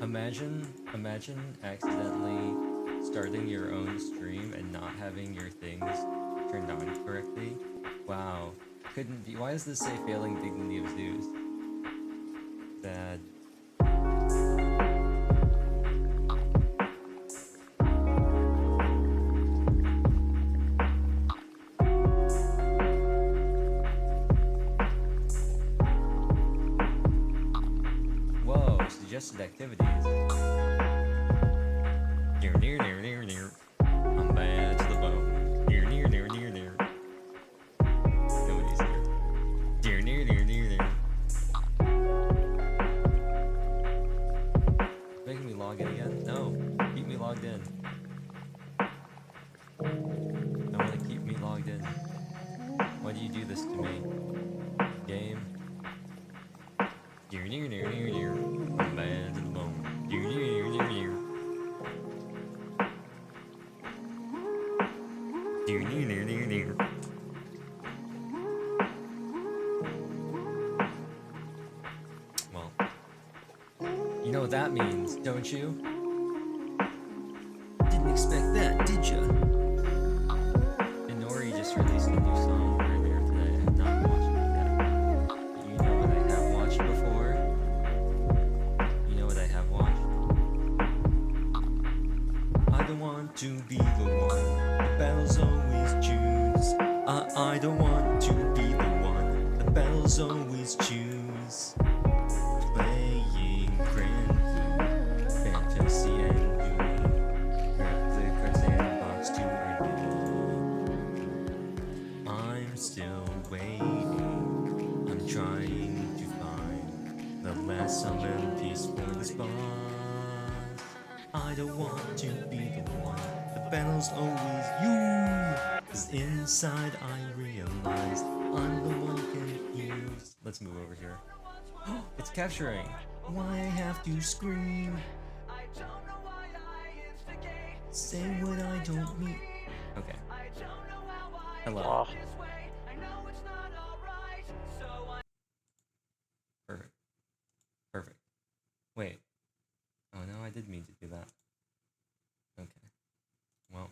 Imagine accidentally starting your own stream and not having your things turned on correctly. Wow. Couldn't be. Why does this say failing dignity of Zeus? Sad. Whoa, suggested activities. Near, near, near, near, near. I'm bad to the bone. Near, near, near, near, near. Nobody's here. Near, near, near, near, near. Making me log in again? No. Keep me logged in. I want to keep me logged in. Why do you do this to me? Game. Near, near, near, near, near. I'm bad to the bone. Near, near, near, near, near. Near, near, near, near, near. Well, you know what that means, don't you? Didn't expect that, did ya? Inori just released a new song earlier today. I have not watched it yet. But you know what I have watched before? You know what I have watched? I don't want to be the one the battles always choose. I don't want to be the one the battles always choose. Playing Grand Blue Fantasy and Blue. Grab the card sandbox to reveal. I'm still waiting. I'm trying to find the last summon piece for this boss. I don't want to be the one the battle's always you. 'Cause inside I realize I'm the one confused. Let's move over here. It's capturing. Why I have to scream? Say what I don't mean. Okay. Hello. Wow. Perfect. Perfect. Wait. Oh no, I did mean to do that. Okay. Well.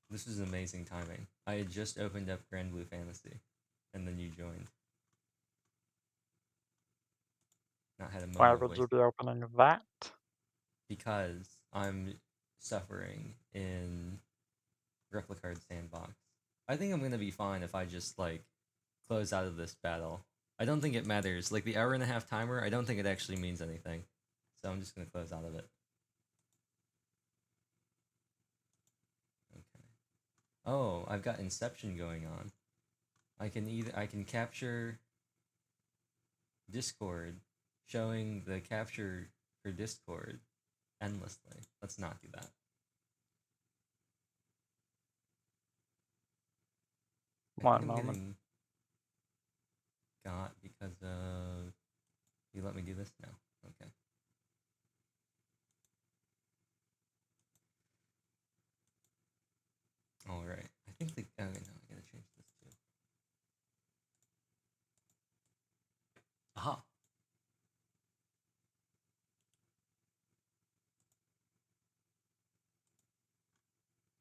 This is amazing timing. I had just opened up Grand Blue Fantasy, and then you joined. Not had a Why moment would you wasted. be opening that? Because I'm suffering in Replicard Sandbox. I think I'm gonna be fine if I just, like, close out of this battle. I don't think it matters. Like, the hour and a half timer, I don't think it actually means anything. So I'm just gonna close out of it. Okay. Oh, I've got Inception going on. I can capture Discord, showing the capture for Discord endlessly. Let's not do that. I think One I'm moment. getting got because of... You let me do this? No. Okay. Alright. I think the... Oh, no, I gotta change this too. Aha!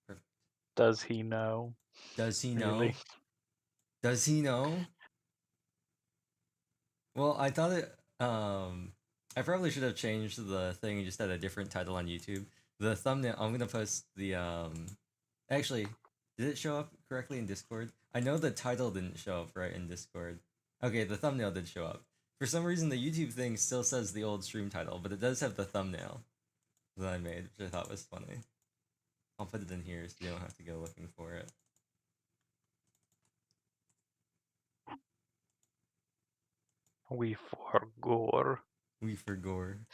Perfect. Does he know? Does he know? Really? Does he know? Well, I thought it... I probably should have changed the thing and just had a different title on YouTube. The thumbnail... I'm gonna post the, Actually, did it show up correctly in Discord? I know the title didn't show up right in Discord. Okay, the thumbnail did show up. For some reason, the YouTube thing still says the old stream title, but it does have the thumbnail that I made, which I thought was funny. I'll put it in here so you don't have to go looking for it. We forgore. We forgore.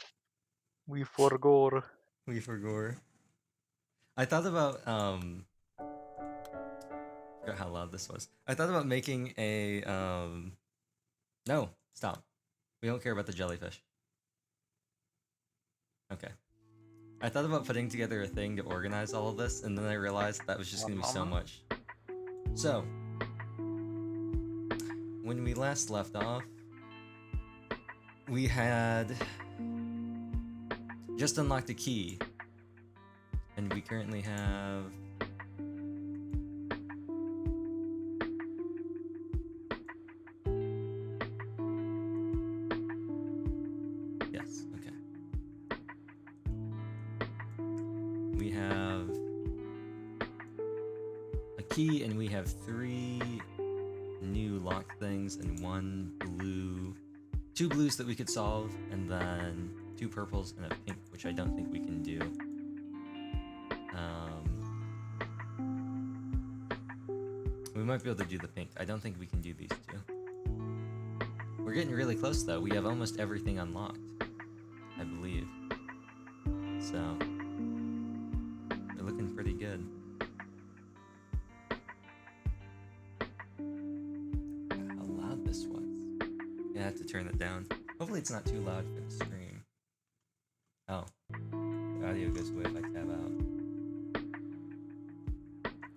We forgore. We forgore. I thought about, forgot how loud this was. I thought about making a, no, stop. We don't care about the jellyfish. Okay. I thought about putting together a thing to organize all of this, and then I realized that was just gonna be so much. So, when we last left off, we had just unlocked a key, and we currently have yes, okay. We have a key, and we have 3 new locked things and 1 blue, 2 blues that we could solve, and then 2 purples and a pink, which I don't think we can do. We might be able to do the pink. I don't think we can do these 2. We're getting really close though. We have almost everything unlocked, I believe. So we're looking pretty good. How loud this was. I have to turn it down. Hopefully it's not too loud for the stream. Oh, the audio goes away if I tab out.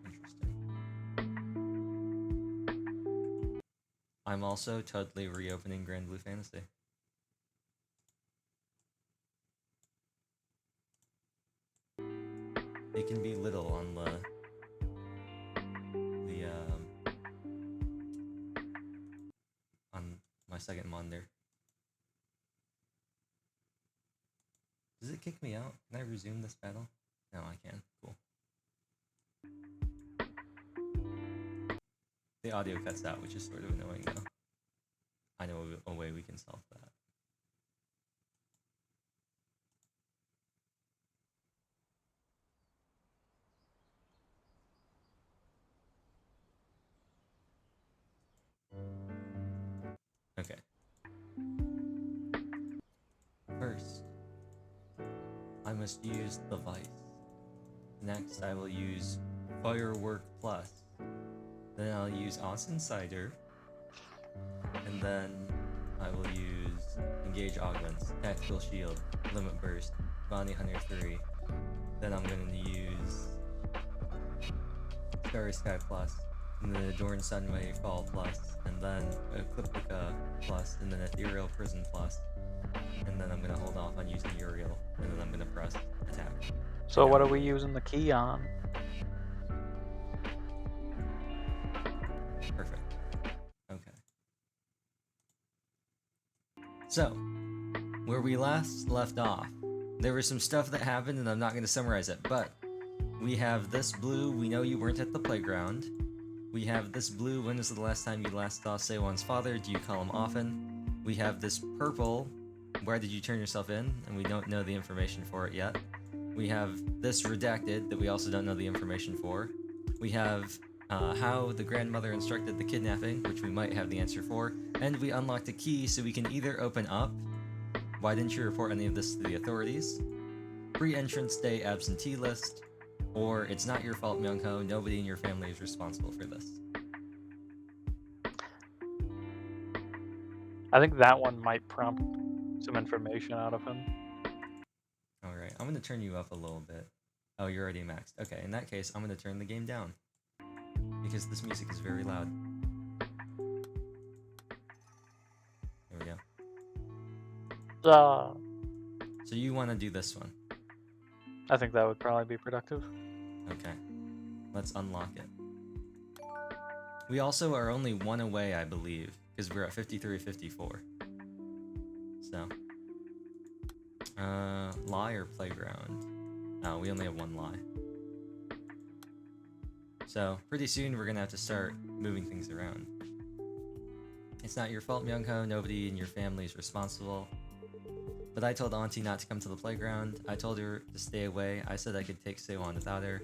Interesting. I'm also totally reopening Grand Blue Fantasy. It can be little on the on my second monitor. Does it kick me out? Can I resume this battle? No, I can. Cool. The audio cuts out, which is sort of annoying though. I know a way we can solve that. Okay. First, I must use the Vice. Next, I will use Firework Plus. Then I'll use Awesome Cider. And then I will use Engage Augments, Tactical Shield, Limit Burst, Bounty Hunter 3. Then I'm going to use Starry Sky Plus, and then Adorn Sunway Fall Plus, and then Ecliptica Plus, and then Ethereal Prison Plus. And then I'm going to hold off on using Uriel, and then I'm going to press attack. So what are we using the key on? Perfect. Okay. So, where we last left off, there was some stuff that happened, and I'm not going to summarize it, but we have this blue, we know you weren't at the playground. We have this blue, when was the last time you last saw Seiwon's father? Do you call him often? We have this purple, where did you turn yourself in? And we don't know the information for it yet. We have this redacted, that we also don't know the information for. We have how the grandmother instructed the kidnapping, which we might have the answer for. And we unlocked a key, so we can either open up, why didn't you report any of this to the authorities? Pre-entrance day absentee list, or it's not your fault, Myung-ho, nobody in your family is responsible for this. I think that one might prompt some information out of him. Alright, I'm going to turn you up a little bit. Oh, you're already maxed. Okay, in that case, I'm going to turn the game down, because this music is very loud. There we go. So you want to do this one? I think that would probably be productive. Okay, let's unlock it. We also are only 1 away, I believe, because we're at 53-54. So, lie or playground? Oh, we only have 1 lie. So, pretty soon we're gonna have to start moving things around. It's not your fault, Myung-ho, nobody in your family is responsible. But I told Auntie not to come to the playground. I told her to stay away. I said I could take Seiwon without her.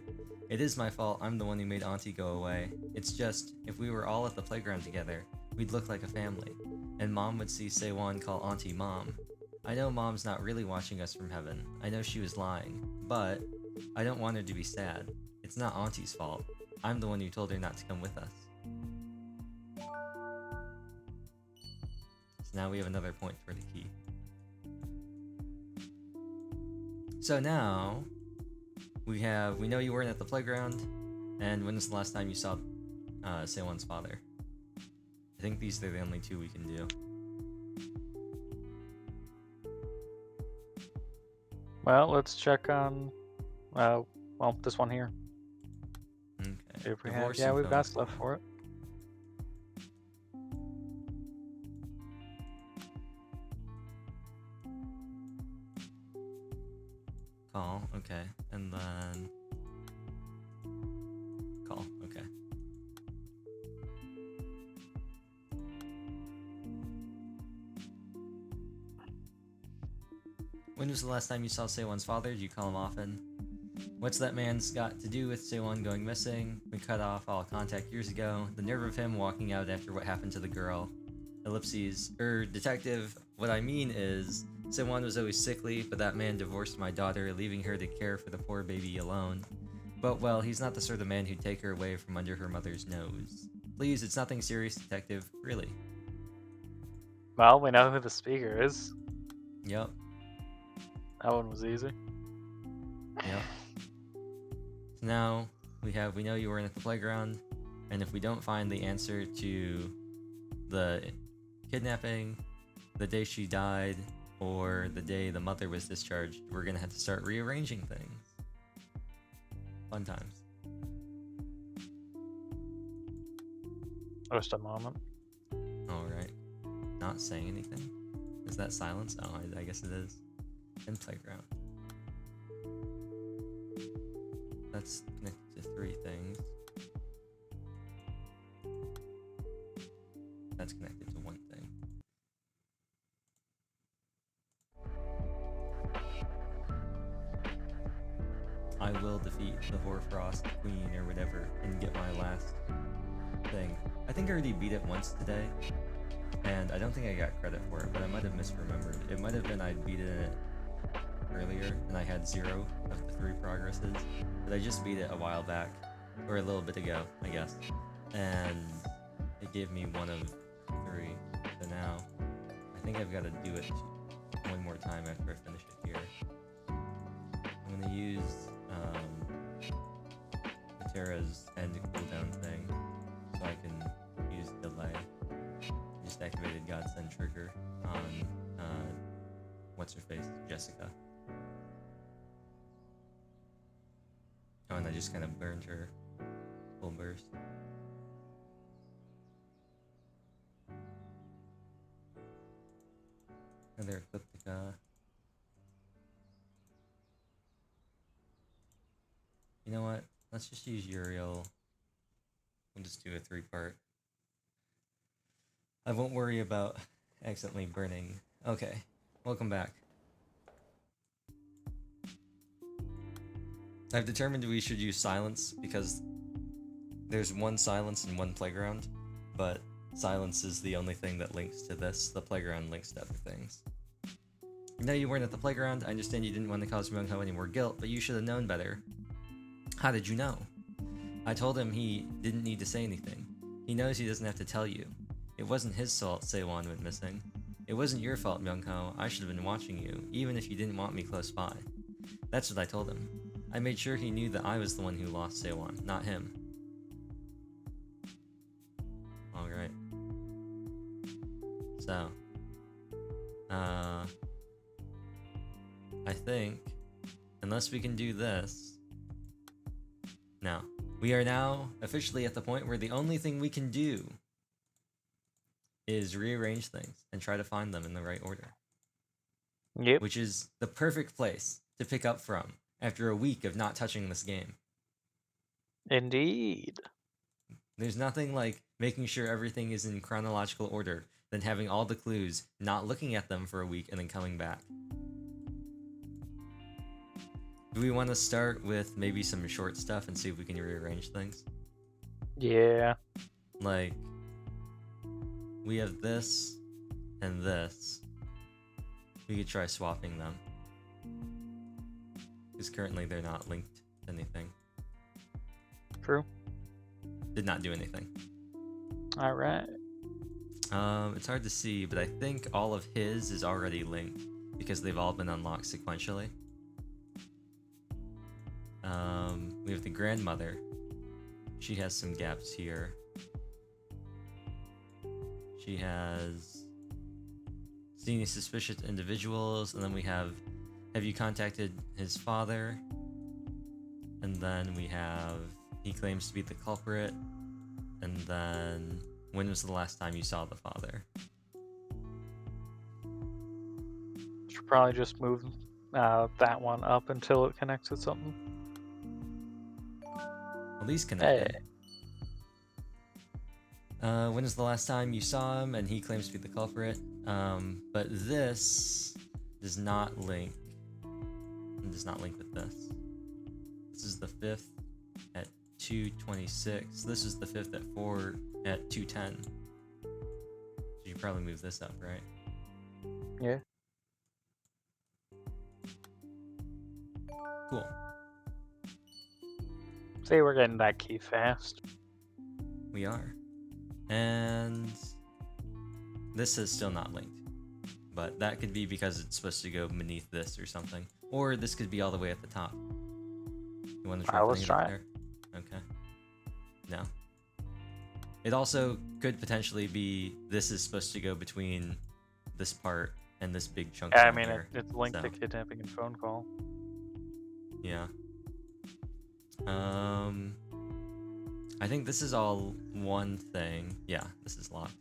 It is my fault, I'm the one who made Auntie go away. It's just, if we were all at the playground together, we'd look like a family. And Mom would see Seiwon call Auntie Mom. I know Mom's not really watching us from heaven. I know she was lying. But, I don't want her to be sad. It's not Auntie's fault. I'm the one who told her not to come with us. So now we have another point for the key. So now, we know you weren't at the playground, and when was the last time you saw Seiwon's father? I think these are the only 2 we can do. Well, let's check on, well, this one here. Okay. If we have, Divorce yeah, and we've phone got stuff call. for it. Call, okay. And then call, okay. When was the last time you saw Sewon's father? Do you call him often? What's that man's got to do with Sewon going missing? We cut off all contact years ago. The nerve of him walking out after what happened to the girl. Ellipses. Detective, what I mean is, Sewon was always sickly, but that man divorced my daughter, leaving her to care for the poor baby alone. But, well, he's not the sort of man who'd take her away from under her mother's nose. Please, it's nothing serious, detective. Really. Well, we know who the speaker is. Yep. That one was easy. Yep. So now we know you weren't at the playground, and if we don't find the answer to the kidnapping, the day she died, or the day the mother was discharged, we're gonna have to start rearranging things. Fun times. Just a moment. Alright. Not saying anything? Is that silence? Oh, I guess it is. And playground. That's connected to 3 things. That's connected to 1 thing. I will defeat the Hoarfrost Queen or whatever and get my last thing. I think I already beat it once today, and I don't think I got credit for it, but I might have misremembered. It might have been I'd beaten it earlier and I had 0 of the 3 progresses, but I just beat it a while back, or a little bit ago, I guess, and it gave me 1 of 3. So now I think I've got to do it 1 more time after I finish it here. I'm gonna use Terra's end cooldown thing so I can use delay. Just activated Godsend trigger on what's her face, Jessica. Oh, and I just kind of burned her full burst. Another Ecliptica. You know what? Let's just use Uriel. We'll just do a 3-part. I won't worry about accidentally burning. Okay, welcome back. I've determined we should use silence because there's 1 silence and 1 playground, but silence is the only thing that links to this. The playground links to other things. I know you weren't at the playground. I understand you didn't want to cause Myung-ho any more guilt, but you should have known better. How did you know? I told him he didn't need to say anything. He knows he doesn't have to tell you. It wasn't his fault Sewon went missing. It wasn't your fault, Myung-ho. I should have been watching you, even if you didn't want me close by. That's what I told him. I made sure he knew that I was the one who lost Sewon, not him. Alright. So. I think, unless we can do this... No. We are now officially at the point where the only thing we can do is rearrange things and try to find them in the right order. Yep. Which is the perfect place to pick up from after a week of not touching this game. Indeed. There's nothing like making sure everything is in chronological order than having all the clues, not looking at them for a week, and then coming back. Do we want to start with maybe some short stuff and see if we can rearrange things? Yeah. Like, we have this and this. We could try swapping them. Because currently they're not linked to anything. True. Did not do anything. Alright. It's hard to see, but I think all of his is already linked because they've all been unlocked sequentially. We have the grandmother. She has some gaps here. She has seen any suspicious individuals, and then we have have you contacted his father? And then we have, he claims to be the culprit. And then, when was the last time you saw the father? Should probably just move that one up until it connects with something. Well, these connected. When was the last time you saw him? And he claims to be the culprit. But this does not link. It does not link with this. This is the 5th at 2:26. This is the 5th at 2:10. So you probably move this up, right? Yeah. Cool. See, we're getting that key fast. We are. And this is still not linked. But that could be because it's supposed to go beneath this or something. Or this could be all the way at the top. You want to try Let's putting it try up there? Okay. No. It also could potentially be this is supposed to go between this part and this big chunk Yeah, I down mean, here. it's linked So, to kidnapping and phone call. yeah. I think this is all one thing. Yeah, this is locked.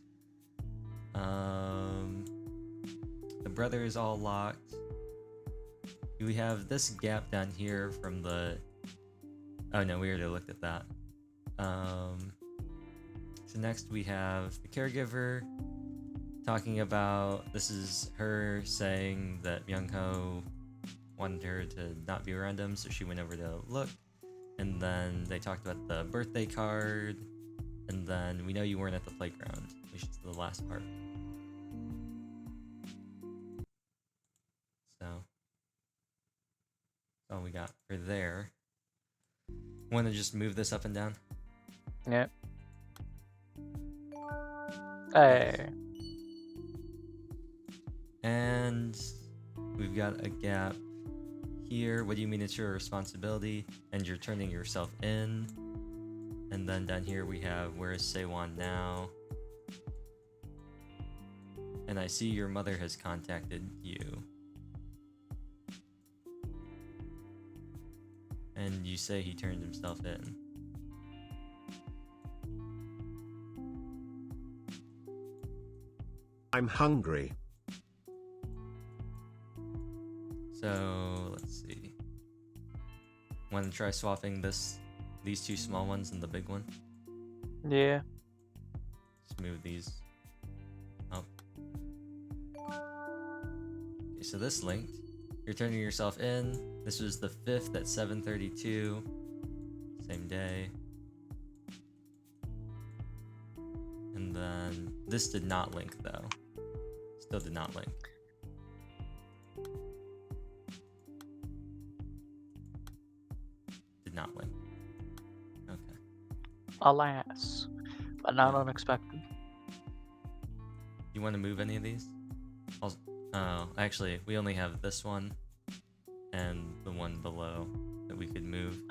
The brother is all locked. We have this gap down here from the... Oh no, we already looked at that. So next we have the caregiver talking about... This is her saying that Myung-ho wanted her to not be around him, so she went over to look. And then they talked about the birthday card. And then we know you weren't at the playground, which is the last part. So that's all we got for there. Want to just move this up and down? Yeah. Hey. And we've got a gap here. What do you mean it's your responsibility? And you're turning yourself in. And then down here we have, where is Sewon now? And I see your mother has contacted you. And you say he turned himself in. I'm hungry. So let's see. Want to try swapping these two small ones and the big one? Yeah. Just move these up. Okay, so this linked. You're turning yourself in. This was the 5th at 7:32. Same day. And then this did not link though. Still did not link. Did not link. Okay. Alas. But not Yeah. unexpected. You want to move any of these? Actually, we only have this one and the one below that we could move.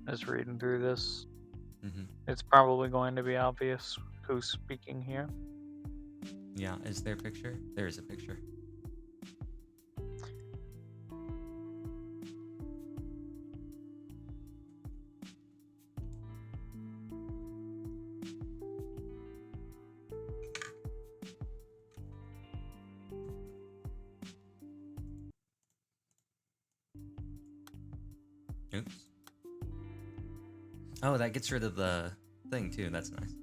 Just reading through this. Mm-hmm. It's probably going to be obvious who's speaking here. Yeah, is there a picture? There is a picture. Oops. Oh, that gets rid of the thing too. That's nice.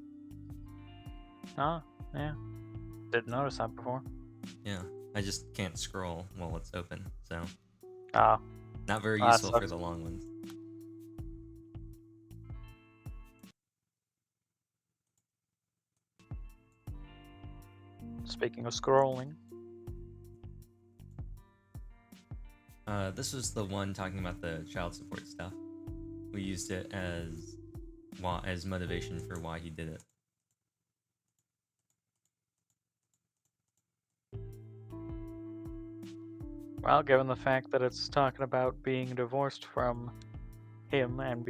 Oh, yeah. Didn't notice that before. Yeah, I just can't scroll while it's open, so Ah, not very that useful for sucks. the long ones. Speaking of scrolling. This was the one talking about the child support stuff. We used it as motivation for why he did it. Well, given the fact that it's talking about being divorced from him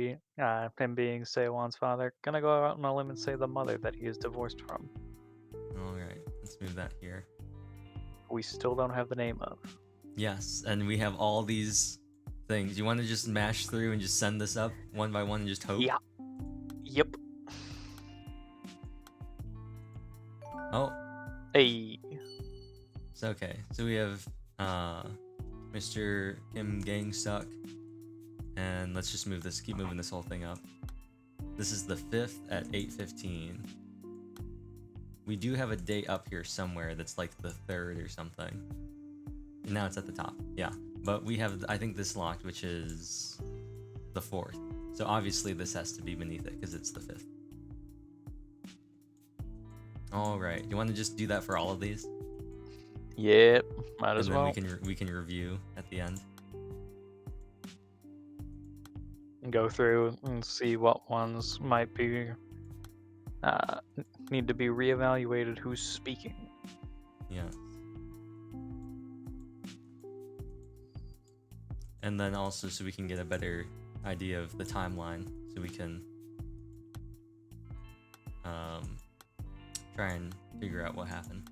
being Sewon's father. Gonna go out on a limb and say the mother that he is divorced from. All right, let's move that here. We still don't have the name of. Yes, and we have all these things. You want to just mash through and just send this up one by one and just hope? Yeah. Yep. Oh, Hey. it's okay. So we have Mr. Kim Gang Suck. And let's just move this, keep moving this whole thing up. This is the 5th at 8:15. We do have a date up here somewhere that's like the 3rd or something. And now it's at the top. Yeah. But we have, I think, this locked, which is the 4th. So obviously this has to be beneath it because it's the 5th. All right. Do you want to just do that for all of these? Yep. Might as and then well. we can review at the end. Go through and see what ones might be need to be reevaluated. Who's speaking? Yeah. And then also so we can get a better idea of the timeline, so we can try and figure out what happened.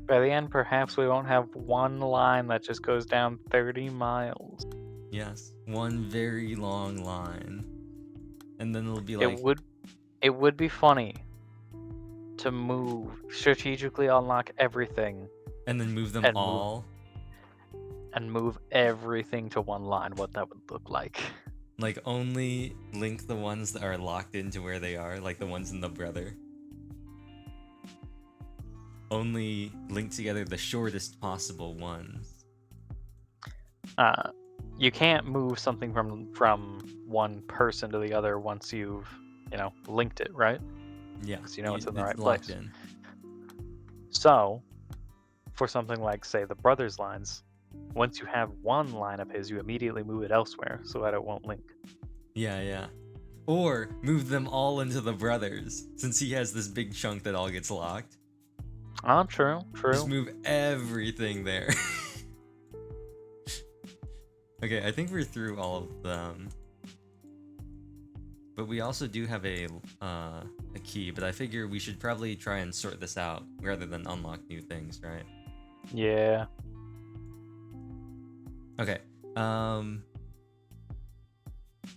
By the end, perhaps we won't have one line that just goes down 30 miles. Yes, one very long line, and then it'll be like It would be funny to strategically unlock everything and then move them all. Move everything to one line. What that would look like. Like only link the ones that are locked into where they are, like the ones in the brother. Only link together the shortest possible ones. You can't move something from one person to the other once you've, linked it, right? Yeah, because it's in the right locked place. in. So, for something like, say, the brothers lines, once you have one line of his, you immediately move it elsewhere so that it won't link. Yeah. Or move them all into the brothers, since he has this big chunk that all gets locked. Oh, true. Just move everything there. Okay, I think we're through all of them. But we also do have a key, but I figure we should probably try and sort this out rather than unlock new things, right? Yeah. Okay.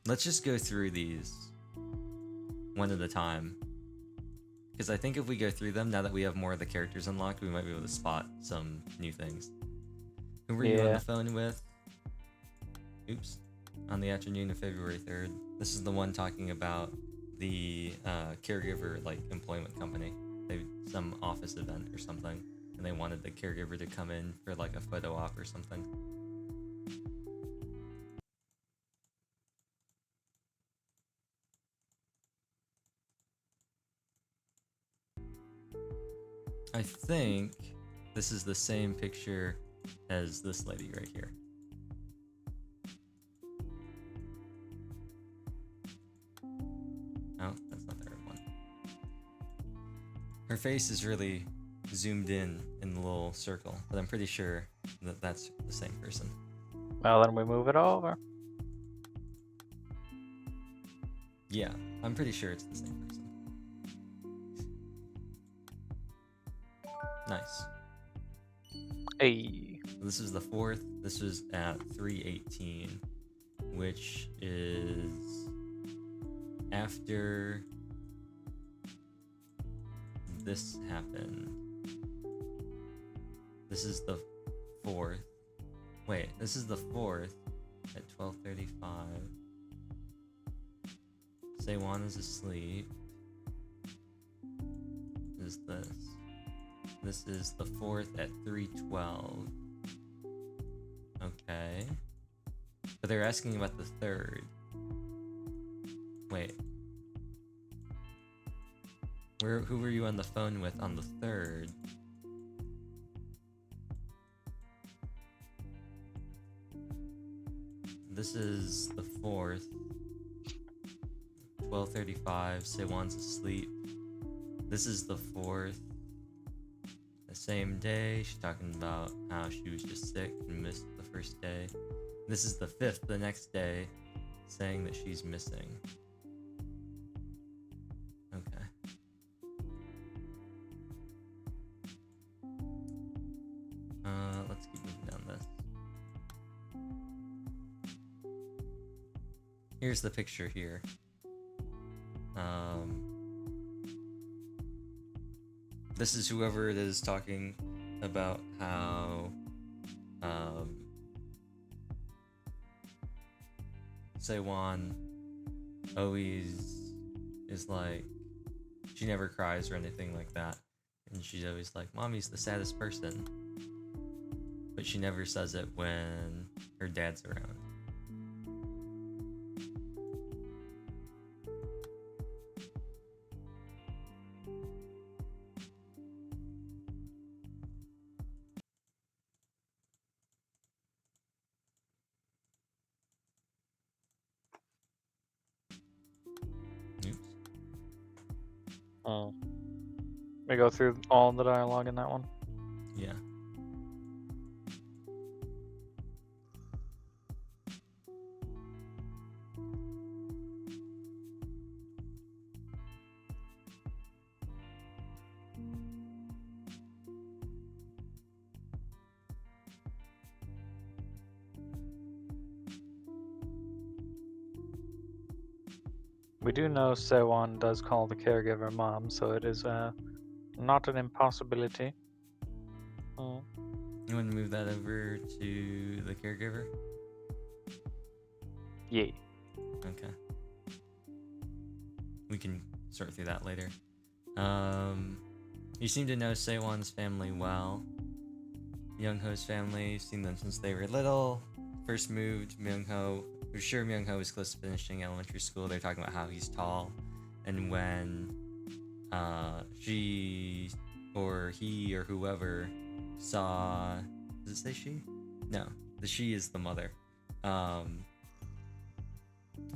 Let's just go through these one at a time. Because I think if we go through them, now that we have more of the characters unlocked, we might be able to spot some new things. Who were you on the phone with? Oops. On the afternoon of February 3rd. This is the one talking about the caregiver employment company. Some office event or something, and they wanted the caregiver to come in for like a photo op or something. I think this is the same picture as this lady right here. No, that's not the right one. Her face is really zoomed in the little circle, but I'm pretty sure that that's the same person. Well, then we move it over. Yeah, I'm pretty sure it's the same person. Nice. Hey. This is the 4th. This was at 3:18, which is after this happened. This is the 4th. Wait, this is the 4th at 12:35. Sewon is asleep. Is this? This is the 4th at 3:12. Okay. But they're asking about the 3rd. Wait. Who were you on the phone with on the 3rd? This is the 4th. 12:35. Sewon's asleep. This is the 4th. the same day. She's talking about how she was just sick and missed the first day. This is the 5th, the next day, saying that she's missing. Okay. Let's keep moving down this. Here's the picture here. This is whoever it is talking about how Sewon always is like, she never cries or anything like that, and she's always like, Mommy's the saddest person, but she never says it when her dad's around. We go through all the dialogue in that one. Yeah. We do know Sewon does call the caregiver mom, so it is not an impossibility. You want to move that over to the caregiver? Yeah. Okay. We can sort through that later. You seem to know Sewon's family well. Myung-ho's family, seen them since they were little. First moved, Myung-ho. We're sure Myung-ho was close to finishing elementary school. They're talking about how he's tall. And when she or he or whoever saw... Does it say she? No. The she is the mother.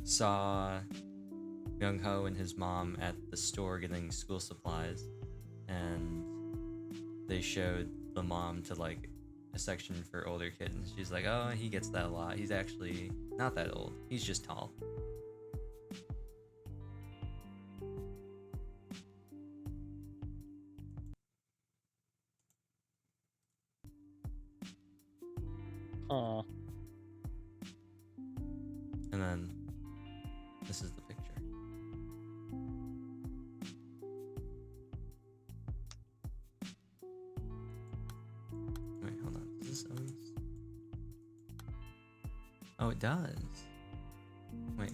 Saw Myung-ho and his mom at the store getting school supplies, and they showed the mom to like a section for older kids. She's like, oh, he gets that a lot. He's actually not that old. He's just tall. And then this is the picture. Wait, hold on. Does this always... Oh, it does. Wait.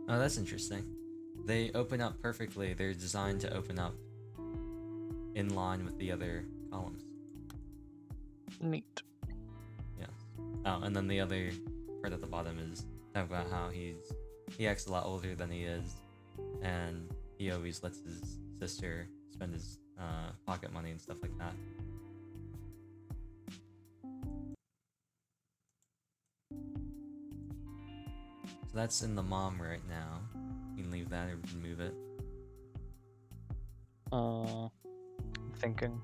Oh, that's interesting. They open up perfectly. They're designed to open up in line with the other columns. Neat. Yeah. Oh, and then the other part at the bottom is talking about how he acts a lot older than he is, and he always lets his sister spend his pocket money and stuff like that. So that's in the mom right now. You can leave that or we can move it. I'm thinking.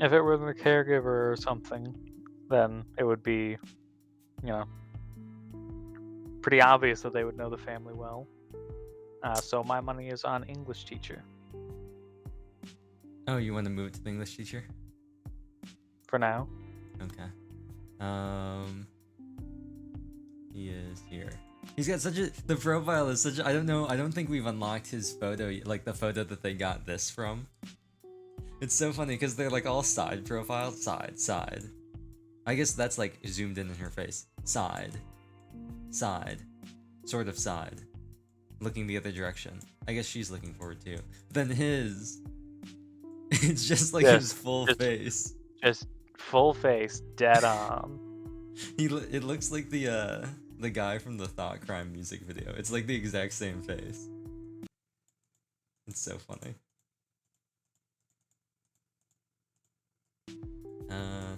If it were the caregiver or something, then it would be, pretty obvious that they would know the family well. So my money is on English teacher. Oh, you want to move it to the English teacher? For now. Okay. He is here. He's got such a... The profile is such a... I don't know. I don't think we've unlocked his photo, like the photo that they got this from. It's so funny because they're like all side profile. Side. I guess that's like zoomed in her face. Side. Sort of side. looking the other direction. I guess she's looking forward too. Then his, it's just like his Just, full just, face. just full face, dead on. It looks like the guy from the Thought Crime music video. It's like the exact same face. It's so funny.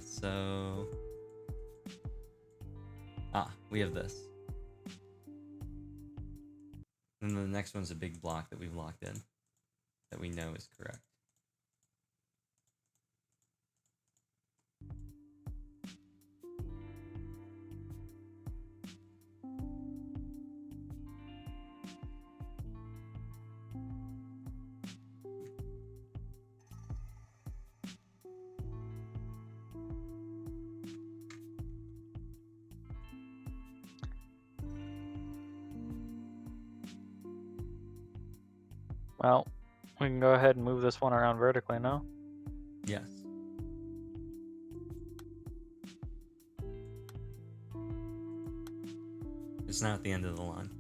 So we have this. And the next one's a big block that we've locked in that we know is correct. Well, we can go ahead and move this one around vertically now. Yes. It's not at the end of the line.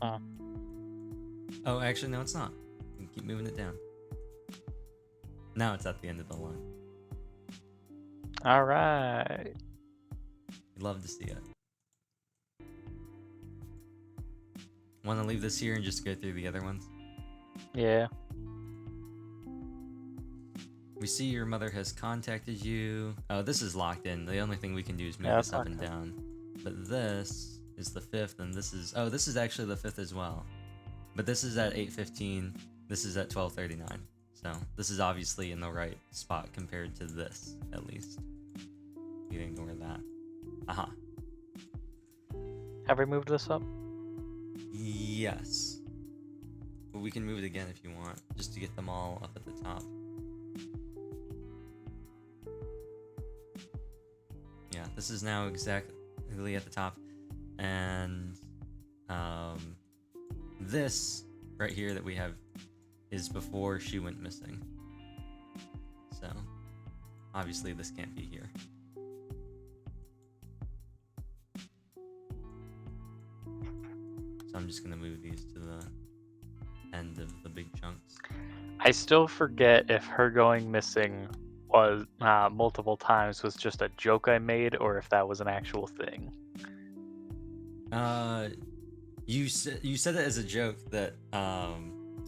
Huh. Oh, actually, no, it's not. You can keep moving it down. Now it's at the end of the line. All right. You'd love to see it. Want to leave this here and just go through the other ones? Yeah. We see your mother has contacted you. Oh, this is locked in. The only thing we can do is move Yeah, this it's up and locked in. down. But this is the 5th, and this is... Oh, this is actually the 5th as well. But this is at 8:15. This is at 12:39. So this is obviously in the right spot compared to this, at least. You can ignore that. Aha. Have we moved this up? Yes. But we can move it again if you want, just to get them all up at the top. Yeah, this is now exactly at the top. And this right here that we have is before she went missing. So obviously this can't be here. So I'm just gonna move these to the end of the big chunks. I still forget if her going missing was multiple times was just a joke I made or if that was an actual thing. You said it as a joke that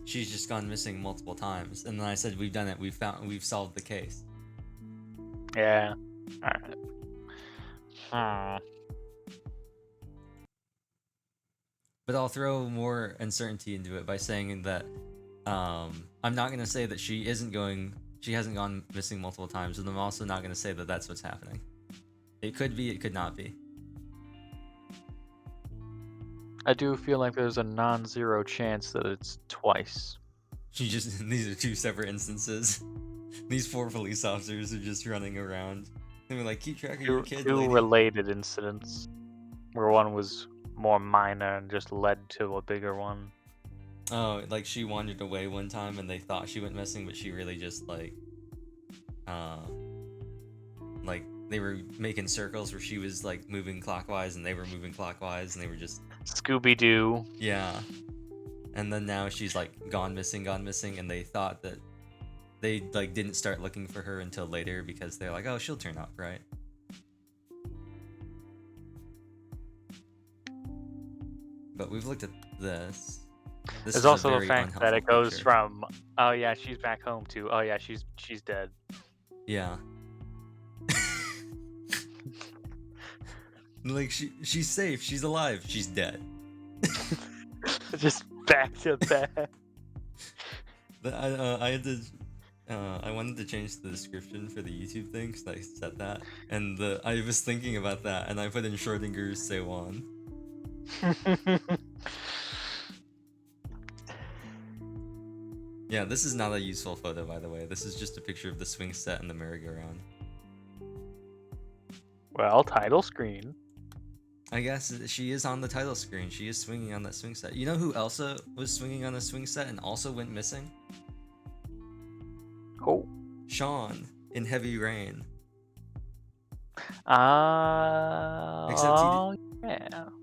she's just gone missing multiple times, and then I said we've done it. We've solved the case. Yeah. All right. But I'll throw more uncertainty into it by saying that I'm not gonna say that she hasn't gone missing multiple times, and I'm also not gonna say that that's what's happening. It could be, it could not be. I do feel like there's a non-zero chance that it's twice. These are two separate instances. These 4 police officers are just running around. They were like, keep track of your kid, Two lady. related incidents, where one was more minor and just led to a bigger one. Oh, like she wandered away one time and they thought she went missing, but she really just like they were making circles where she was like moving clockwise and they were moving clockwise and they were just Scooby-Doo. Yeah. And then now she's like gone missing, and they thought that they like didn't start looking for her until later because they're like, oh, she'll turn up, right? But we've looked at this. There's also the fact that it goes from, oh yeah, she's back home, to, oh yeah, she's dead. Yeah. Like she's safe, she's alive, she's dead. Just back to back. I had to. I wanted to change the description for the YouTube thing because I said that, and I was thinking about that, and I put in Schrodinger's Say One. Yeah, this is not a useful photo, by the way. This is just a picture of the swing set and the merry-go-round. Well, title screen. I guess she is on the title screen. She is swinging on that swing set. You know who else was swinging on the swing set and also went missing? Cool. Sean in Heavy Rain. Yeah.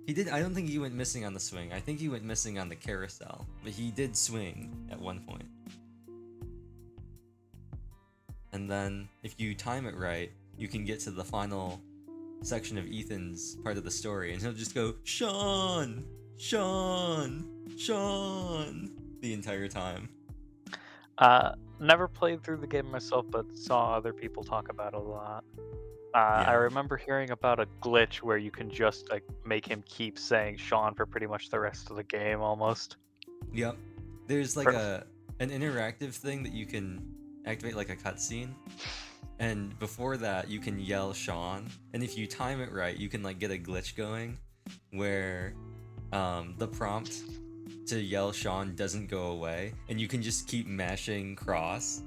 He did. I don't think he went missing on the swing. I think he went missing on the carousel, but he did swing at one point. And then, if you time it right, you can get to the final section of Ethan's part of the story, and he'll just go, Sean, Sean, Sean, the entire time. Never played through the game myself, but saw other people talk about it a lot. Yeah. I remember hearing about a glitch where you can just like make him keep saying Sean for pretty much the rest of the game, almost. Yep. There's like an interactive thing that you can activate, like a cutscene. And before that, you can yell Sean, and if you time it right, you can like get a glitch going where the prompt to yell Sean doesn't go away, and you can just keep mashing cross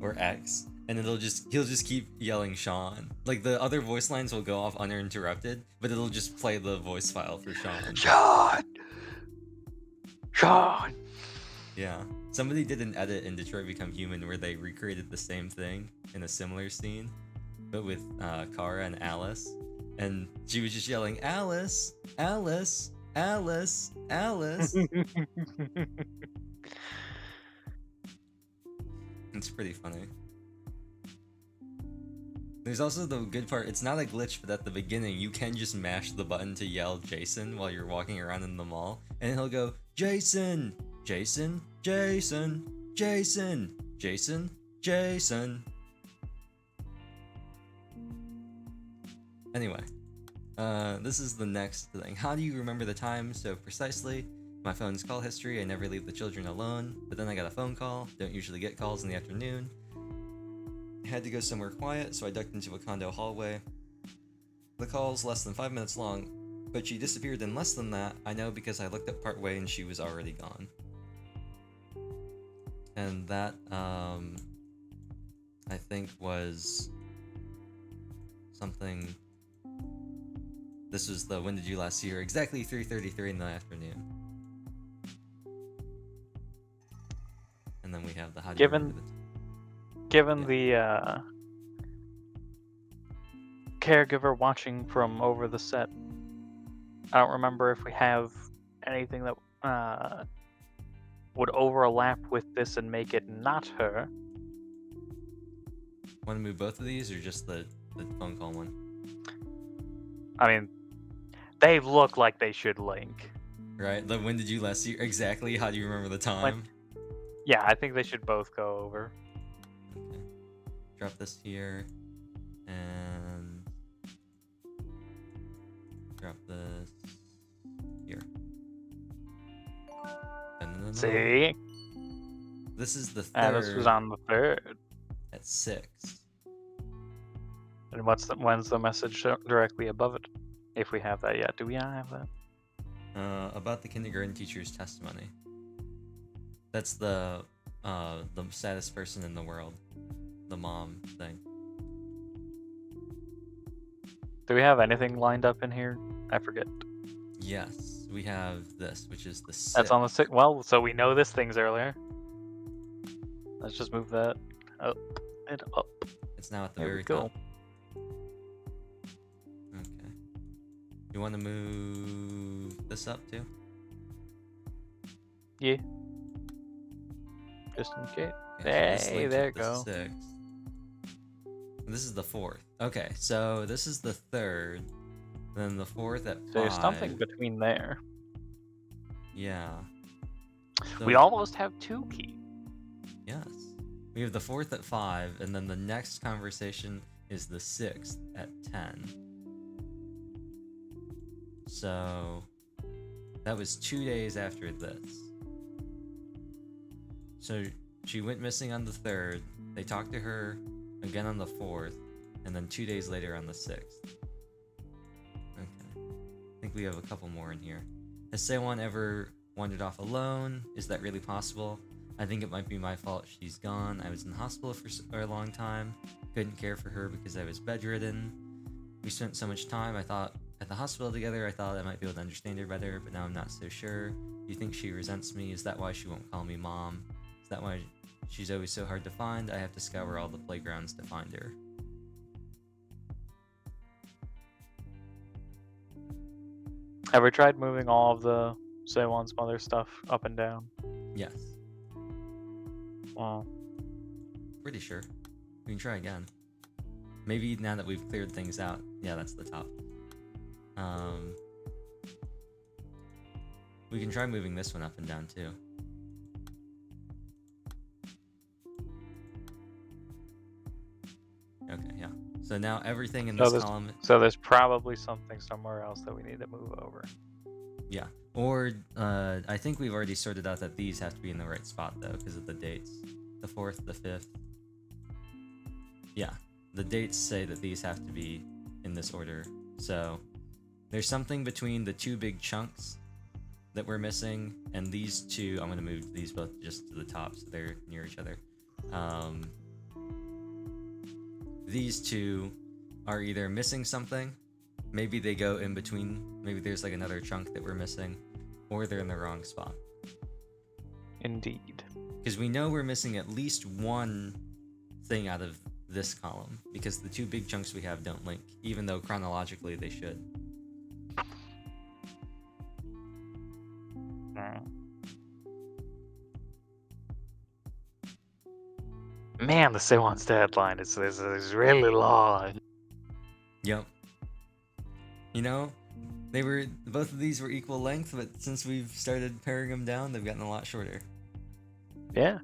or X, and he'll just keep yelling Sean. Like the other voice lines will go off uninterrupted, but it'll just play the voice file for Sean. Sean! Sean! Yeah. Somebody did an edit in Detroit Become Human where they recreated the same thing in a similar scene, but with Kara and Alice, and she was just yelling Alice, Alice, Alice, Alice. It's pretty funny. There's also the good part, it's not a glitch, but at the beginning you can just mash the button to yell Jason while you're walking around in the mall, and he'll go, Jason, Jason, Jason, Jason, Jason, Jason. Anyway, this is the next thing. How do you remember the time so precisely? My phone's call history, I never leave the children alone, but then I got a phone call, don't usually get calls in the afternoon. I had to go somewhere quiet, so I ducked into a condo hallway. The call's less than 5 minutes long, but she disappeared in less than that. I know because I looked up partway and she was already gone. And that, I think was something. This was the when did you last see her? Exactly 3:33 in the afternoon. And then we have the how do you remember Given the caregiver watching from over the set, I don't remember if we have anything that would overlap with this and make it not her. Want to move both of these or just the phone call one? I mean, they look like they should link. Right? The when did you last see her? Exactly. How do you remember the time? Yeah, I think they should both go over. Okay. Drop this here. And drop this here. See? This is the third. And this was on the 3rd. At 6. And when's the message directly above it? If we have that yet. Do we not have that? About the kindergarten teacher's testimony. That's the saddest person in the world. The mom thing. Do we have anything lined up in here? I forget. Yes, we have this, which is the 6th. That's on the 6th. Well, so we know this thing's earlier. Let's just move that up and up. It's now at the There very we go. top. Okay. You want to move this up too? Yeah. Just in case. Okay, so this Hey, links there with you go. the 6th. And this is the 4th. Okay, so this is the 3rd. Then the 4th at 5. There's something between there. Yeah. We So- almost have 2 keys. Yes. We have the 4th at 5, and then the next conversation is the 6th at 10. So that was 2 days after this. So she went missing on the 3rd. They talked to her again on the 4th, and then 2 days later on the 6th. Okay. I think we have a couple more in here. Has Sewon ever wandered off alone? Is that really possible? I think it might be my fault she's gone. I was in the hospital for a long time. Couldn't care for her because I was bedridden. We spent so much time, I thought, at the hospital together. I thought I might be able to understand her better, but now I'm not so sure. Do you think she resents me? Is that why she won't call me mom? Is that why she's always so hard to find? I have to scour all the playgrounds to find her. Have we tried moving all of the Seiwon's mother stuff up and down? Yes. Well, Pretty sure. We can try again. Maybe now that we've cleared things out. Yeah, that's the top. We can try moving this one up and down too. Okay, yeah. So now everything in this column. so there's probably something somewhere else that we need to move over. Yeah. Or I think we've already sorted out that these have to be in the right spot though, because of the dates. The 4th, the 5th. Yeah. The dates say that these have to be in this order. So there's something between the 2 big chunks that we're missing and these 2. I'm going to move these both just to the top so they're near each other. These 2 are either missing something, maybe they go in between, maybe there's like another chunk that we're missing, or they're in the wrong spot. Indeed. Because we know we're missing at least one thing out of this column, because the 2 big chunks we have don't link, even though chronologically they should. Man, the Seiwon's deadline is really long. Yep. You know, both of these were equal length, but since we've started paring them down, they've gotten a lot shorter. Yeah.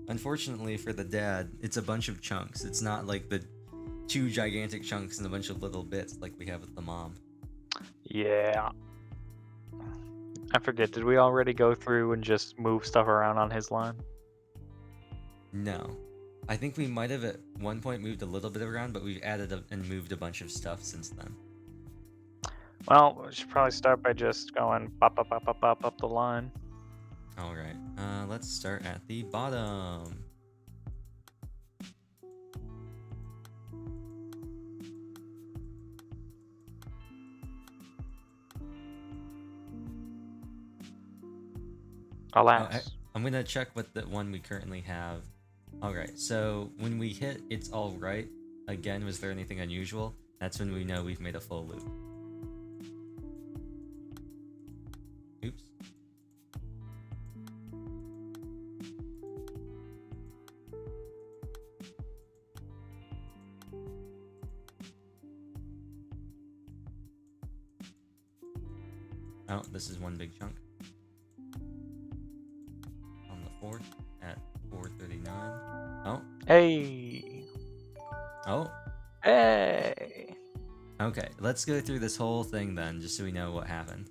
Unfortunately for the dad, it's a bunch of chunks. It's not like the 2 gigantic chunks and a bunch of little bits like we have with the mom. Yeah. I forget, did we already go through and just move stuff around on his line? No. I think we might have at one point moved a little bit around, but we've added and moved a bunch of stuff since then. Well, we should probably start by just going pop up the line. Alright, let's start at the bottom. Alas. I'm gonna check what the one we currently have. Alright, so when we hit it's alright, again, was there anything unusual? That's when we know we've made a full loop. Oops. Oh, this is one big chunk. On the 4th at 4:39. Oh. Hey. Oh. Hey. Okay, let's go through this whole thing then, just so we know what happened.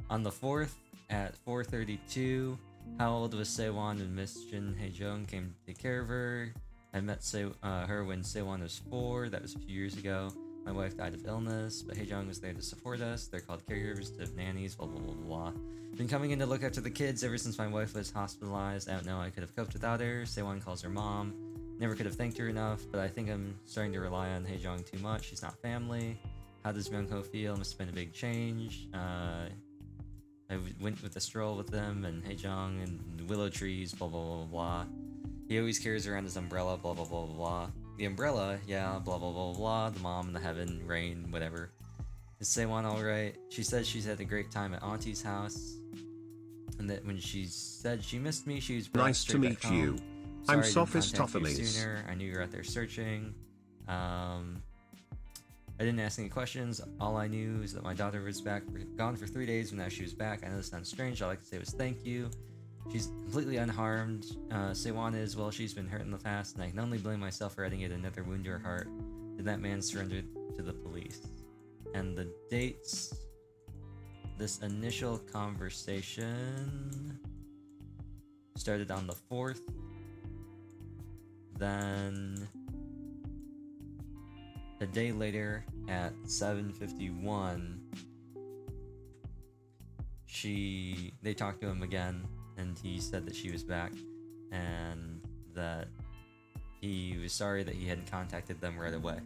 On the 4th at 4:32, how old was Sewon when Miss Jin Hae-jung came to take care of her? I met her when Sewon was 4, that was a few years ago. My wife died of illness, but Hae-jung was there to support us. They're called caregivers to nannies, blah blah blah blah. Been coming in to look after the kids ever since my wife was hospitalized. I don't know I could have coped without her. Sewon calls her mom. Never could have thanked her enough, but I think I'm starting to rely on Hae-jung too much. She's not family. How does Myung-ho feel? Must have been a big change. I went with a stroll with them and Hae-jung and willow trees, blah blah blah blah. He always carries around his umbrella, blah blah blah blah blah. The umbrella, yeah, blah blah blah blah. The mom in the heaven, rain, whatever. Is Sewon alright? She said she's had a great time at Auntie's house, and that when she said she missed me, she was brought Nice to straight back meet you. home. I'm Sorry I didn't Sophist contact you Tophanes. sooner. I knew you were out there searching. I didn't ask any questions. All I knew is that my daughter was gone for 3 days, and now she was back. I know this sounds strange. All I could say was thank you. She's completely unharmed. Sewon is, well, she's been hurt in the past, and I can only blame myself for adding yet another wound to her heart. Then that man surrendered to the police. And the dates. This initial conversation started on the 4th. Then a day later at 7:51, they talked to him again, and he said that she was back and that he was sorry that he hadn't contacted them right away.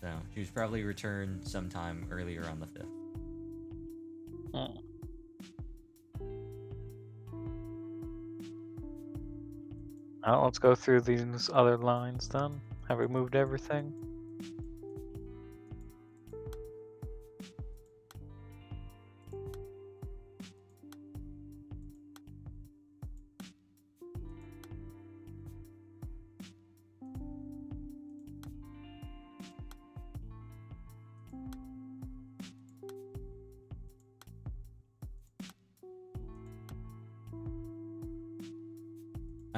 So she was probably returned sometime earlier on the 5th. Oh. Well, let's go through these other lines then. Have we moved everything?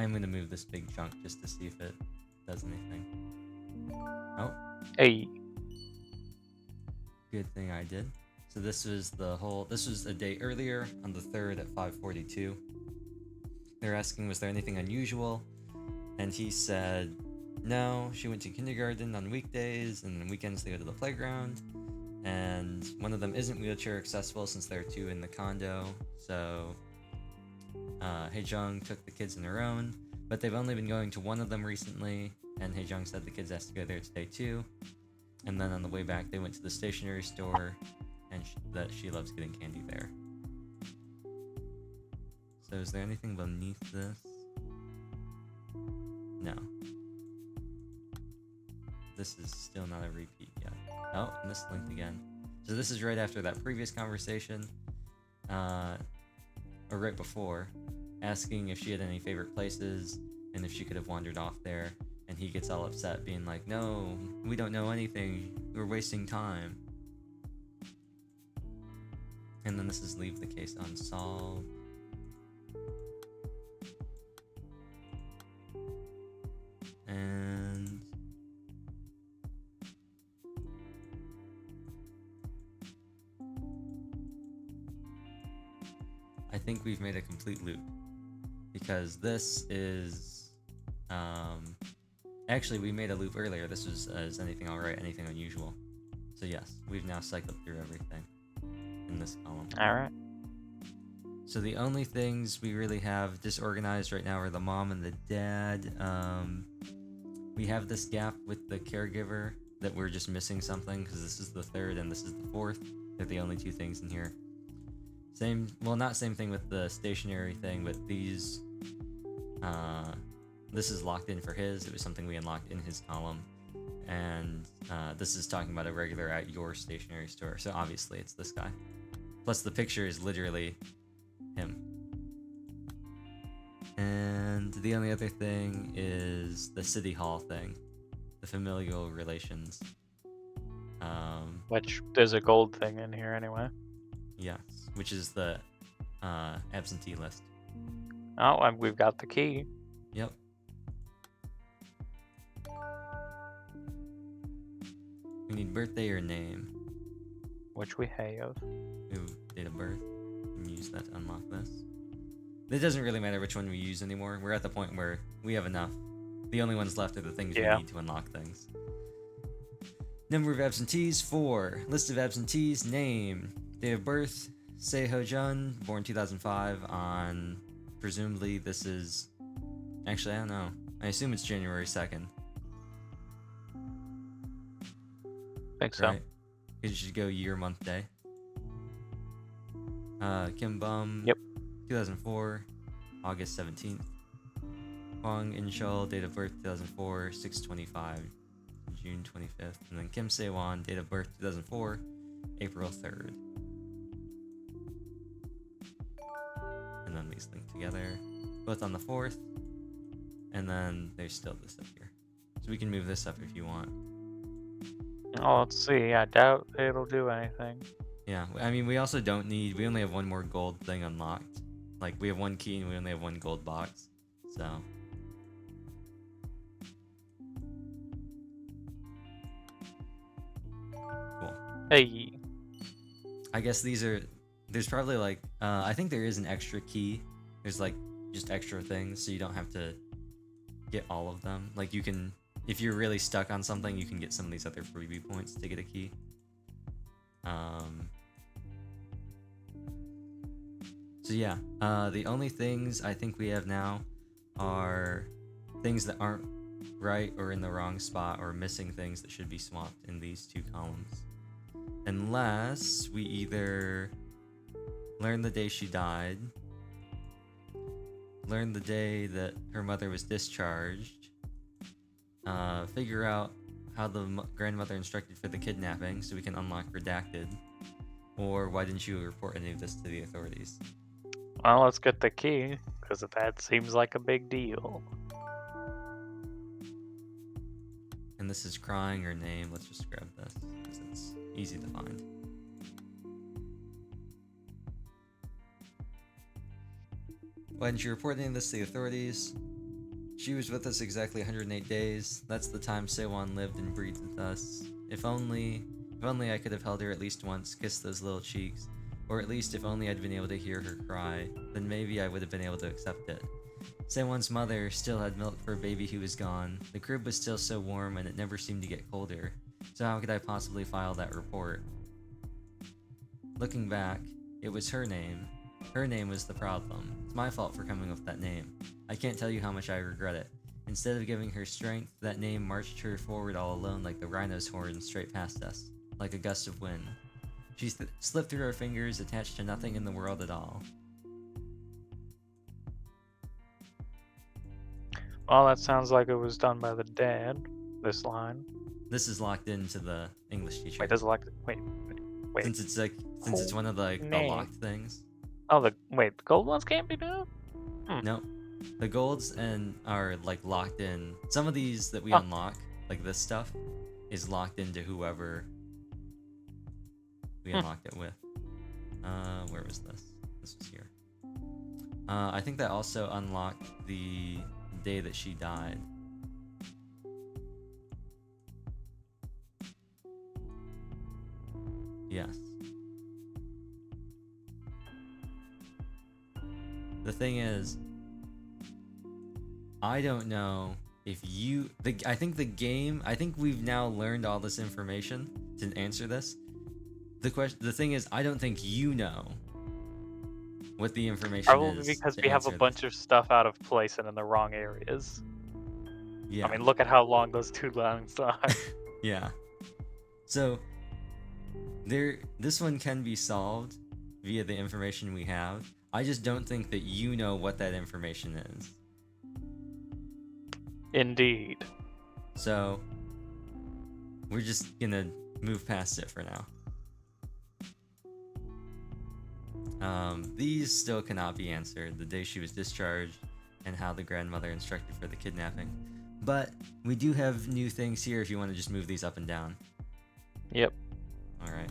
I'm gonna move this big chunk just to see if it does anything. Oh, Hey, good thing I did. So this was this was a day earlier on the 3rd at 5:42. They're asking, was there anything unusual? And he said, no, she went to kindergarten on weekdays, and then weekends they go to the playground. And one of them isn't wheelchair accessible since there are 2 in the condo. So Haejung took the kids on her own, but they've only been going to one of them recently, and Haejung said the kids has to go there today too. And then on the way back, they went to the stationery store, and that she loves getting candy there. So is there anything beneath this? No. This is still not a repeat yet. Oh, mislinked again. So this is right after that previous conversation, or right before, asking if she had any favorite places and if she could have wandered off there. And he gets all upset, being like, no, we don't know anything. We're wasting time. And then this is leave the case unsolved. And I think we've made a complete loop, because this is actually, we made a loop earlier. This was is anything alright, anything unusual. So yes, we've now cycled through everything in this column. alright. So the only things we really have disorganized right now are the mom and the dad. We have this gap with the caregiver that we're just missing something, because this is the 3rd and this is the 4th. They're the only 2 things in here. Same, well, not same thing with the stationary thing, but these, this is locked in for his. It was something we unlocked in his column. And this is talking about a regular at your stationery store. So obviously it's this guy. Plus the picture is literally him. And the only other thing is the city hall thing, the familial relations. Which there's a gold thing in here anyway. Yes, which is the absentee list. Oh, and we've got the key. Yep. We need birthday or name. Which we have. Ooh, date of birth. And use that to unlock this. It doesn't really matter which one we use anymore. We're at the point where we have enough. The only ones left are the things we need to unlock things. Number of absentees, 4. List of absentees, name. Date of birth, Seo Jun, born 2005 on, presumably this is, actually I don't know. I assume it's January 2nd. Think so. Right? You should go year, month, day. Kim Bum, Yep. 2004, August 17th. Hwang Inchul, date of birth 2004, 6/25, June 25th. And then Kim Sewon, date of birth 2004, April 3rd. And then these link together, both on the 4th. And then there's still this up here. So we can move this up if you want. Oh, let's see. I doubt it'll do anything. Yeah, I mean, we also don't need, we only have one more gold thing unlocked. Like, we have 1 key and we only have 1 gold box. So. Cool. Hey. I guess these are, there's probably like, I think there is an extra key. There's like, just extra things, so you don't have to get all of them. Like, you can, if you're really stuck on something, you can get some of these other freebie points to get a key. So yeah, the only things I think we have now are things that aren't right or in the wrong spot, or missing things that should be swapped in these 2 columns. Unless we either learn the day she died, learn the day that her mother was discharged, figure out how the grandmother instructed for the kidnapping so we can unlock redacted, or why didn't you report any of this to the authorities? Well, let's get the key, because that seems like a big deal. And this is crying or name. Let's just grab this, because it's easy to find. Why didn't you report any of this to the authorities? She was with us exactly 108 days. That's the time Sewon lived and breathed with us. If only I could have held her at least once, kissed those little cheeks, or at least if only I'd been able to hear her cry, then maybe I would have been able to accept it. Sewon's mother still had milk for a baby who was gone. The crib was still so warm and it never seemed to get colder. So how could I possibly file that report? Looking back, it was her name. Her name was the problem. It's my fault for coming up with that name. I can't tell you how much I regret it. Instead of giving her strength, that name marched her forward all alone like the rhino's horn straight past us, like a gust of wind. She slipped through our fingers, attached to nothing in the world at all. Well, that sounds like it was done by the dad. This line. This is locked into the English teacher. Wait, does it like? Wait. Since it's one of the locked things. Oh, the gold ones can't be done. No, the golds and are like locked in. Some of these that we unlock, like this stuff, is locked into whoever we unlocked it with. Where was this? This was here. I think that also unlocked the day that she died. Yes. The thing is, I don't know if you... I think the game... I think we've now learned all this information to answer this. The thing is, I don't think you know what the information Probably is. because we have a bunch of stuff out of place and in the wrong areas. Yeah. I mean, look at how long those 2 lines are. Yeah. So, this one can be solved via the information we have. I just don't think that you know what that information is. Indeed. So, we're just gonna move past it for now. These still cannot be answered. The day she was discharged and how the grandmother instructed for the kidnapping. But we do have new things here if you want to just move these up and down. Yep. Alright.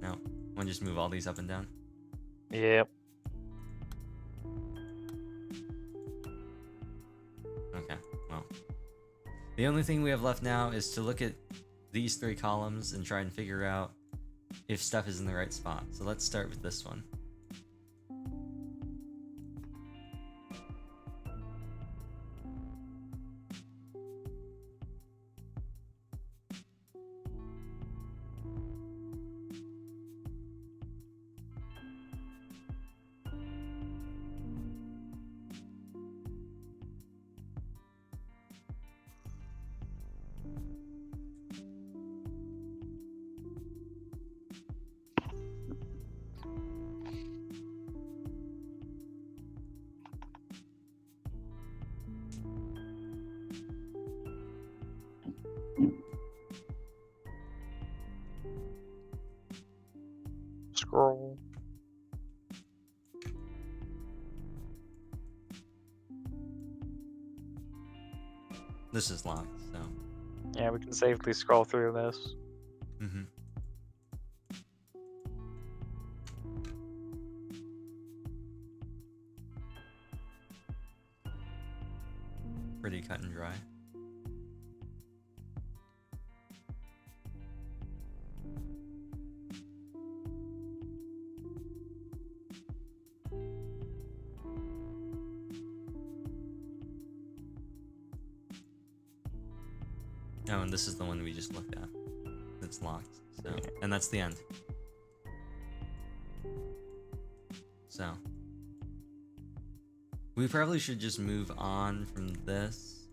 No. Want to just move all these up and down? Yep. Okay, well. The only thing we have left now is to look at these 3 columns and try and figure out if stuff is in the right spot. So let's start with this one. Scroll. This is locked, so. Yeah, we can safely scroll through this. Mm-hmm. Pretty cut and dry. Oh, and this is the one we just looked at. That's locked. So, and that's the end. So, we probably should just move on from this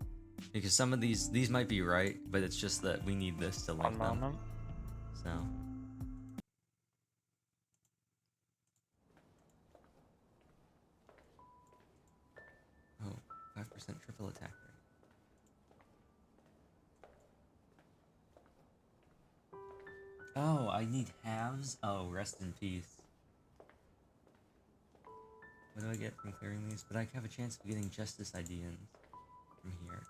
because some of these might be right, but it's just that we need this to link them. Moment. So. Oh, 5% triple attack rate. Oh, I need halves? Oh, rest in peace. What do I get from clearing these? But I have a chance of getting Justice IDs from here.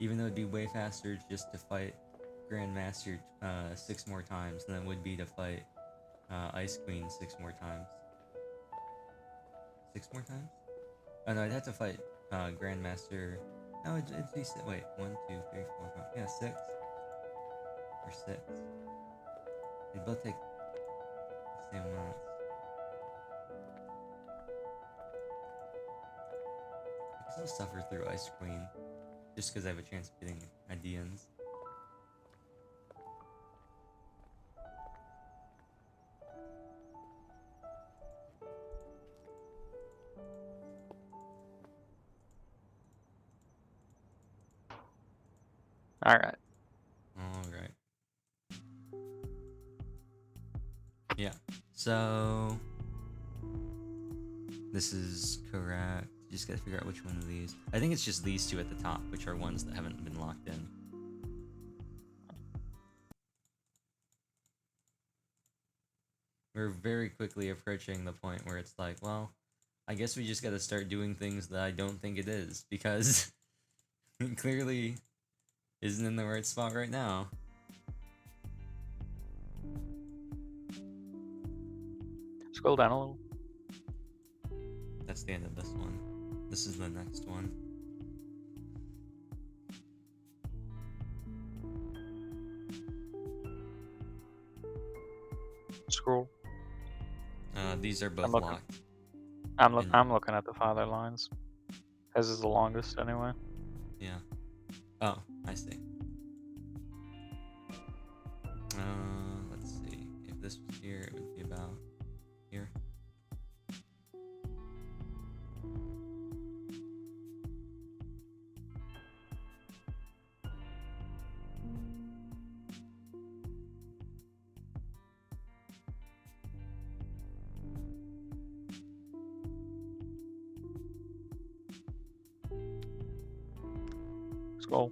Even though it'd be way faster just to fight Grandmaster 6 more times than it would be to fight Ice Queen 6 more times. 6 more times? Oh no, I'd have to fight Grandmaster. No, it'd be wait, 1, 2, 3, 4, 5. Yeah, 6 or 6. They both take the same amounts. I can still suffer through Ice Queen just because I have a chance of getting ideas. All right. Alright. Yeah. So this is correct. You just gotta figure out which one of these. I think it's just these two at the top, which are ones that haven't been locked in. We're very quickly approaching the point where it's like, well, I guess we just gotta start doing things that I don't think it is, because it clearly isn't in the right spot right now. Scroll down a little. That's the end of this one. This is the next one. Scroll. These are I'm both looking. locked. I'm looking at the farther lines. This is the longest anyway. Yeah. Oh, I see. Let's see. If this was here, it would be about here. Scroll.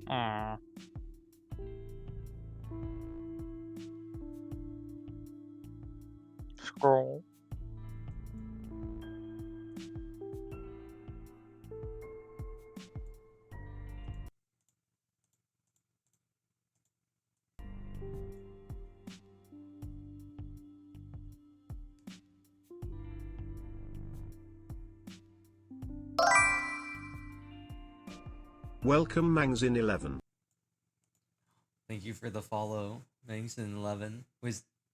Hmm. Scroll. Welcome Mangzin11. Thank you for the follow, Mangson11.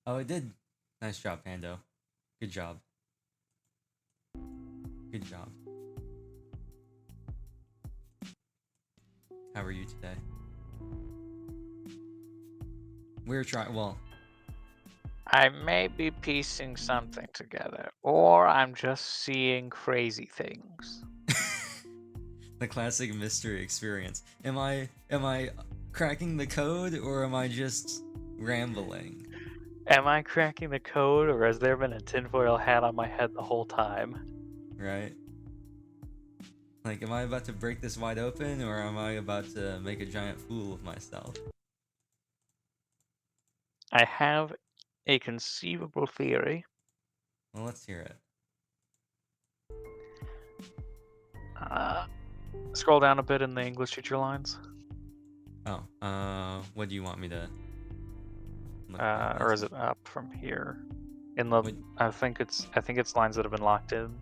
Oh, it did. Nice job, Pando. Good job. Good job. How are you today? We're trying. Well, I may be piecing something together, or I'm just seeing crazy things. the classic mystery experience. Am I cracking the code, or am I just rambling? Am I cracking the code, or has there been a tinfoil hat on my head the whole time? Right? Like, am I about to break this wide open, or am I about to make a giant fool of myself? I have a conceivable theory. Well, let's hear it. Scroll down a bit in the English teacher lines. Oh, what do you want me to look Or at? is it up from here? In the, What, I think it's lines that have been locked in.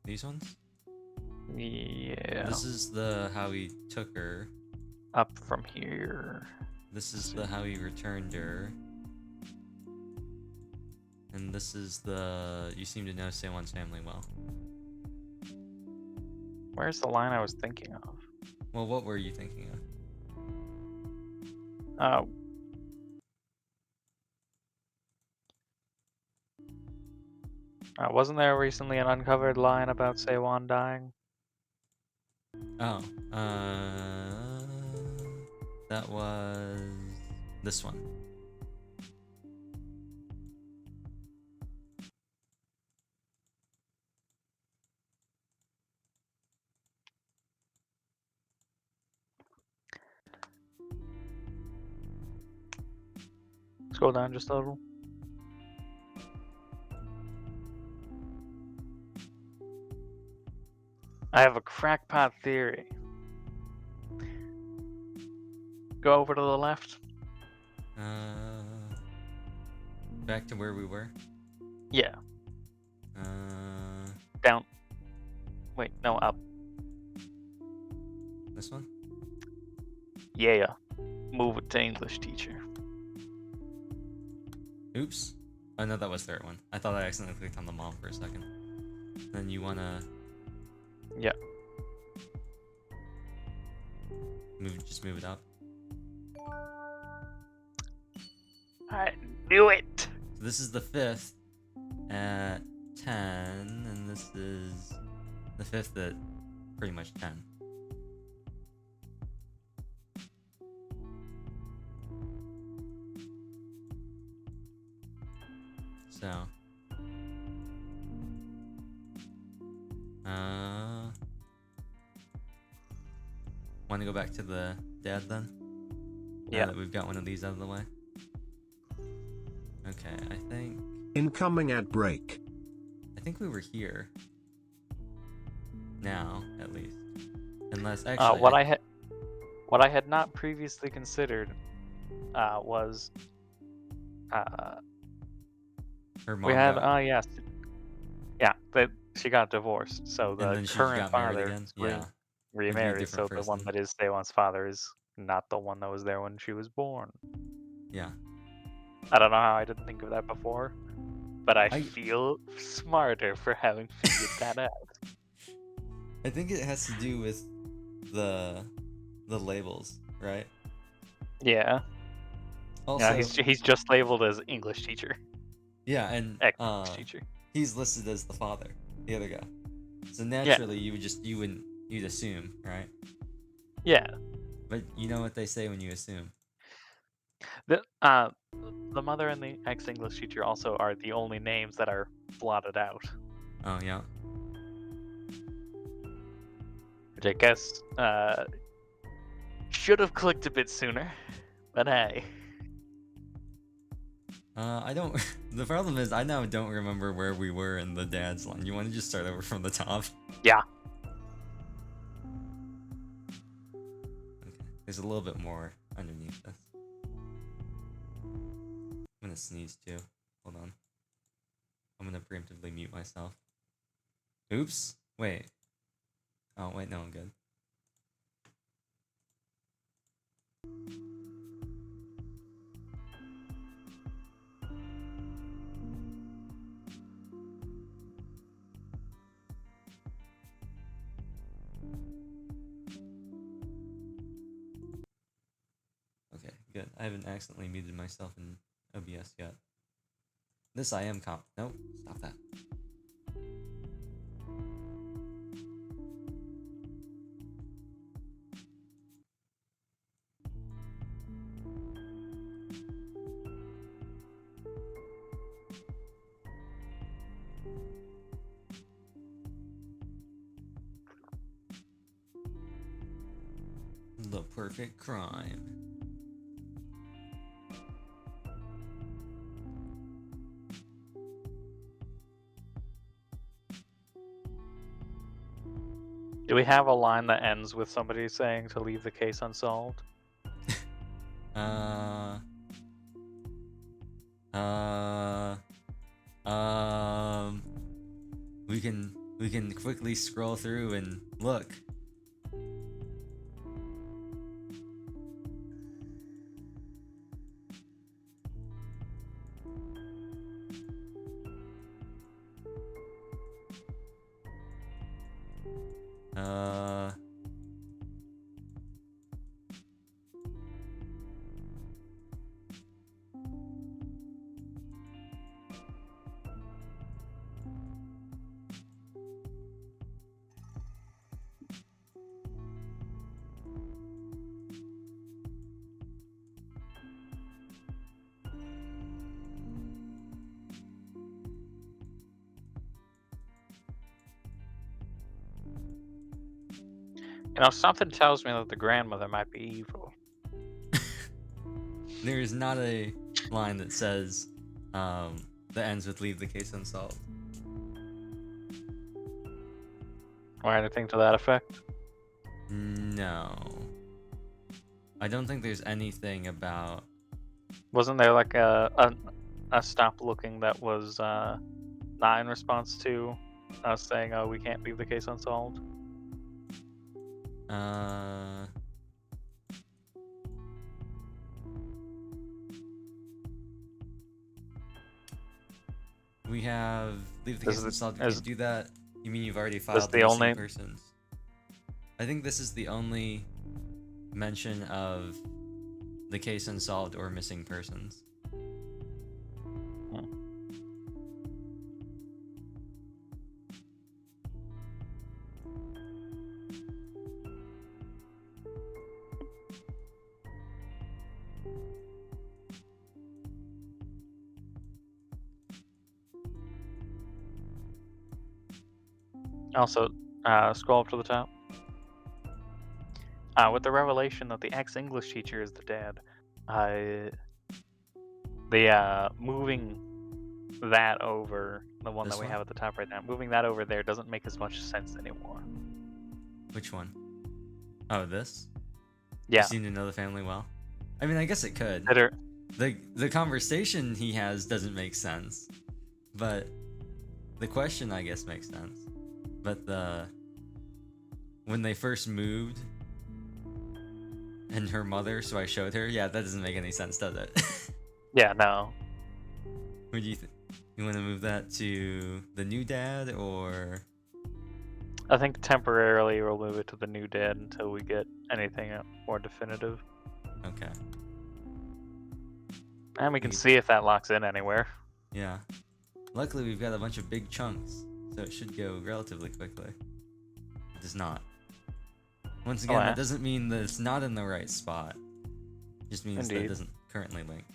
these ones? Yeah. This is the how he took her. Up from here. This is the how he returned her. And this is the you seem to know Sewan's family well. Where's the line I was thinking of? Well, what were you thinking Uh, wasn't there recently an uncovered line about Seiwan dying? Oh, that was this one. Scroll down just a little. I have a crackpot theory. Go over to the left. Back to where we were. Yeah, Uh, down. Wait, no, up. this one. Yeah. Move it to English teacher. Oops. Oh no, that was third one. I thought I accidentally clicked on the mom for a second. Then you wanna Yeah. just move it up. I knew it. So this is the 5th at 10, and this is the 5th at pretty much 10. So, want to go back to the dad then? Now Yeah. that we've got one of these out of the way. Okay, I think Incoming ad break. we were here. Now, at least. Unless actually What I had not previously considered was her mom we had got, yes, yeah, that she got divorced, so and the then she current got married father again. is Yeah, it'd be a remarried. different So the one person. that is Seiwan's father is not the one that was there when she was born. Yeah. I don't know how I didn't think of that before, but I I- feel smarter for having figured that out. I think it has to do with the labels, right? Yeah. Also, Yeah, he's just labeled as English teacher, yeah, and ex-English teacher. he's listed as the father, the other guy. So Yeah. naturally, you'd assume, right? Yeah. But you know what they say when you assume. The mother and the ex-English teacher also are the only names that are blotted out, Oh yeah. which I guess should have clicked a bit sooner, but hey. I don't. The problem is, I now don't remember where we were in the dad's line. You want to just start over from the top? Yeah. Okay. There's a little bit more underneath this. I'm gonna sneeze too. Hold on. I'm gonna preemptively mute myself. Oops. Wait. Oh wait, no, I'm good. Okay, good. I haven't accidentally muted myself in OBS yet. This I am comp. Nope, stop that. The perfect crime. Do we have a line that ends with somebody saying to leave the case unsolved? Uh. Um. We can quickly scroll through and look. You know, something tells me that the grandmother might be evil. There is not a line that says that ends with "leave the case unsolved." Or anything to that effect. No, I don't think there's anything about. Wasn't there like a stop looking that was not in response to us saying, "Oh, we can't leave the case unsolved"? Uh, we have leave the Is case it unsolved. You is can't do that. You mean you've already this filed the the missing only? persons? I think this is the only mention of the case unsolved or missing persons. Hmm. Also, scroll up to the top. With the revelation that the ex-English teacher is the dad, the moving that over the one This that we one? have at the top right now, moving that over there doesn't make as much sense anymore. Which one? Oh, this? You Yeah, seem to know the family well. I mean, I guess it could. better. The conversation he has doesn't make sense, but the question I guess makes sense. But when they first moved and her mother, so I showed her. Yeah, that doesn't make any sense, does it? Yeah, no. Would you you want to move that to the new dad or? I think temporarily we'll move it to the new dad until we get anything more definitive, Okay. and we We can could- see if that locks in anywhere. Yeah. Luckily, we've got a bunch of big chunks, so it should go relatively quickly. It does not. Once again, yeah. that doesn't mean that it's not in the right spot. It just means that it Indeed. doesn't currently link.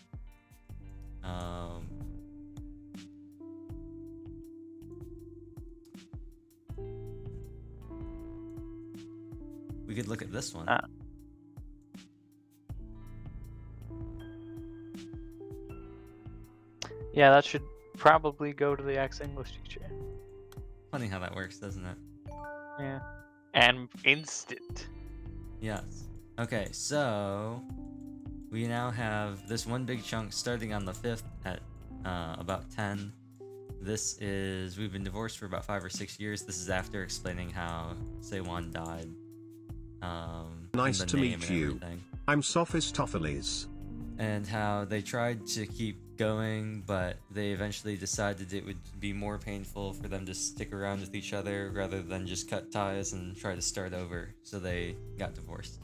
We could look at this one. Yeah, that should probably go to the ex-English teacher. Funny how that works, doesn't it? Yeah. And instant. Yes. Okay, so we now have this one big chunk starting on the 5th at about 10. This is, we've been divorced for about 5 or 6 years. This is after explaining how Sewon died. Nice and the to name meet and you. everything. I'm Sophistopheles. And how they tried to keep going, but they eventually decided it would be more painful for them to stick around with each other rather than just cut ties and try to start over, so they got divorced.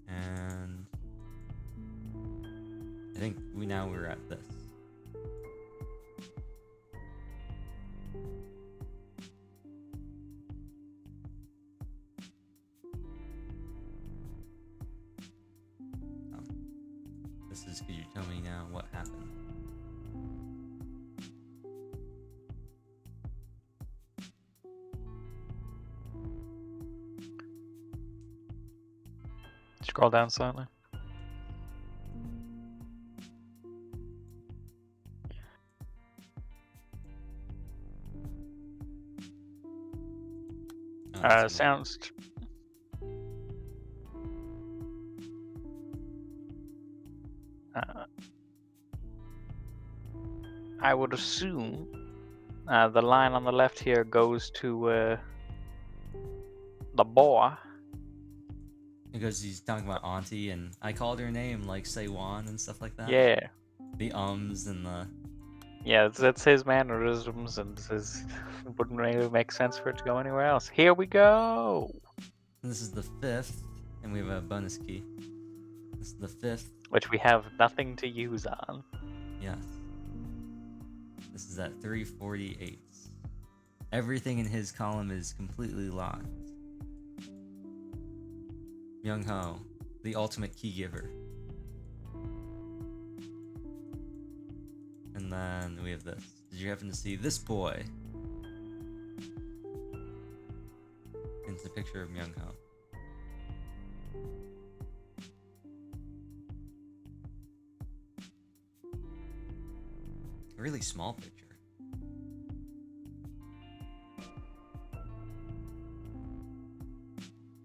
And I think we're at this. This is, could you tell me now what happened? Scroll down slightly. Sounds. I would assume the line on the left here goes to the boy. Because he's talking about auntie, and I called her name like Sewon and stuff like that. Yeah. The ums and the. Yeah, that's his mannerisms, and his wouldn't really make sense for it to go anywhere else. Here we go. This is the 5th, and we have a bonus key. This is the 5th. Which we have nothing to use on. Yes. This is at 348. Everything in his column is completely locked. Young Ho, the ultimate key giver. And then we have this. Did you happen to see this boy? It's a picture of Myung Ho. A really small picture.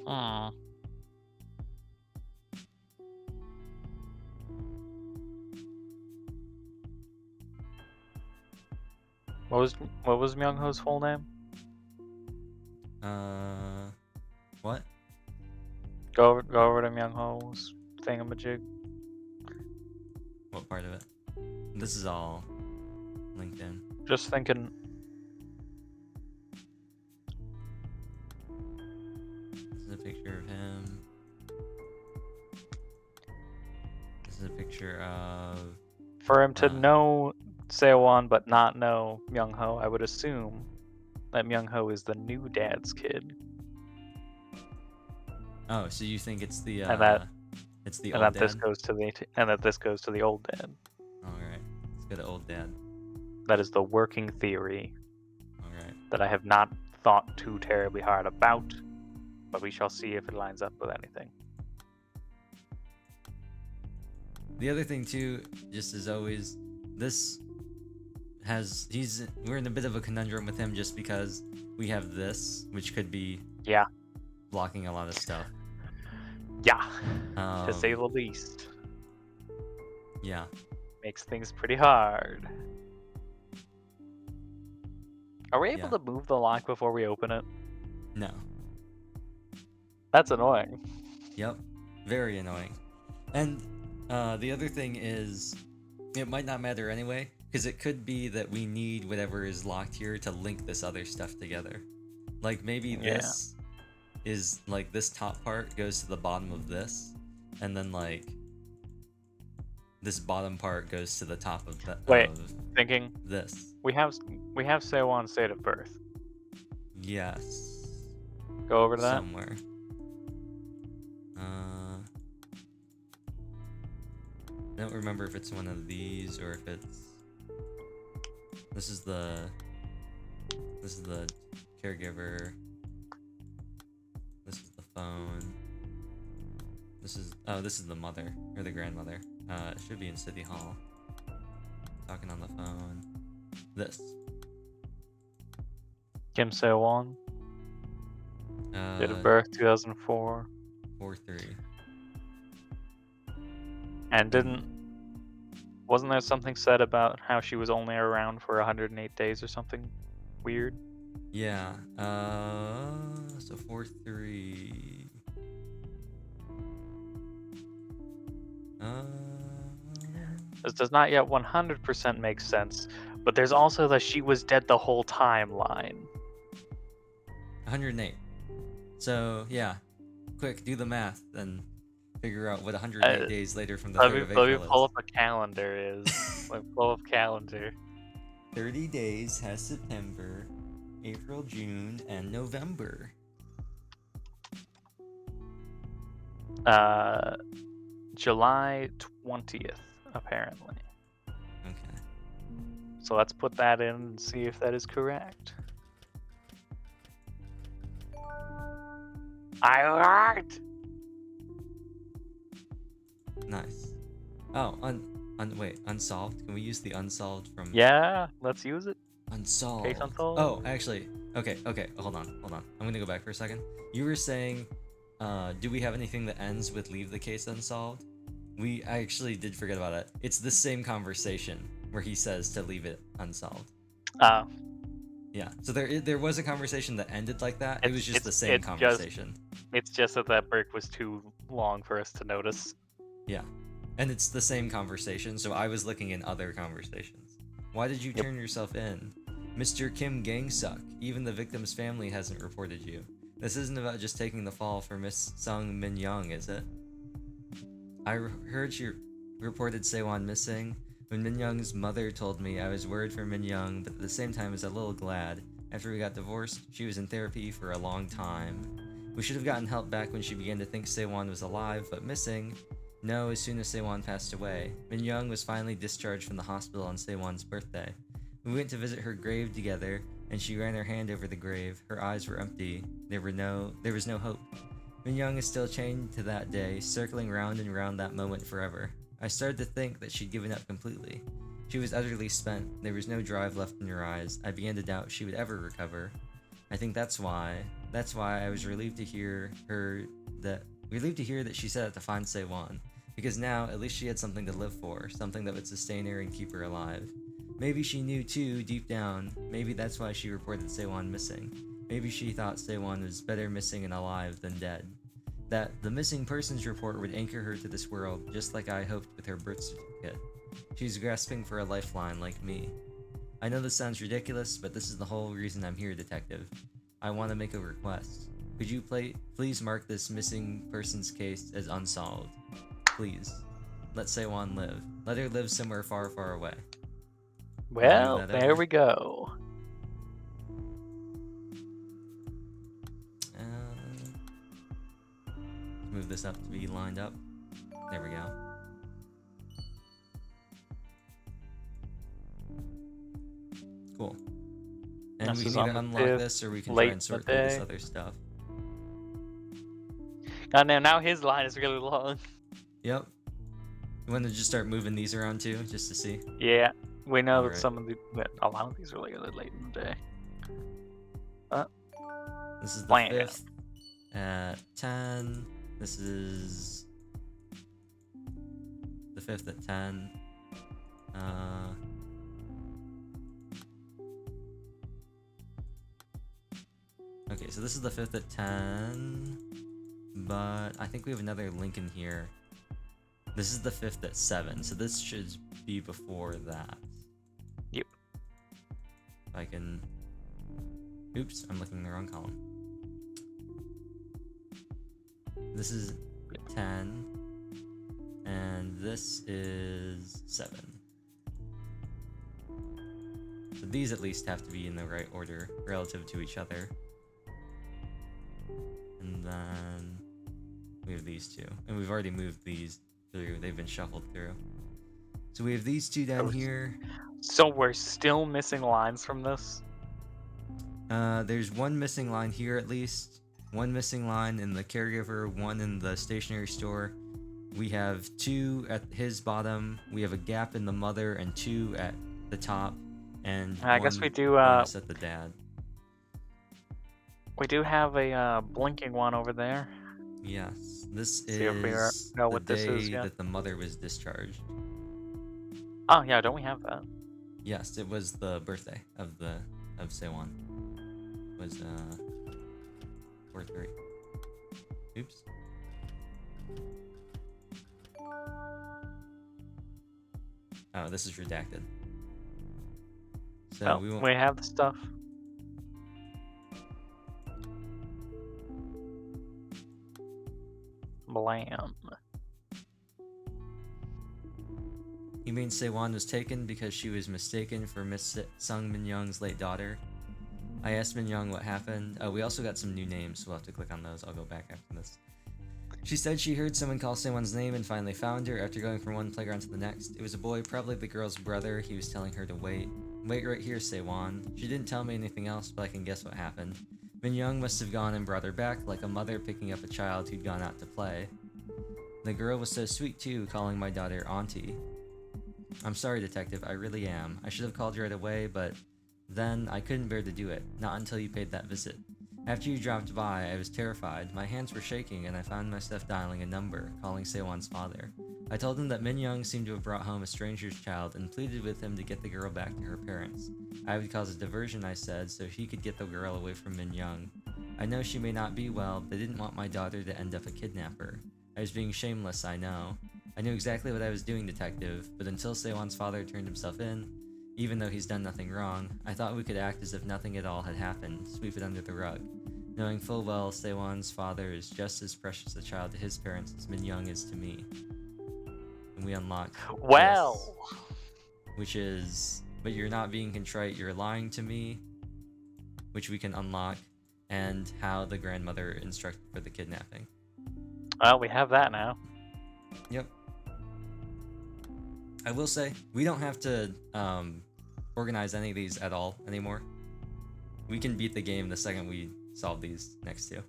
Hmm. What was Myung Ho's full name? What? Go over to Myung Ho's thingamajig. What part of it? This is all LinkedIn. Just thinking. This is a picture of him. This is a picture of. For him to know Sewon but not know Myung Ho, I would assume that Myung Ho is the new dad's kid. Oh, so you think it's the it's the and old that this dad? goes to the old dad. All right, let's go to old dad. That is the working theory All right. that I have not thought too terribly hard about, but we shall see if it lines up with anything. The other thing too, just as always, this has we're in a bit of a conundrum with him just because we have this, which could be Yeah. blocking a lot of stuff. Yeah. To say the least. Yeah. Makes things pretty hard. Are we able to move the lock before we open it? No. That's annoying. Yep. Very annoying. And the other thing is, it might not matter anyway, because it could be that we need whatever is locked here to link this other stuff together. Like maybe this is like this top part goes to the bottom of this, and then like this bottom part goes to the top of that. Wait, thinking this. We have Sewon's date of birth. Yes. Go over to that. Somewhere. I don't remember if it's one of these or if it's. This is the caregiver. This is the phone. This is the mother or the grandmother. It should be in City Hall. Talking on the phone. This. Kim Sewon. Date of birth 2004. 4-3. And wasn't there something said about how she was only around for 108 days or something weird? Yeah. So 4-3. This does not yet 100% make sense, but there's also the she was dead the whole time line. 108. So yeah, quick, do the math and figure out what 108 days later from the 3rd of April is. Let me pull up a calendar. Let me pull up calendar. 30 days has September, April, June, and November. July 20th, apparently. Okay. So let's put that in and see if that is correct. I worked! Nice. Oh, wait, Unsolved? Can we use the Unsolved from... Yeah, let's use it. Unsolved. Case Unsolved. Oh, actually, okay, hold on. I'm gonna go back for a second. You were saying, do we have anything that ends with leave the case unsolved? I actually did forget about it. It's the same conversation where he says to leave it unsolved. Oh. Yeah, so there was a conversation that ended like that. It was just the same conversation. It's just that break was too long for us to notice. Yeah, and it's the same conversation, so I was looking in other conversations. Why did you turn yourself in? Mr. Kim Gang-suk, even the victim's family hasn't reported you. This isn't about just taking the fall for Miss Sung Min Young, is it? I heard she reported Sewon missing. When Min Young's mother told me, I was worried for Min Young, but at the same time I was a little glad. After we got divorced, she was in therapy for a long time. We should have gotten help back when she began to think Sewon was alive, but missing. No, as soon as Sewon passed away. Min Young was finally discharged from the hospital on Sewon's birthday. We went to visit her grave together. and she ran her hand over the grave. Her eyes were empty. There was no hope. Min Young is still chained to that day, circling round and round that moment forever. I started to think that she'd given up completely. She was utterly spent. There was no drive left in her eyes. I began to doubt she would ever recover. I think that's why I was relieved to hear that she set out to find Sewon, because now at least she had something to live for, something that would sustain her and keep her alive. Maybe she knew too, deep down. Maybe that's why she reported Sewon missing. Maybe she thought Sewon was better missing and alive than dead. That the missing persons report would anchor her to this world, just like I hoped with her birth certificate. She's grasping for a lifeline like me. I know this sounds ridiculous, but this is the whole reason I'm here, Detective. I want to make a request. Could you please mark this missing person's case as unsolved? Please. Let Sewon live. Let her live somewhere far, far away. Well, that there over. we go. Move this up to be lined up. There we go. Cool. And This we is can on either the unlock 5th, this, or we can late try and in sort the through this day. other stuff. God damn, now his line is really long. Yep. You want to just start moving these around too, just to see? Yeah, we know that Alright. that a lot of these are really late in the day. This is the Plan. 5th at 10. This is the 5th at 10. Okay, so this is the 5th at 10. But I think we have another link in here. This is the 5th at 7, so this should be before that. Yep. If I can... Oops, I'm looking in the wrong column. This is 10, and this is 7. So these at least have to be in the right order relative to each other. And then we have these two. And we've already moved these through. They've been shuffled through. So we have these two down here. So we're still missing lines from this? There's one missing line here at least. One missing line in the caregiver, one in the stationery store. We have 2 at his bottom. We have a gap in the mother and 2 at the top. And I guess we do bonus at the dad. we do have a blinking one over there. Yes, this See if we is know the what this is day yet. that the mother was discharged. Oh yeah, don't we have that? Yes, it was the birthday of Sewon. It was 4/3. Oops. Oh, this is redacted. So Well, we won't. we have the stuff. Blam. You mean Sewon was taken because she was mistaken for Miss Sung Min Young's late daughter? I asked Min Young what happened. We also got some new names, so we'll have to click on those. I'll go back after this. She said she heard someone call Sewon's name and finally found her after going from one playground to the next. It was a boy, probably the girl's brother. He was telling her to wait. Wait right here, Sewon. She didn't tell me anything else, but I can guess what happened. Min Young must have gone and brought her back, like a mother picking up a child who'd gone out to play. The girl was so sweet too, calling my daughter Auntie. I'm sorry, Detective, I really am. I should have called you right away, but then I couldn't bear to do it, not until you paid that visit. After you dropped by, I was terrified. My hands were shaking, and I found myself dialing a number, calling Sewon's father. I told him that Min Young seemed to have brought home a stranger's child and pleaded with him to get the girl back to her parents. I would cause a diversion, I said, so he could get the girl away from Min Young. I know she may not be well, but I didn't want my daughter to end up a kidnapper. I was being shameless, I know. I knew exactly what I was doing, Detective, but until Sewon's father turned himself in, even though he's done nothing wrong, I thought we could act as if nothing at all had happened, sweep it under the rug. Knowing full well Sewon's father is just as precious a child to his parents as Min Young is to me. And we unlock Well, this, which is, but you're not being contrite, you're lying to me, which we can unlock, and how the grandmother instructed for the kidnapping. well, we have that now. Yep. I will say, we don't have to organize any of these at all anymore. we can beat the game the second we solve these next two.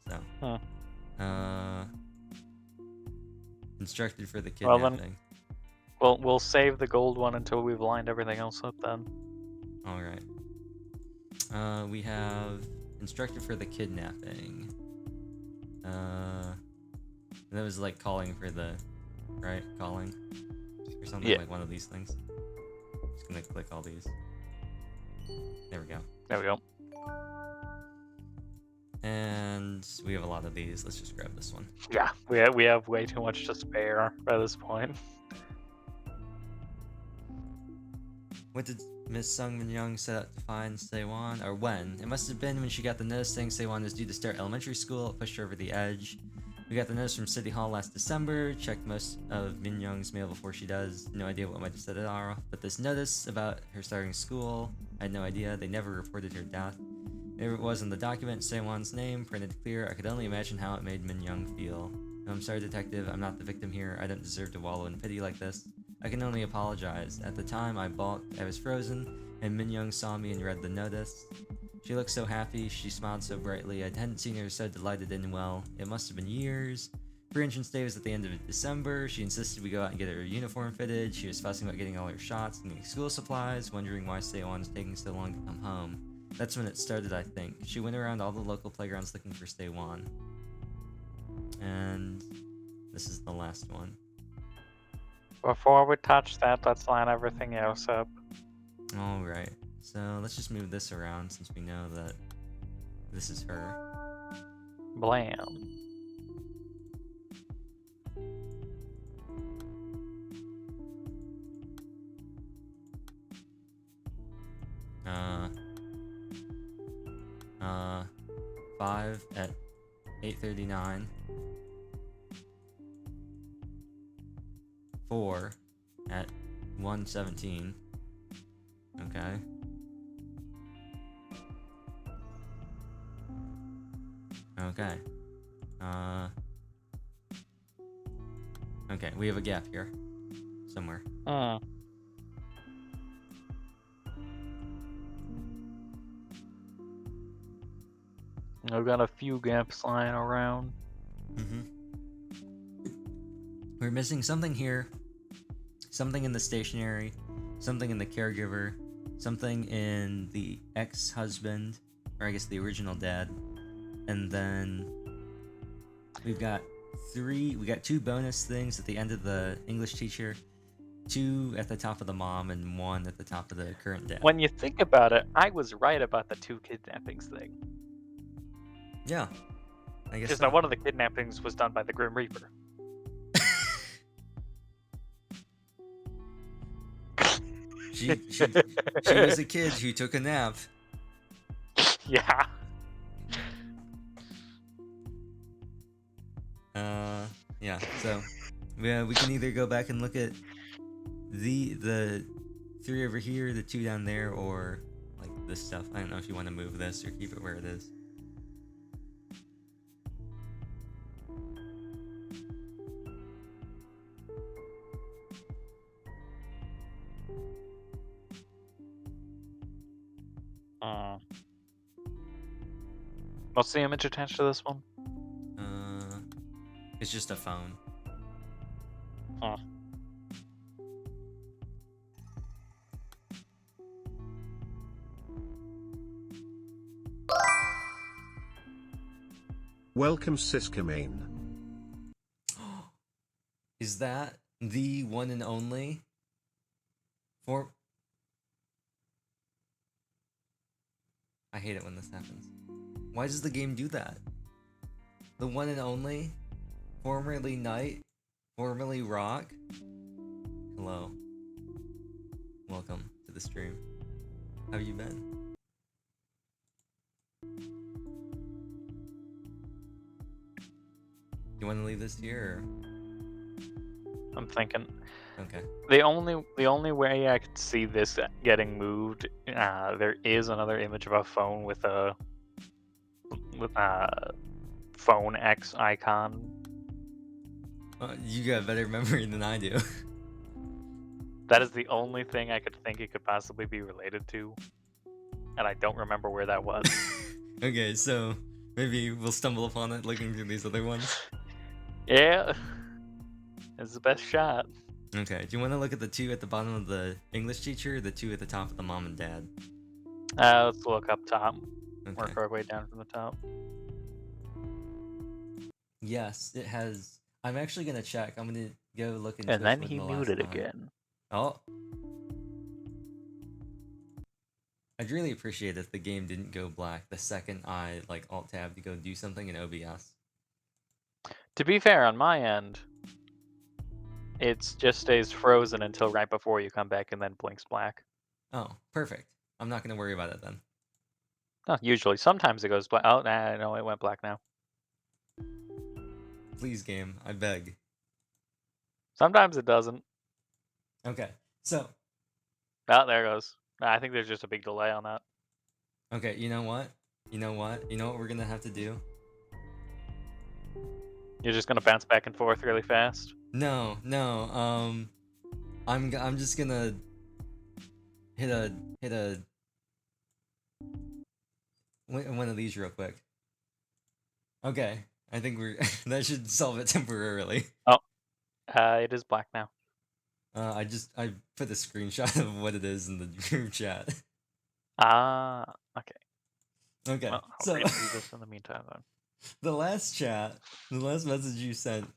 So, instructed for the Well, then- kidnapping. Well, we'll save the gold one until we've lined everything else up then. All right. We have instructed for the kidnapping. That was like calling for the, right? Calling or something, Yeah. like one of these things. Just gonna click all these. There we go. There we go. And we have a lot of these. Let's just grab this one. Yeah, we have way too much to spare by this point. What did Miss Sung Min Young set out to find Sewon? Or when? It must have been when she got the notice saying Sewon was due to start elementary school. It pushed her over the edge. We got the notice from City Hall last December. Checked most of Min Young's mail before she does. No idea what might have set it off. But this notice about her starting school, I had no idea. They never reported her death. There it was in the document, Sewon's name, printed clear. I could only imagine how it made Min Young feel. No, I'm sorry, detective. I'm not the victim here. I don't deserve to wallow in pity like this. I can only apologize. At the time, I balked. I was frozen, and Min Young saw me and read the notice. She looked so happy. She smiled so brightly. I hadn't seen her so delighted and well. It must have been years. Pre-entrance day was at the end of December. She insisted we go out and get her uniform fitted. She was fussing about getting all her shots and getting school supplies, wondering why Sewon was taking so long to come home. That's when it started, I think. She went around all the local playgrounds looking for Sewon. And this is the last one. Before we touch that, let's line everything else up. Alright, so let's just move this around since we know that this is her. Blam. Uh, 5 at 8:39. 4 at 1:17. Okay. Okay. Okay, we have a gap here. Somewhere. I've got a few gaps lying around. We're missing something here. Something in the stationery. Something in the caregiver. Something in the ex-husband. Or I guess the original dad. And then we've got two bonus things at the end of the English teacher, 2 at the top of the mom, and 1 at the top of the current dad. When you think about it, I was right about the 2 kidnappings thing. Yeah, I guess Because so. now one of the kidnappings was done by the Grim Reaper. She was a kid who took a nap. Yeah. Yeah. So, we can either go back and look at the 3 over here, the 2 down there, or like this stuff. I don't know if you want to move this or keep it where it is. What's the image attached to this one? It's just a phone. Huh. Welcome, Siskamain. Is that the one and only? I hate it when this happens. Why does the game do that? The one and only? Formerly Knight? Formerly Rock? Hello. Welcome to the stream. How have you been? You want to leave this here? I'm thinking. Or... Okay. The only way I could see this getting moved, there is another image of a phone with a phone X icon. You got better memory than I do. That is the only thing I could think it could possibly be related to. and I don't remember where that was. Okay, so maybe we'll stumble upon it looking through these other ones. Yeah, it's the best shot. Okay, do you want to look at the 2 at the bottom of the English teacher, or the 2 at the top of the mom and dad? Let's look up top. Okay. Work our way down from the top. Yes, it has. I'm actually gonna check. I'm gonna go look into And it then for he the last muted time. again. Oh. I'd really appreciate if the game didn't go black the second I like alt tab to go do something in OBS. To be fair, on my end, it just stays frozen until right before you come back and then blinks black. Oh, perfect. I'm not gonna worry about it then. Oh, usually. Sometimes it goes black. Oh, nah, no, it went black now. Please, game, I beg. Sometimes it doesn't. Okay, so Oh, there it goes. I think there's just a big delay on that. okay, you know what? You know what? You know what we're gonna have to do? You're just gonna bounce back and forth really fast. No, no. I'm just gonna hit a one of these real quick. Okay, I think we're that should solve it temporarily. Oh, it is black now. I put a screenshot of what it is in the group chat. Ah, okay. Okay, Well, I'll so read through this in the meantime then. the last message you sent,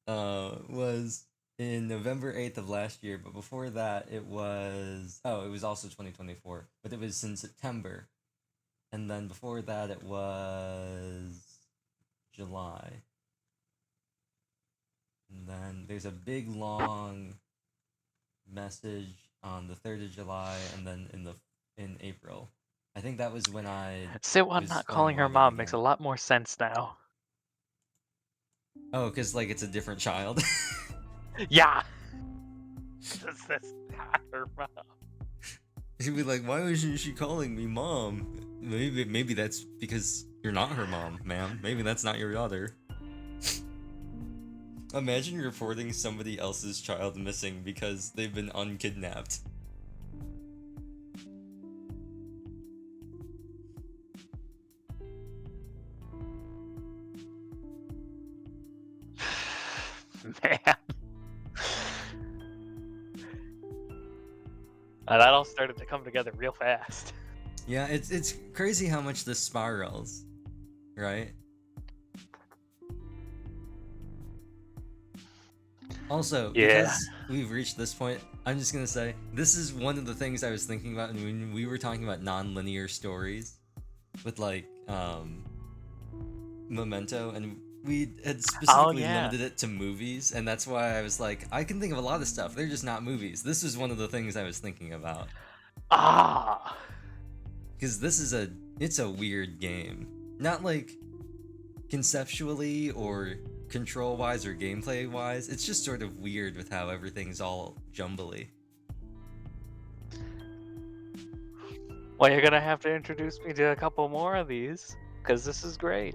was in November 8th of last year, but before that it was also 2024, but it was in September, and then before that it was July, and then there's a big long message on the 3rd of July, and then in April. I think that was when I Sitwan was not playing calling her Login mom makes a again. lot more sense now. Oh, because like it's a different child. Yeah! That's not her mom. She'd be like, "Why wasn't she calling me mom?" Maybe that's because you're not her mom, ma'am. Maybe that's not your daughter. Imagine reporting somebody else's child missing because they've been unkidnapped. Man. That all started to come together real fast. Yeah, it's crazy how much this spirals, right? Also, Yeah. because we've reached this point, I'm just gonna say this is one of the things I was thinking about when we were talking about non-linear stories with like Memento, and we had specifically yeah. limited it to movies, and that's why I was like, I can think of a lot of stuff. They're just not movies. This is one of the things I was thinking about. Ah! Because it's a weird game. Not like conceptually or control wise or gameplay wise. It's just sort of weird with how everything's all jumbly. Well, you're gonna have to introduce me to a couple more of these, because this is great.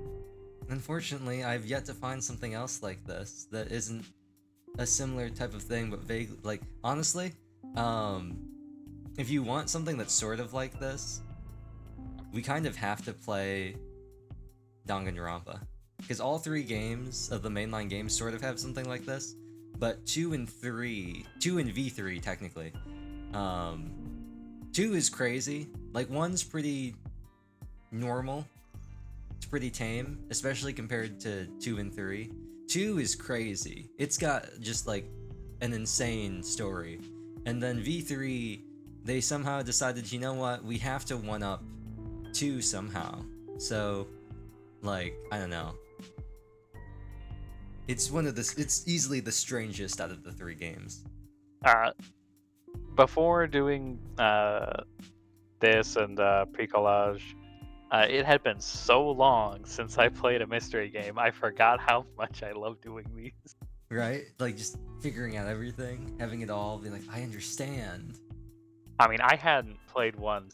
Unfortunately, I've yet to find something else like this that isn't a similar type of thing, but vague. Like honestly, if you want something that's sort of like this, we kind of have to play Danganronpa, because all 3 games of the mainline games sort of have something like this, but 2 and V3 technically. 2 is crazy. Like 1's pretty normal. It's pretty tame, especially compared to 2 and 3. 2 is crazy. It's got just like an insane story. And then V3, they somehow decided, you know what, we have to one up 2 somehow. So, like, I don't know. It's easily the strangest out of the 3 games. Before doing this and pre-collage, it had been so long since I played a mystery game, I forgot how much I love doing these. Right? Like, just figuring out everything, having it all, being like, I understand. I mean, I hadn't played one.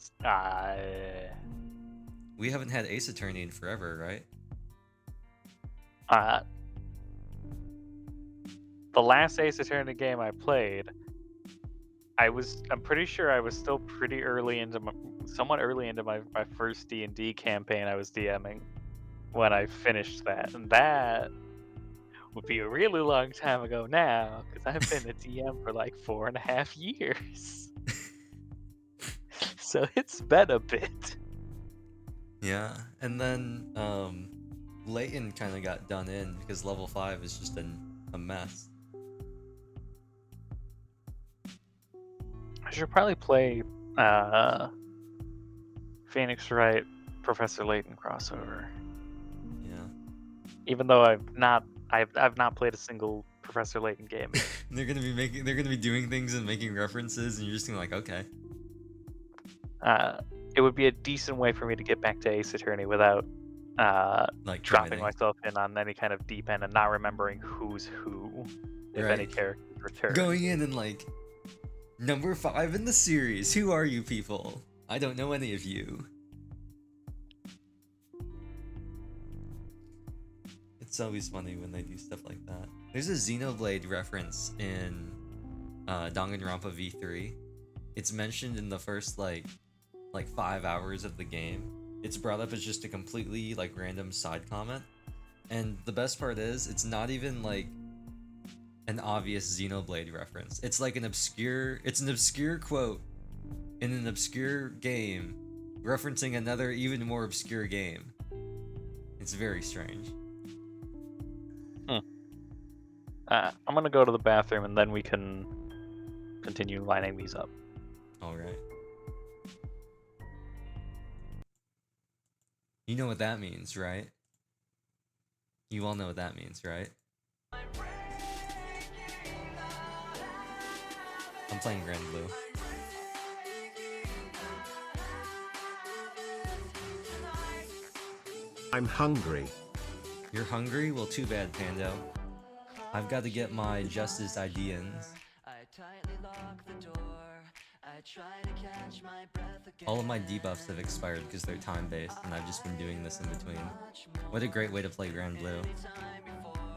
We haven't had Ace Attorney in forever, right? The last Ace Attorney game I played I'm pretty sure I was still pretty early into somewhat early into my first D&D campaign I was DMing when I finished that, and that would be a really long time ago now because I've been a DM for like 4.5 years. So it's been a bit. Yeah, and then Leighton kind of got done in because level 5 is just a mess. I should probably play Phoenix Wright Professor Layton crossover. Yeah. Even though I've not played a single Professor Layton game. they're gonna be doing things and making references, and you're just gonna be like, okay. It would be a decent way for me to get back to Ace Attorney without Like dropping committing. myself in on any kind of deep end and not remembering who's who, if any Right. characters return. Going in and like, number 5 in the series. Who are you people? I don't know any of you. It's always funny when they do stuff like that. There's a Xenoblade reference in Danganronpa V3. It's mentioned in the first like 5 hours of the game. It's brought up as just a completely like random side comment. And the best part is, it's not even like an obvious Xenoblade reference. It's like an obscure quote in an obscure game referencing another even more obscure game. It's very strange. I'm gonna go to the bathroom and then we can continue lining these up. Alright. You know what that means, right? You all know what that means, right? I'm playing Grand Blue. I'm hungry. You're hungry? Well, too bad, Pando. I've got to get my Justice ID-ins. All of my debuffs have expired because they're time-based, and I've just been doing this in between. What a great way to play Grand Blue.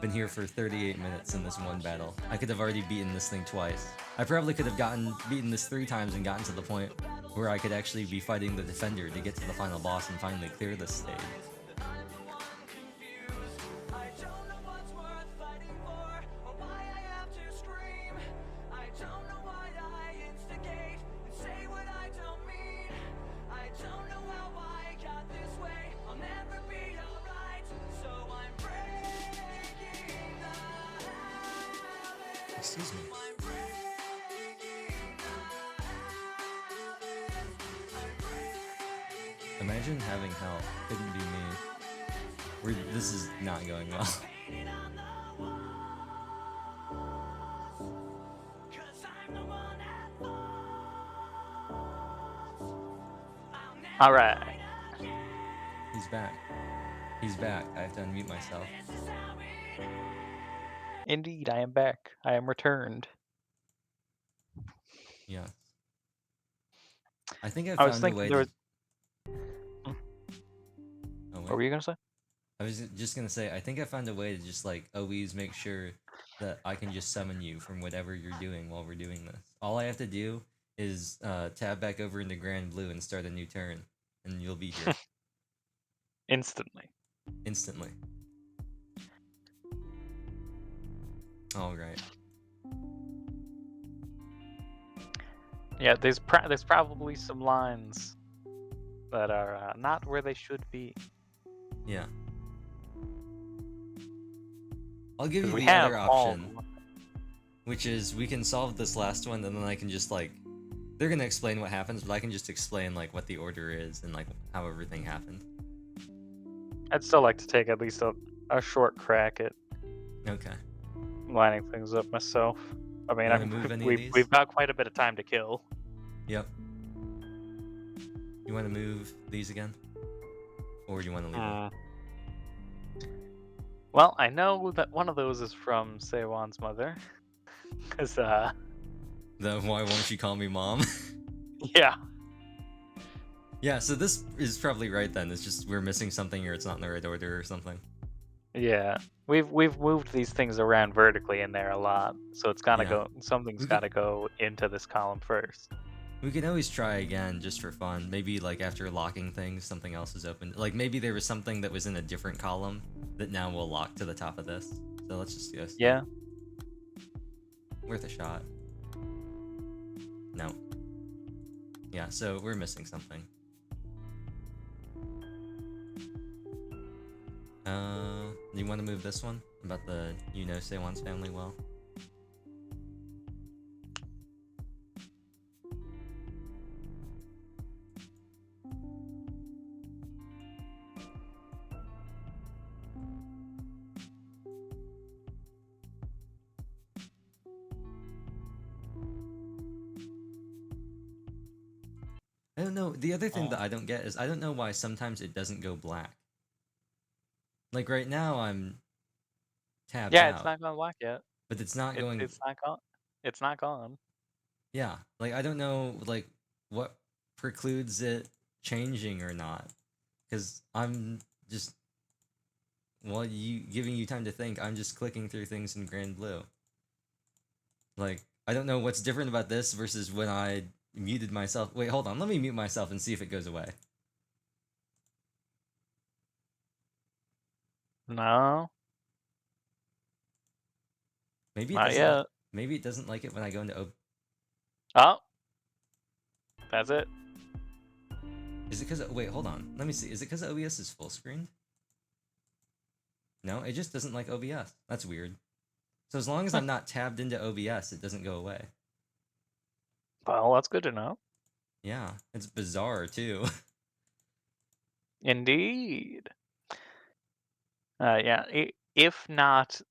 Been here for 38 minutes in this one battle. I could have already beaten this thing twice. I probably could have beaten this 3 times and gotten to the point where I could actually be fighting the defender to get to the final boss and finally clear this stage. Excuse me. Imagine having help. Couldn't be me. This is not going well. Alright. He's back. He's back. I have to unmute myself. Indeed, I am back. I am returned. Yes. I think I I was found a thinking way there to... was... Oh, wait. What were you gonna say? I was just gonna say, I think I found a way to just like always make sure that I can just summon you from whatever you're doing while we're doing this. All I have to do is tab back over into Grand Blue and start a new turn, and you'll be here. Instantly. Instantly. Alright. Yeah, there's probably some lines that are not where they should be. Yeah. I'll give you We the have other all... option, which is we can solve this last one, and then I can just like... They're gonna explain what happens, but I can just explain like what the order is and like how everything happened. I'd still like to take at least a short crack at Okay. lining things up myself. I mean, Wanna move any of these? we've got quite a bit of time to kill. Yep. You want to move these again? Or do you want to leave them? Well, I know that one of those is from Seiwan's mother. Because, The why won't you call me mom? yeah. Yeah, so this is probably right then. It's just we're missing something or it's not in the right order or something. Yeah. We've moved these things around vertically in there a lot, so it's gotta Yeah. go. Something's We could gotta go into this column first. we could always try again just for fun. Maybe like after locking things, something else is open. Like maybe there was something that was in a different column that now will lock to the top of this. So let's just go see. Yeah. Worth a shot. No. Yeah, so we're missing something. You want to move this one about the Seiwan's family well? I don't know. The other thing that I don't get is I don't know why sometimes it doesn't go black. Like right now I'm tabbed Yeah, it's out, not gone black yet. but it's not going. It's not gone. It's not gone. Yeah, like I don't know like what precludes it changing or not, because I'm just you giving you time to think. I'm just clicking through things in Grand Blue. Like I don't know what's different about this versus when I muted myself. Wait, hold on. Let me mute myself and see if it goes away. No, Maybe it not doesn't like. yet. Maybe it doesn't like it when I go into. Oh, that's it. Is it because? Wait, hold on. Let me see. Is it because OBS is full screen? No, it just doesn't like OBS. That's weird. So as long as I'm not tabbed into OBS, it doesn't go away. Well, that's good to know. Yeah, it's bizarre too. Indeed. Yeah. If not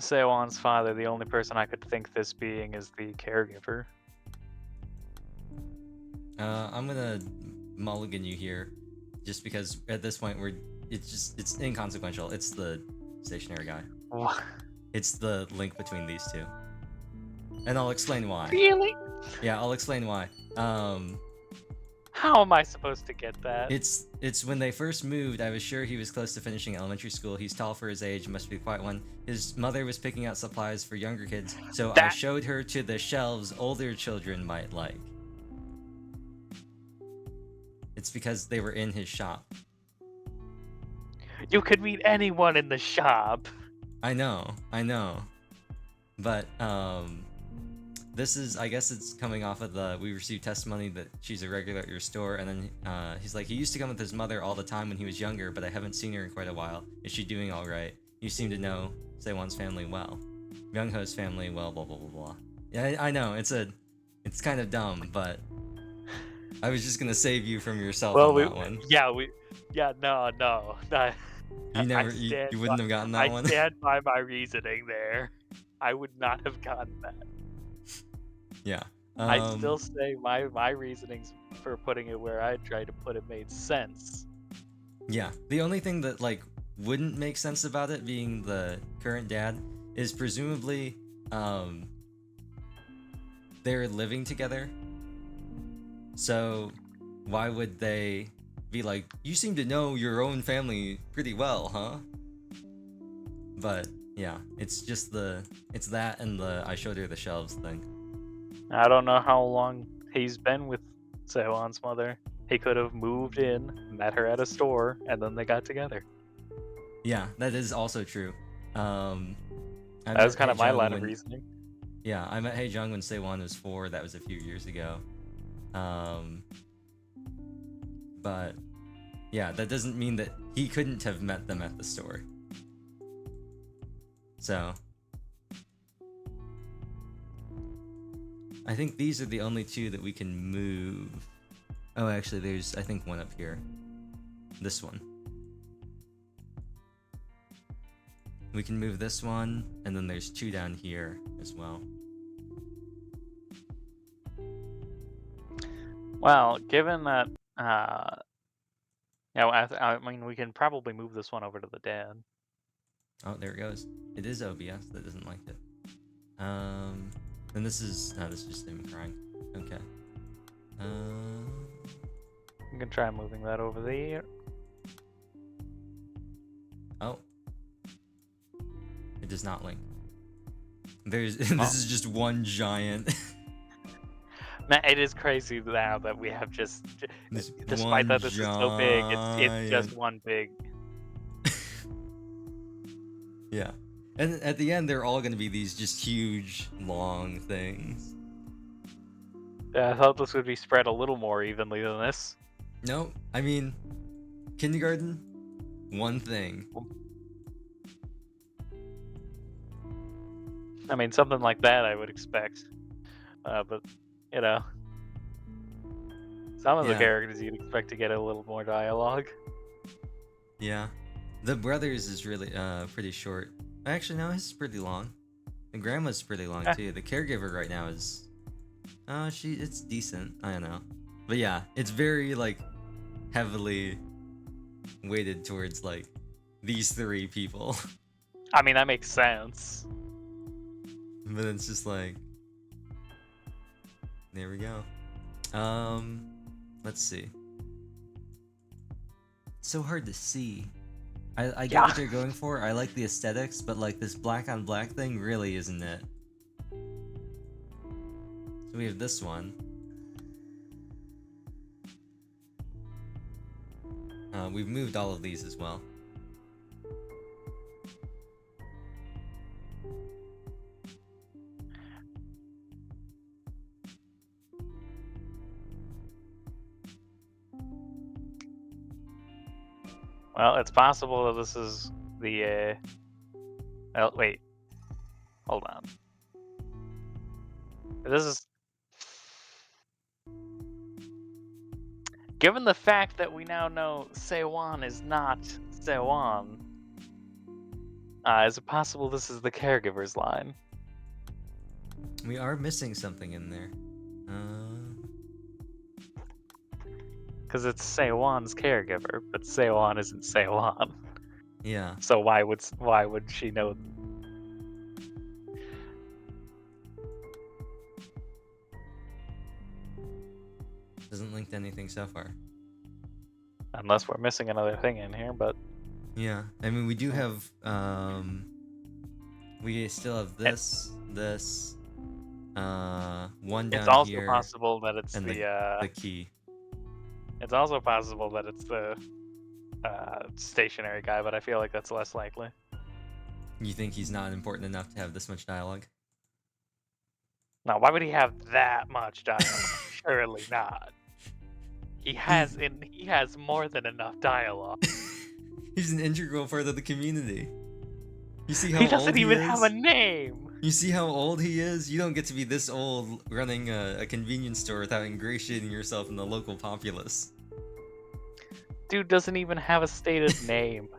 Sewon's father, the only person I could think this being is the caregiver. I'm gonna mulligan you here, just because at this point it's inconsequential. It's the stationary guy. What? It's the link between these two, and I'll explain why. Really? Yeah, I'll explain why. How am I supposed to get that? It's when they first moved, I was sure he was close to finishing elementary school. He's tall for his age, must be quite one. His mother was picking out supplies for younger kids, so I That- showed her to the shelves older children might like. It's because they were in his shop. You could meet anyone in the shop. I know. But this is, I guess it's coming off of we received testimony that she's a regular at your store, and then he's like, he used to come with his mother all the time when he was younger, but I haven't seen her in quite a while. Is she doing all right? You seem to know Sewon's family well. Young-ho's family well, blah blah blah blah. Yeah, I know it's kind of dumb, but I was just gonna save you from yourself on that one. No. You never, you wouldn't have gotten that one. I stand by my reasoning there. I would not have gotten that. Yeah. I'd still say my reasonings for putting it where I tried to put it made sense. Yeah. The only thing that like wouldn't make sense about it being the current dad is presumably they're living together. So why would they be like, you seem to know your own family pretty well, huh? But yeah, it's just it's that and the I showed her the shelves thing. I don't know how long he's been with Sewon's mother. He could have moved in, met her at a store, and then they got together. Yeah, that is also true. That was kind of my line of reasoning. Yeah, I met Haejung when Sewon was 4. That was a few years ago. But yeah, that doesn't mean that he couldn't have met them at the store. So I think these are the only two that we can move. Oh, actually, there's I think one up here. This one. We can move this one, and then there's 2 down here as well. Well, given that, I mean, we can probably move this one over to the dad. Oh, there it goes. It is OBS that doesn't like it. And this is just him crying. Okay. You can try moving that over there. Oh, it does not link. There's this is just one giant. Man, it is crazy now that we have just, This despite one that this is so big, it's just giant. one big. Yeah, and at the end they're all gonna be these just huge, long things. I thought this would be spread a little more evenly than this. No, I mean, kindergarten, one thing. I mean, something like that I would expect. But, you know, some of the Yeah. characters you'd expect to get a little more dialogue. Yeah, the brothers is really pretty short. Actually, no, his is pretty long. The grandma's pretty long Eh. too. The caregiver right now is, it's decent. I don't know, but yeah, it's very like heavily weighted towards like these three people. I mean, that makes sense. But it's just like, there we go. Let's see. It's so hard to see. I get what they're going for. I like the aesthetics, but like this black on black thing really isn't it. So we have this one. We've moved all of these as well. Well, it's possible that this is the. Oh, wait. Hold on. This is. Given the fact that we now know Seiwan is not Seiwan, is it possible this is the caregiver's line? We are missing something in there. Because it's Seiwan's caregiver, but Seiwan isn't Seiwan. Yeah. So why would she know? Doesn't link to anything so far. Unless we're missing another thing in here, but Yeah, I mean we do have we still have this, one down it's also here, possible that it's and the key. It's also possible that it's the stationary guy, but I feel like that's less likely. You think he's not important enough to have this much dialogue? Now, why would he have that much dialogue? Surely not. He has more than enough dialogue. He's an integral part of the community. You see how He old doesn't even is? have a name. You see how old he is? You don't get to be this old running a convenience store without ingratiating yourself in the local populace. Dude doesn't even have a stated name.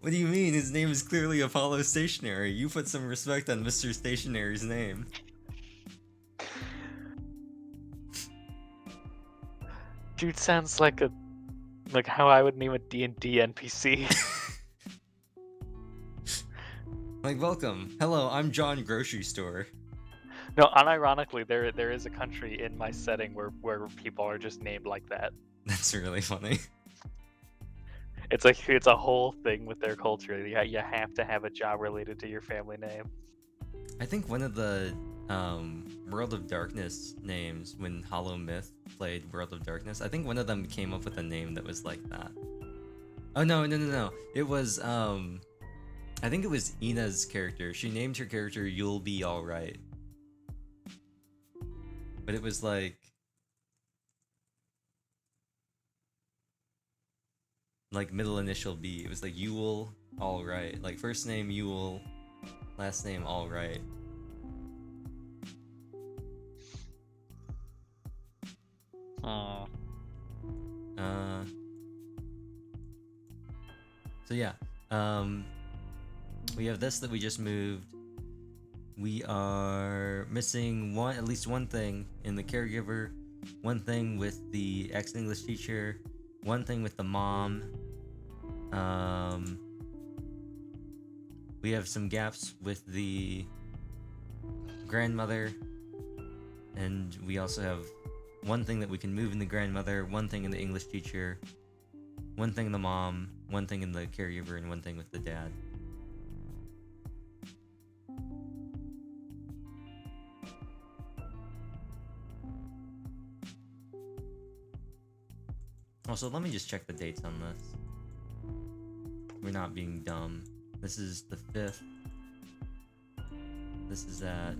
What do you mean? His name is clearly Apollo Stationary. You put some respect on Mr. Stationary's name. Dude sounds like how I would name a D&D NPC. Like, welcome. Hello, I'm John Grocery Store. No, unironically, there is a country in my setting where people are just named like that. That's really funny. It's like it's a whole thing with their culture. You have to have a job related to your family name. I think one of the World of Darkness names, when Hollow Myth played World of Darkness, I think one of them came up with a name that was like that. Oh no. It was I think it was Ina's character. She named her character You'll Be Alright. But it was like middle initial B. It was like Yule Alright. Like first name Yule, last name Alright. So yeah, we have this that we just moved. We are missing at least one thing in the caregiver, one thing with the ex-English teacher, one thing with the mom. We have some gaps with the grandmother, and we also have one thing that we can move in the grandmother, one thing in the English teacher, one thing in the mom, one thing in the caregiver, and one thing with the dad. Also, let me just check the dates on this. We're not being dumb. This is the 5th. This is at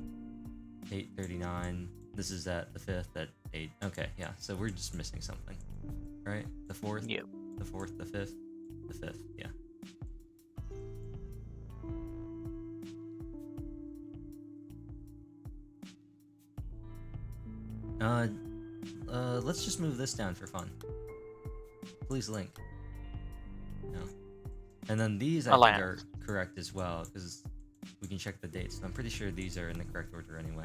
8:39. This is at the 5th at 8. Okay, yeah. So we're just missing something, right? The 4th. Yep. The 4th. The 5th. The 5th. Yeah. Let's just move this down for fun. Please link. No. And then these I think are correct as well, because we can check the dates. I'm pretty sure these are in the correct order anyway.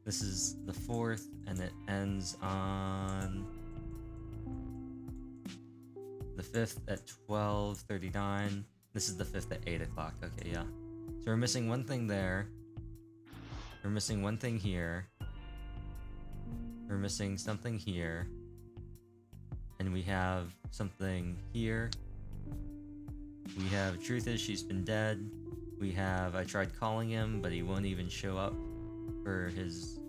This is the 4th, and it ends on the 5th at 12:39. This is the 5th at 8 o'clock. Okay, yeah. So we're missing one thing there. We're missing one thing here. We're missing something here. And we have something here. We have truth is she's been dead. We have I tried calling him, but he won't even show up for his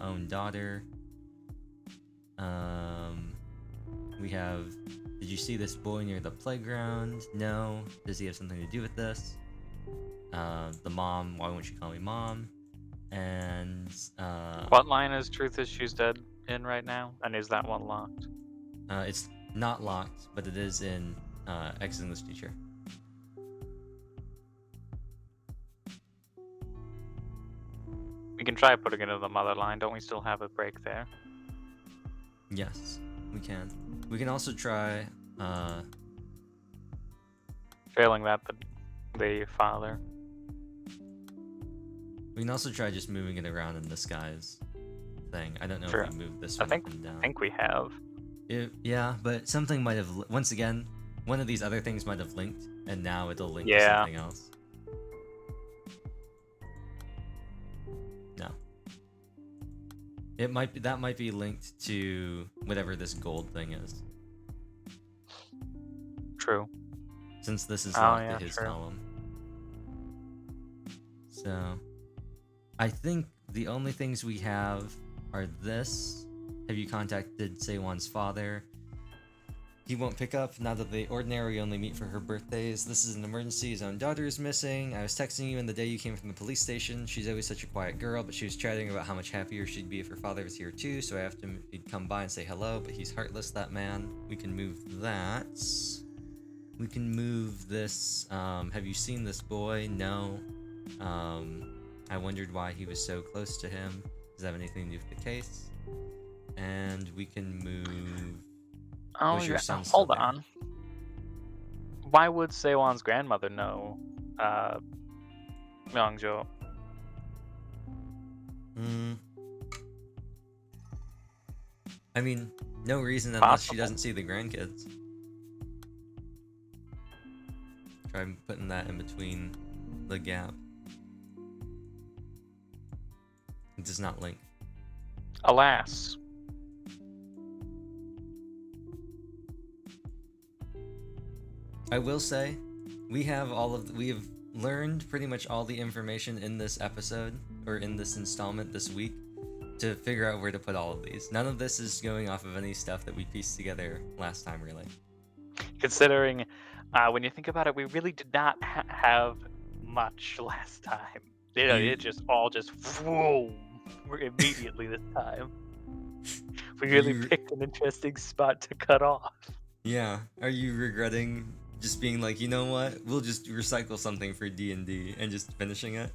own daughter. We have did you see this boy near the playground? No. Does he have something to do with this? The mom, why won't she call me mom? And What line is truth is she's dead in right now? And is that one locked? It's not locked, but it is in X English teacher. We can try putting it in the mother line. Don't we still have a break there? Yes, we can. We can also try. Failing that, the father. We can also try just moving it around in the skies thing. I don't know Sure. if we moved this I one think up and down. I think we have. Yeah, but something might have. Once again, one of these other things might have linked, and now it'll link to Yeah. something else. No. It might be that might be linked to whatever this gold thing is, True. since this is Oh, locked yeah, to his true. column. So, I think the only things we have are this. Have you contacted Sewon's father? He won't pick up now that they ordinarily only meet for her birthdays. This is an emergency. His own daughter is missing. I was texting you in the day you came from the police station. She's always such a quiet girl, but she was chatting about how much happier she'd be if her father was here too, so I asked him if he'd come by and say hello, but he's heartless, that man. We can move that. We can move this. Have you seen this boy? No. I wondered why he was so close to him. Does that have anything to do with the case? And we can move. Oh, Was your yeah. son still Hold there? on. Why would Sewon's grandmother know Myungjo? I mean, no reason unless she Possible. doesn't see the grandkids. Try putting that in between the gap. It does not link. Alas. I will say, we have learned pretty much all the information in this episode, or in this installment this week, to figure out where to put all of these. None of this is going off of any stuff that we pieced together last time, really. Considering, when you think about it, we really did not have much last time. You know, You- it just all just whoa immediately this time. We really You- picked an interesting spot to cut off. Yeah, are you regretting just being like, you know what, we'll just recycle something for D&D and just finishing it?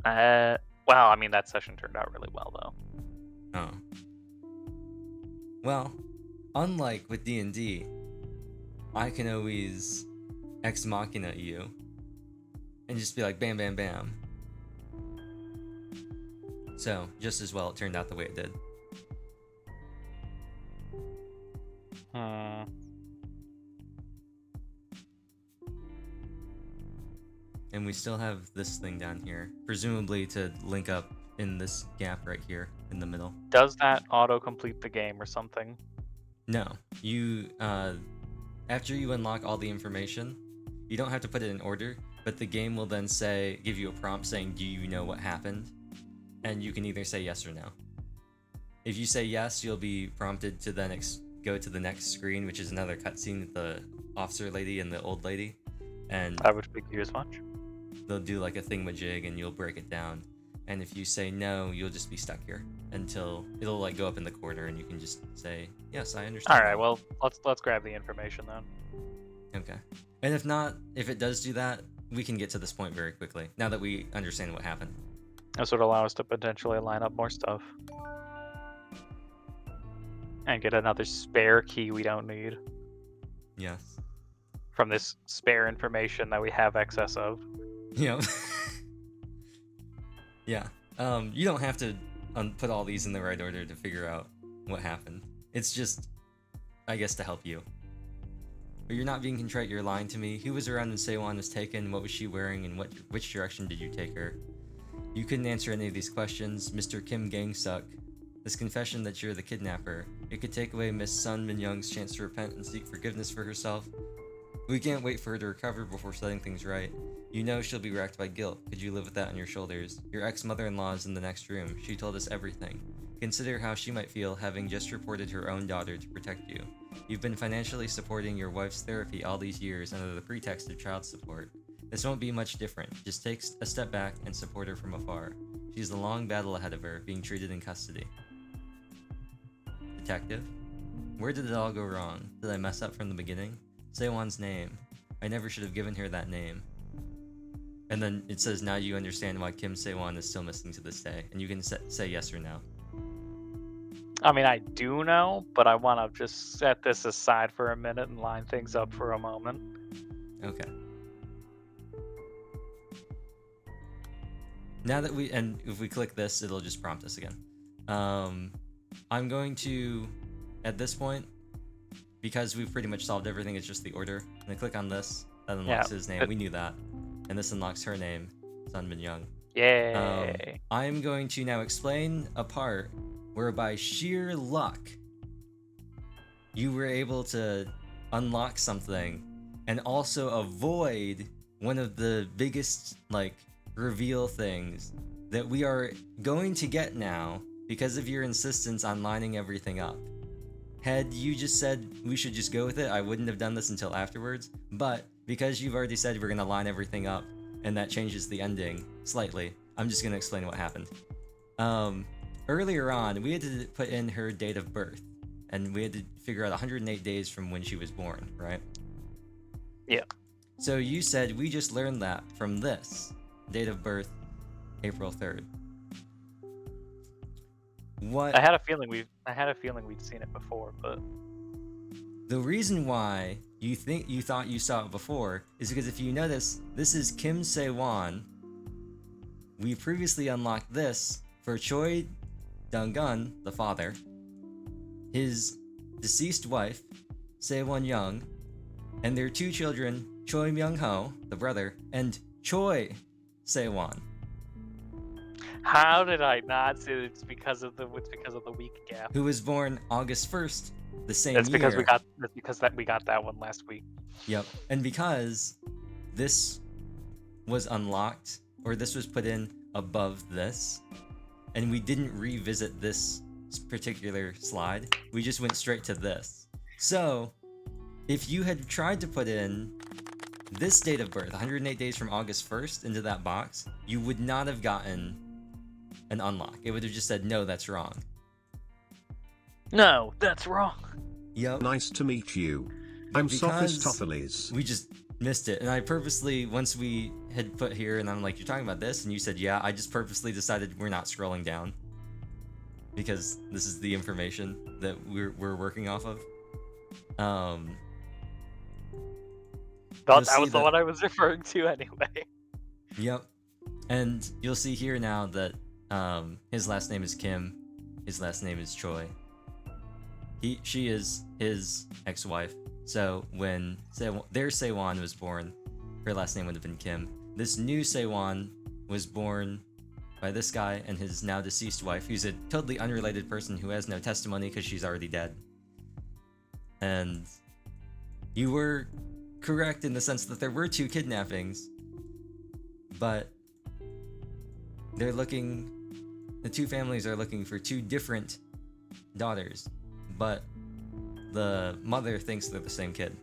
Well, I mean, that session turned out really well, though. Oh. Well, unlike with D&D, I can always ex machina you and just be like bam bam bam. So, just as well it turned out the way it did. And we still have this thing down here, presumably to link up in this gap right here. in the middle. Does that auto-complete the game or something? No, you after you unlock all the information, you don't have to put it in order, but the game will then give you a prompt saying, "Do you know what happened?" And you can either say yes or no. If you say yes, you'll be prompted to then go to the next screen, which is another cutscene with the officer lady and the old lady, and I would figure as much. they'll do like a thingamajig and you'll break it down. And if you say no, you'll just be stuck here until it'll like go up in the corner and you can just say, "Yes, I understand." All right, now." well, let's grab the information then. Okay. And if not, if it does do that, we can get to this point very quickly now that we understand what happened. This would allow us to potentially line up more stuff. And get another spare key we don't need Yes. from this spare information that we have excess of. Yeah. Yeah. You don't have to put all these in the right order to figure out what happened. It's just, I guess, to help you. But you're not being contrite, you're lying to me. Who was around when Seiwan was taken? What was she wearing? And which direction did you take her? You couldn't answer any of these questions, Mr. Kim Gangsuck. This confession that you're the kidnapper, it could take away Miss Sun Min Young's chance to repent and seek forgiveness for herself. We can't wait for her to recover before setting things right. You know she'll be racked by guilt. Could you live with that on your shoulders? Your ex-mother-in-law is in the next room. She told us everything. Consider how she might feel having just reported her own daughter to protect you. You've been financially supporting your wife's therapy all these years under the pretext of child support. This won't be much different. Just take a step back and support her from afar. She has a long battle ahead of her, being treated in custody. Detective? Where did it all go wrong? Did I mess up from the beginning? Seiwan's name. I never should have given her that name. And then it says, now you understand why Kim Seiwan is still missing to this day. And you can say yes or no. I mean, I do know, but I want to just set this aside for a minute and line things up for a moment. Okay. Now that if we click this, it'll just prompt us again. I'm going to, at this point, because we've pretty much solved everything, it's just the order. I'm gonna click on this. That unlocks his name. We knew that. And this unlocks her name, Sun Min Young. Yay! I'm going to now explain a part where by sheer luck, you were able to unlock something and also avoid one of the biggest, reveal things that we are going to get now because of your insistence on lining everything up. Had you just said we should just go with it, I wouldn't have done this until afterwards, but because you've already said we're going to line everything up and that changes the ending slightly, I'm just going to explain what happened. Earlier on, we had to put in her date of birth, and we had to figure out 108 days from when she was born, right? Yeah. So you said we just learned that from this date of birth, April 3rd. What? I had a feeling we'd seen it before, but The reason why you thought you saw it before is because if you notice, this is Kim Se-won. We previously unlocked this for Choi Dong-gun, the father, his deceased wife, Se-won Young, and their two children, Choi Myung-ho, the brother, and Choi Se-won. how did I not see it's because of the week gap? Who was born August 1st, the same That's year. because we got that one last week. Yep. And because this was unlocked, or this was put in above this, and we didn't revisit this particular slide, we just went straight to this. So, if you had tried to put in this date of birth, 108 days from August 1st, into that box, you would not have gotten an unlock. It would have just said, no, that's wrong. No, that's wrong. Yep. Nice to meet you. I'm Sophistopheles. We just missed it. And I purposely, once we had put here, and I'm like, you're talking about this? And you said, yeah, I just purposely decided we're not scrolling down. Because this is the information that we're working off of. That was the one I was referring to anyway. Yep. And you'll see here now that his last name is Kim. His last name is Choi. She is his ex-wife. So when their Se-won was born, her last name would have been Kim. This new Se-won was born by this guy and his now deceased wife, who's a totally unrelated person who has no testimony because she's already dead. And you were correct in the sense that there were 2 kidnappings, but the 2 families are looking for 2 different daughters, but the mother thinks they're the same kid.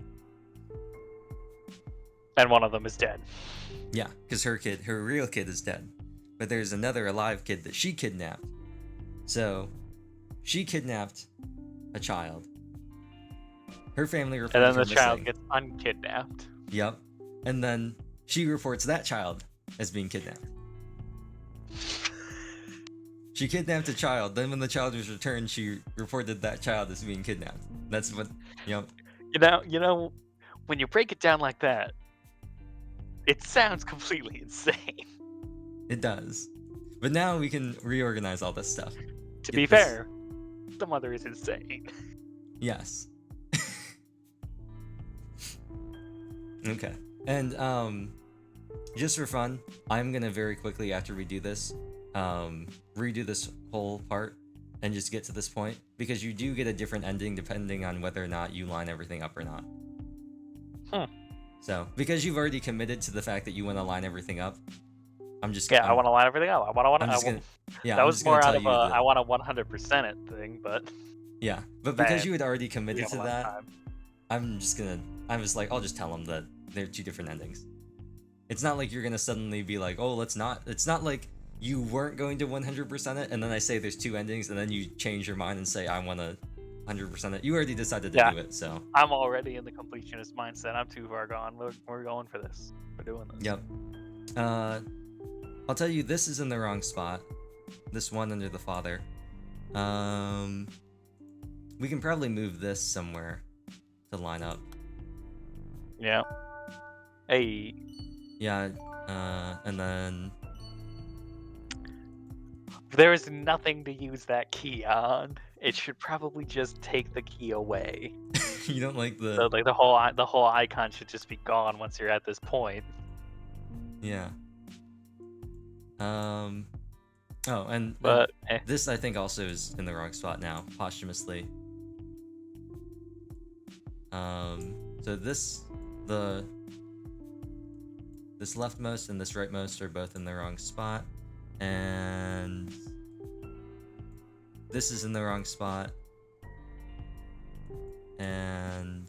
And one of them is dead. Yeah, because her real kid is dead. But there's another alive kid that she kidnapped. So, she kidnapped a child. Her family reports And then her the child missing. gets unkidnapped. Yep. And then she reports that child as being kidnapped. She kidnapped a child, then when the child was returned, she reported that child as being kidnapped. That's what, yep. You know, when you break it down like that, it sounds completely insane. It does. But now we can reorganize all this stuff. To Get be this- fair, the mother is insane. Yes. Okay. And just for fun, I'm gonna very quickly after we do this, redo this whole part and just get to this point, because you do get a different ending depending on whether or not you line everything up or not. So, because you've already committed to the fact that you want to line everything up, I'm just I want to line everything up. I'm just gonna, yeah, that I'm was just more gonna out tell of you a that, I want a 100% it thing, but yeah, but because Man, you had already we committed have a to lot of that, time. I'm just like, I'll just tell them that they're 2 different endings. It's not like you're gonna suddenly be like, oh, it's not like you weren't going to 100% it, and then I say there's 2 endings, and then you change your mind and say, I want to 100% it. You already decided to do it, so. I'm already in the completionist mindset. I'm too far gone. We're going for this. We're doing this. Yep. I'll tell you, this is in the wrong spot. This one under the father. We can probably move this somewhere to line up. Yeah. Hey. Yeah, and then... There is nothing to use that key on. It should probably just take the key away. You don't like the... So, like the whole icon should just be gone once you're at this point. Yeah. Oh, and But this I think also is in the wrong spot now, posthumously. So this leftmost and this rightmost are both in the wrong spot, and this is in the wrong spot, and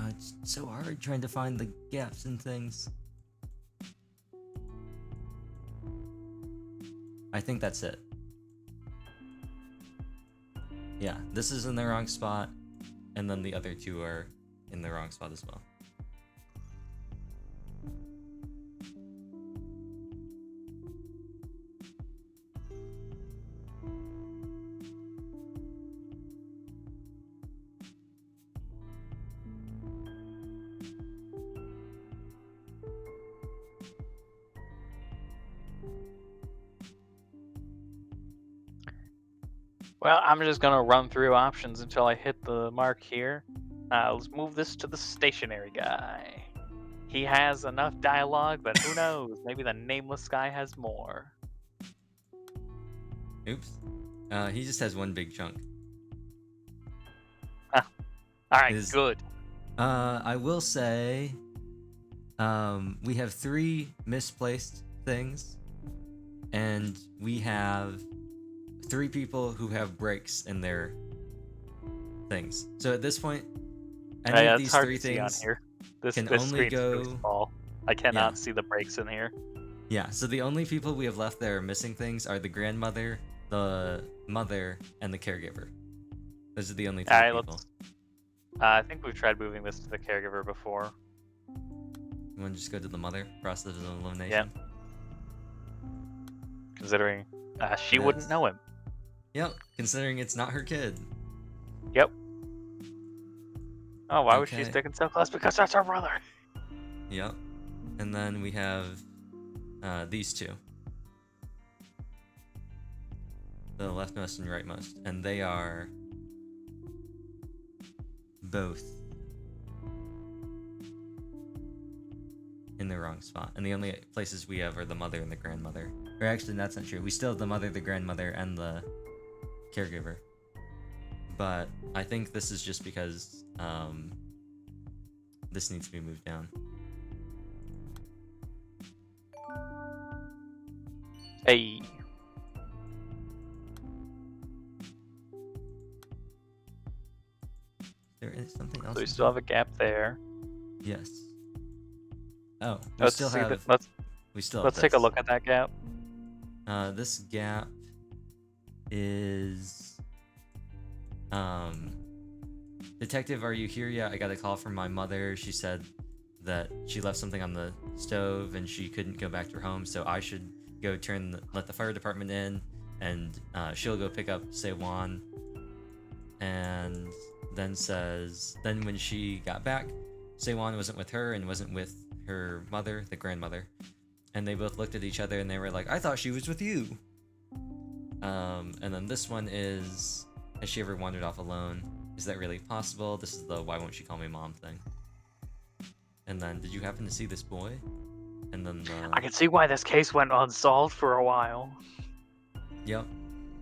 it's so hard trying to find the gaps in things. I think that's it. Yeah, this is in the wrong spot, and then the other 2 are in the wrong spot as well. Well, I'm just gonna run through options until I hit the mark here. Let's move this to the stationary guy. He has enough dialogue, but who knows? Maybe the nameless guy has more. Oops. He just has 1 big chunk. All right, Is- good. I will say, we have 3 misplaced things, and we have 3 people who have breaks in their things. So at this point, any Yeah, of it's these hard 3 to see on things here. This can this only screen's really go- small. I cannot Yeah. see the breaks in here. Yeah, so the only people we have left that are missing things are the grandmother, the mother, and the caregiver. Those are the only 3 All right, people. let's. I think we've tried moving this to the caregiver before. You want to just go to the mother? Process of elimination? Considering she Yes. wouldn't know him. Yep, considering it's not her kid. Yep. Oh, why was she Okay. sticking so close? Because that's her brother. Yep. And then we have these 2. The leftmost and rightmost. And they are both in the wrong spot. And the only places we have are the mother and the grandmother. Or actually, that's not true. We still have the mother, the grandmother, and the caregiver. But I think this is just because this needs to be moved down. Hey. There is something else. So we still have a gap there. Yes. Oh, Let's take a look at that gap. This gap is Detective, are you here yet? I got a call from my mother. She said that she left something on the stove and she couldn't go back to her home, so I should go let the fire department in, and she'll go pick up Seiwan. And then when she got back, Seiwan wasn't with her and wasn't with her mother, the grandmother, and they both looked at each other and they were like, I thought she was with you. And then this one is, has she ever wandered off alone? Is that really possible? This is the why won't she call me mom thing. And then, did you happen to see this boy? And then I can see why this case went unsolved for a while. Yep.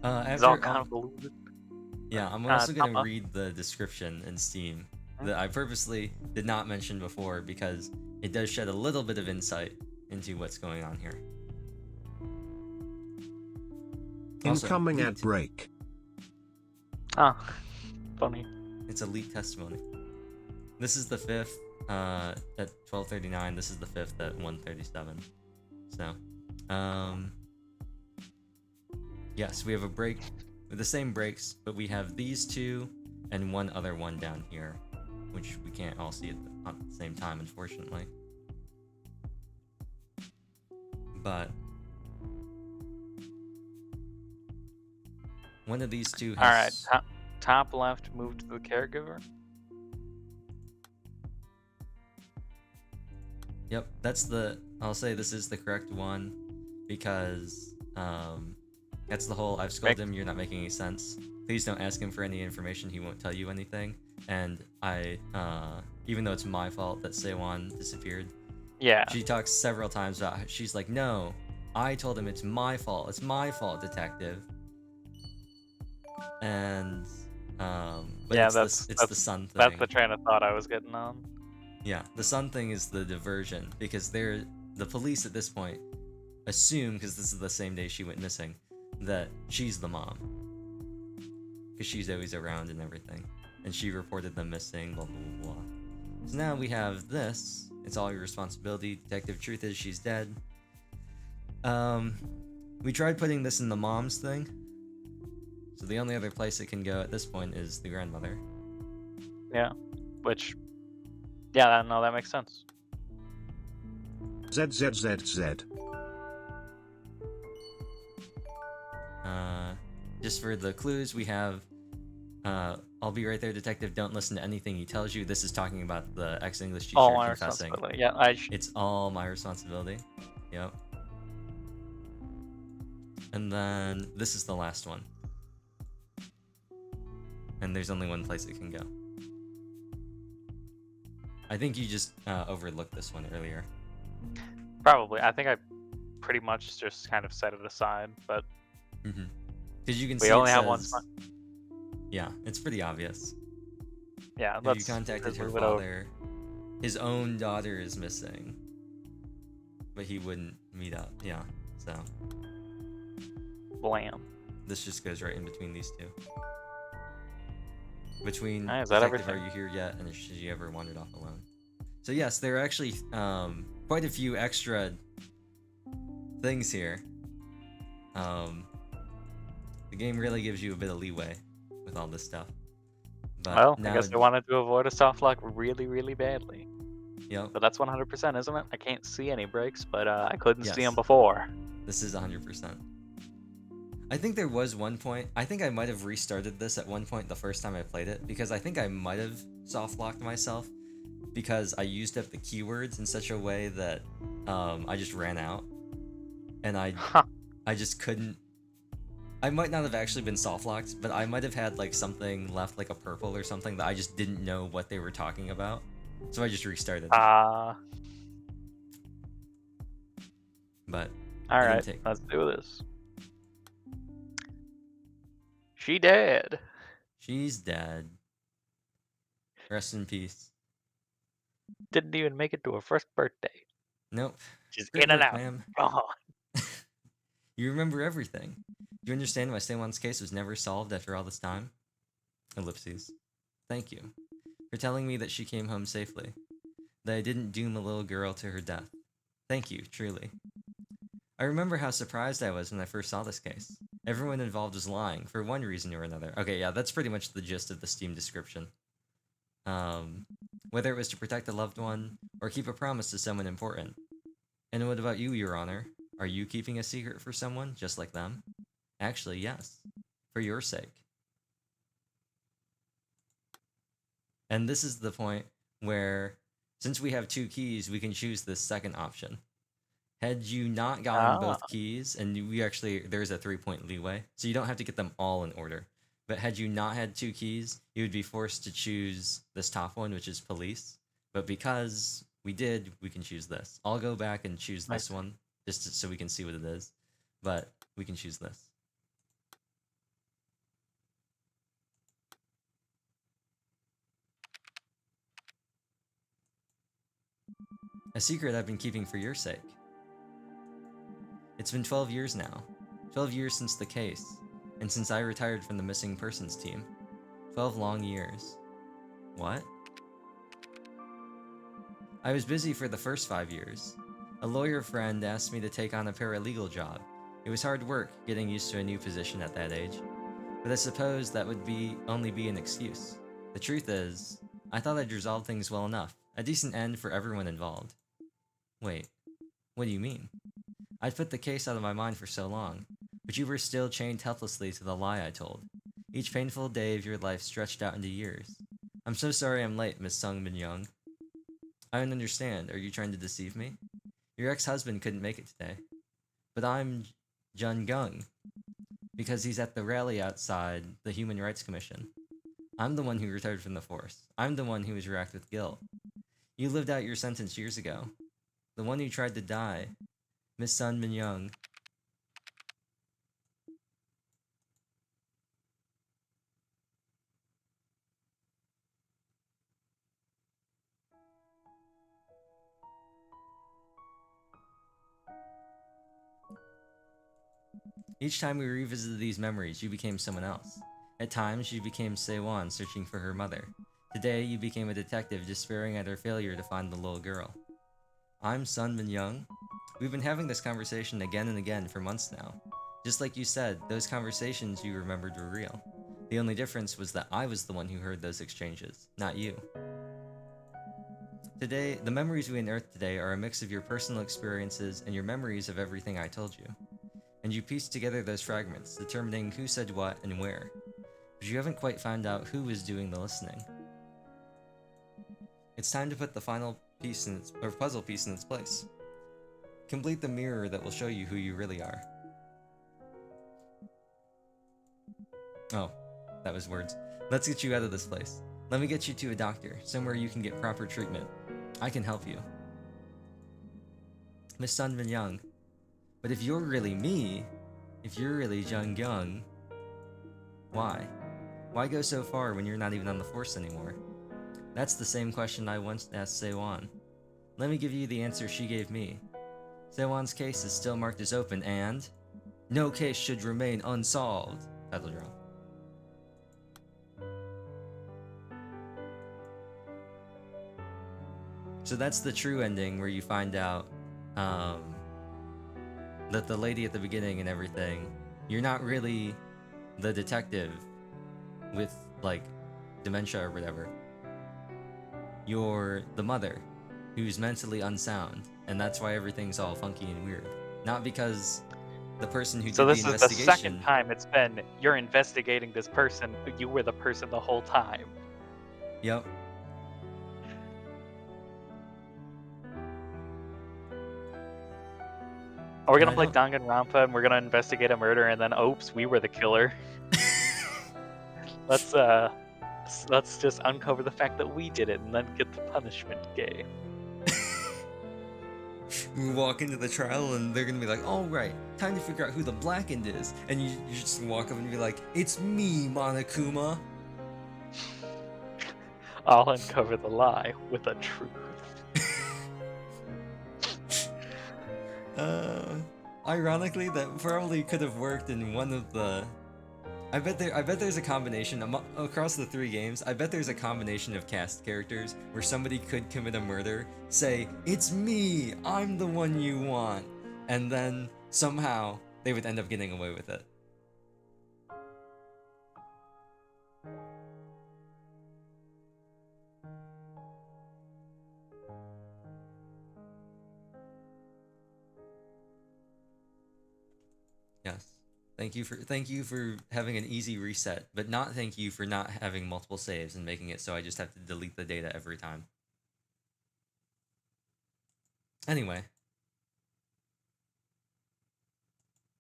It's all kind of eluded. Yeah, I'm also going to read the description in Steam that I purposely did not mention before because it does shed a little bit of insight into what's going on here. Incoming ad break. Ah, funny. It's a leaked testimony. This is the 5th at 12:39. This is the 5th at 1:37. So, yes, we have a break with the same breaks, but we have these two and one other one down here, which we can't all see at the same time, unfortunately. But one of these two has... Alright, top left, move to the caregiver. Yep, I'll say this is the correct one, because that's the whole, I've scolded him, you're not making any sense. Please don't ask him for any information, he won't tell you anything. And even though it's my fault that Seiwan disappeared, yeah, she talks several times about, she's like, no, I told him it's my fault, detective. And but yeah, it's the sun thing. That's the train of thought I was getting on. Yeah, the sun thing is the diversion, because the police at this point assume, because this is the same day she went missing, that she's the mom, because she's always around and everything, and she reported them missing, blah blah blah blah. So now we have this. It's all your responsibility, detective. Truth is, she's dead. We tried putting this in the mom's thing, so the only other place it can go at this point is the grandmother. Yeah, which, yeah, no, that makes sense. ZZZZ. Just for the clues, we have I'll be right there, detective. Don't listen to anything he tells you. This is talking about the ex-English teacher All my confessing. responsibility. Yeah, It's all my responsibility. Yep. And then this is the last one. And there's only one place it can go. I think you just overlooked this one earlier. Probably. I think I pretty much just kind of set it aside, but Because you can we see only it have says, one spot. Yeah, it's pretty obvious. Yeah, Have you contacted her father? His own daughter is missing, but he wouldn't meet up. Yeah, so blam. this just goes right in between these two. Between is that detective, everything? are you here yet? And has she ever wandered off alone? So yes, there are actually quite a few extra things here. The game really gives you a bit of leeway with all this stuff. But Well, now, I guess I wanted to avoid a soft lock really, really badly. Yep. But that's 100%, isn't it? I can't see any breaks, but I couldn't see Yes. them before. This is 100%. I think there was one point, I think I might have restarted this at one point the first time I played it, because I think I might have soft locked myself because I used up the keywords in such a way that I just ran out. And I just couldn't, I might not have actually been soft locked, but I might have had like something left, like a purple or something that I just didn't know what they were talking about, so I just restarted. All But right, let's do this. She dead. She's dead. Rest in peace. Didn't even make it to her first birthday. Nope. She's Great in and work, out. ma'am. Gone. You remember everything. Do you understand why Sewon's case was never solved after all this time? Ellipses. Thank you for telling me that she came home safely, that I didn't doom a little girl to her death. Thank you, truly. I remember how surprised I was when I first saw this case. Everyone involved was lying, for one reason or another. Okay, yeah, that's pretty much the gist of the Steam description. Whether it was to protect a loved one, or keep a promise to someone important. And what about you, Your Honor? Are you keeping a secret for someone, just like them? Actually, yes. For your sake. And this is the point where, since we have 2 keys, we can choose this second option. Had you not gotten both keys, and there's a 3-point leeway, so you don't have to get them all in order. But had you not had 2 keys, you would be forced to choose this top one, which is police. But because we did, we can choose this. I'll go back and choose this one, just so we can see what it is. But we can choose this. A secret I've been keeping for your sake. It's been 12 years now. 12 years since the case, and since I retired from the missing persons team. 12 long years. What? I was busy for the first 5 years. A lawyer friend asked me to take on a paralegal job. It was hard work getting used to a new position at that age. But I suppose that would only be an excuse. The truth is, I thought I'd resolved things well enough. A decent end for everyone involved. Wait, what do you mean? I'd put the case out of my mind for so long, but you were still chained helplessly to the lie I told. Each painful day of your life stretched out into years. I'm so sorry I'm late, Miss Sung Min Young. I don't understand. Are you trying to deceive me? Your ex-husband couldn't make it today. But I'm Jun Gung, because he's at the rally outside the Human Rights Commission. I'm the one who retired from the force. I'm the one who was racked with guilt. You lived out your sentence years ago. The one who tried to die, Miss Sun Min Young. Each time we revisited these memories, you became someone else. At times, you became Sewon searching for her mother. Today, you became a detective despairing at her failure to find the little girl. I'm Sun Min Young. We've been having this conversation again and again for months now. Just like you said, those conversations you remembered were real. The only difference was that I was the one who heard those exchanges, not you. Today, the memories we unearthed today are a mix of your personal experiences and your memories of everything I told you. And you pieced together those fragments, determining who said what and where. But you haven't quite found out who was doing the listening. It's time to put the final piece puzzle piece in its place. Complete the mirror that will show you who you really are. Oh, that was words. Let's get you out of this place. Let me get you to a doctor, somewhere you can get proper treatment. I can help you. Miss Sun Min Young. But if you're really me, if you're really Jung Young, why? Why go so far when you're not even on the force anymore? That's the same question I once asked Sewon. Let me give you the answer she gave me. Sewon's case is still marked as open and... no case should remain unsolved. Title drop. So that's the true ending where you find out that the lady at the beginning and everything, you're not really the detective with, like, dementia or whatever. You're the mother who's mentally unsound, and that's why everything's all funky and weird. Not because the person who did the investigation... So this is the second time it's been, you're investigating this person, but you were the person the whole time. Yep. Or we're And gonna I play don't- Danganronpa and we're gonna investigate a murder and then oops, we were the killer. Let's just uncover the fact that we did it and then get the punishment game. We walk into the trial and they're gonna be like, all right, time to figure out who the blackened is. And you just walk up and be like, it's me, Monokuma. I'll uncover the lie with a truth. Ironically, that probably could have worked in one of the. I bet there's a combination across the 3 games. I bet there's a combination of cast characters where somebody could commit a murder, say, "It's me, I'm the one you want," and then somehow they would end up getting away with it. Yes. Thank you for having an easy reset, but not thank you for not having multiple saves and making it so I just have to delete the data every time. Anyway.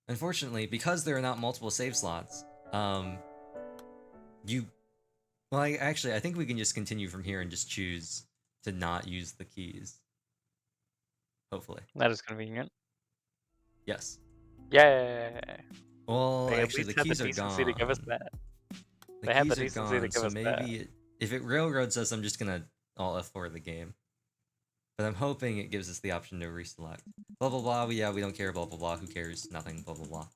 Unfortunately, because there are not multiple save slots, I think we can just continue from here and just choose to not use the keys. Hopefully. That is convenient. Yes. Yay! Well, They at actually, least the had the keys are decency to give us gone. that. The They had the keys are decency to gone, give so us that. maybe if it railroads us, I'm just gonna alt F4 the game. But I'm hoping it gives us the option to reselect. Blah blah blah. Yeah, we don't care. Blah blah blah. Who cares? Nothing. Blah blah blah.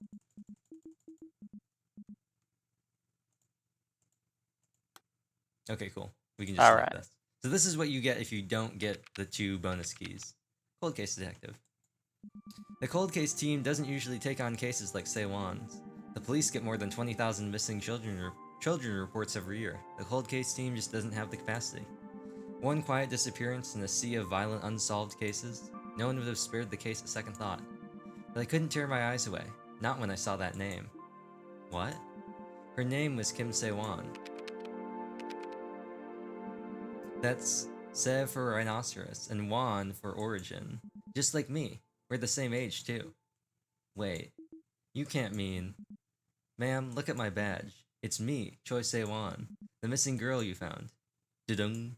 Okay, cool. We can just select this. So this is what you get if you don't get the 2 bonus keys. Cold Case Detective. The Cold Case team doesn't usually take on cases like Seiwan's. The police get more than 20,000 missing children reports every year. The Cold Case team just doesn't have the capacity. One quiet disappearance in a sea of violent unsolved cases. No one would have spared the case a second thought. But I couldn't tear my eyes away. Not when I saw that name. What? Her name was Kim Se-won. That's Se for rhinoceros and Wan for origin. Just like me. We're the same age, too. Wait. You can't mean... Ma'am, look at my badge. It's me, Choi Se-won. The missing girl you found. Dudung.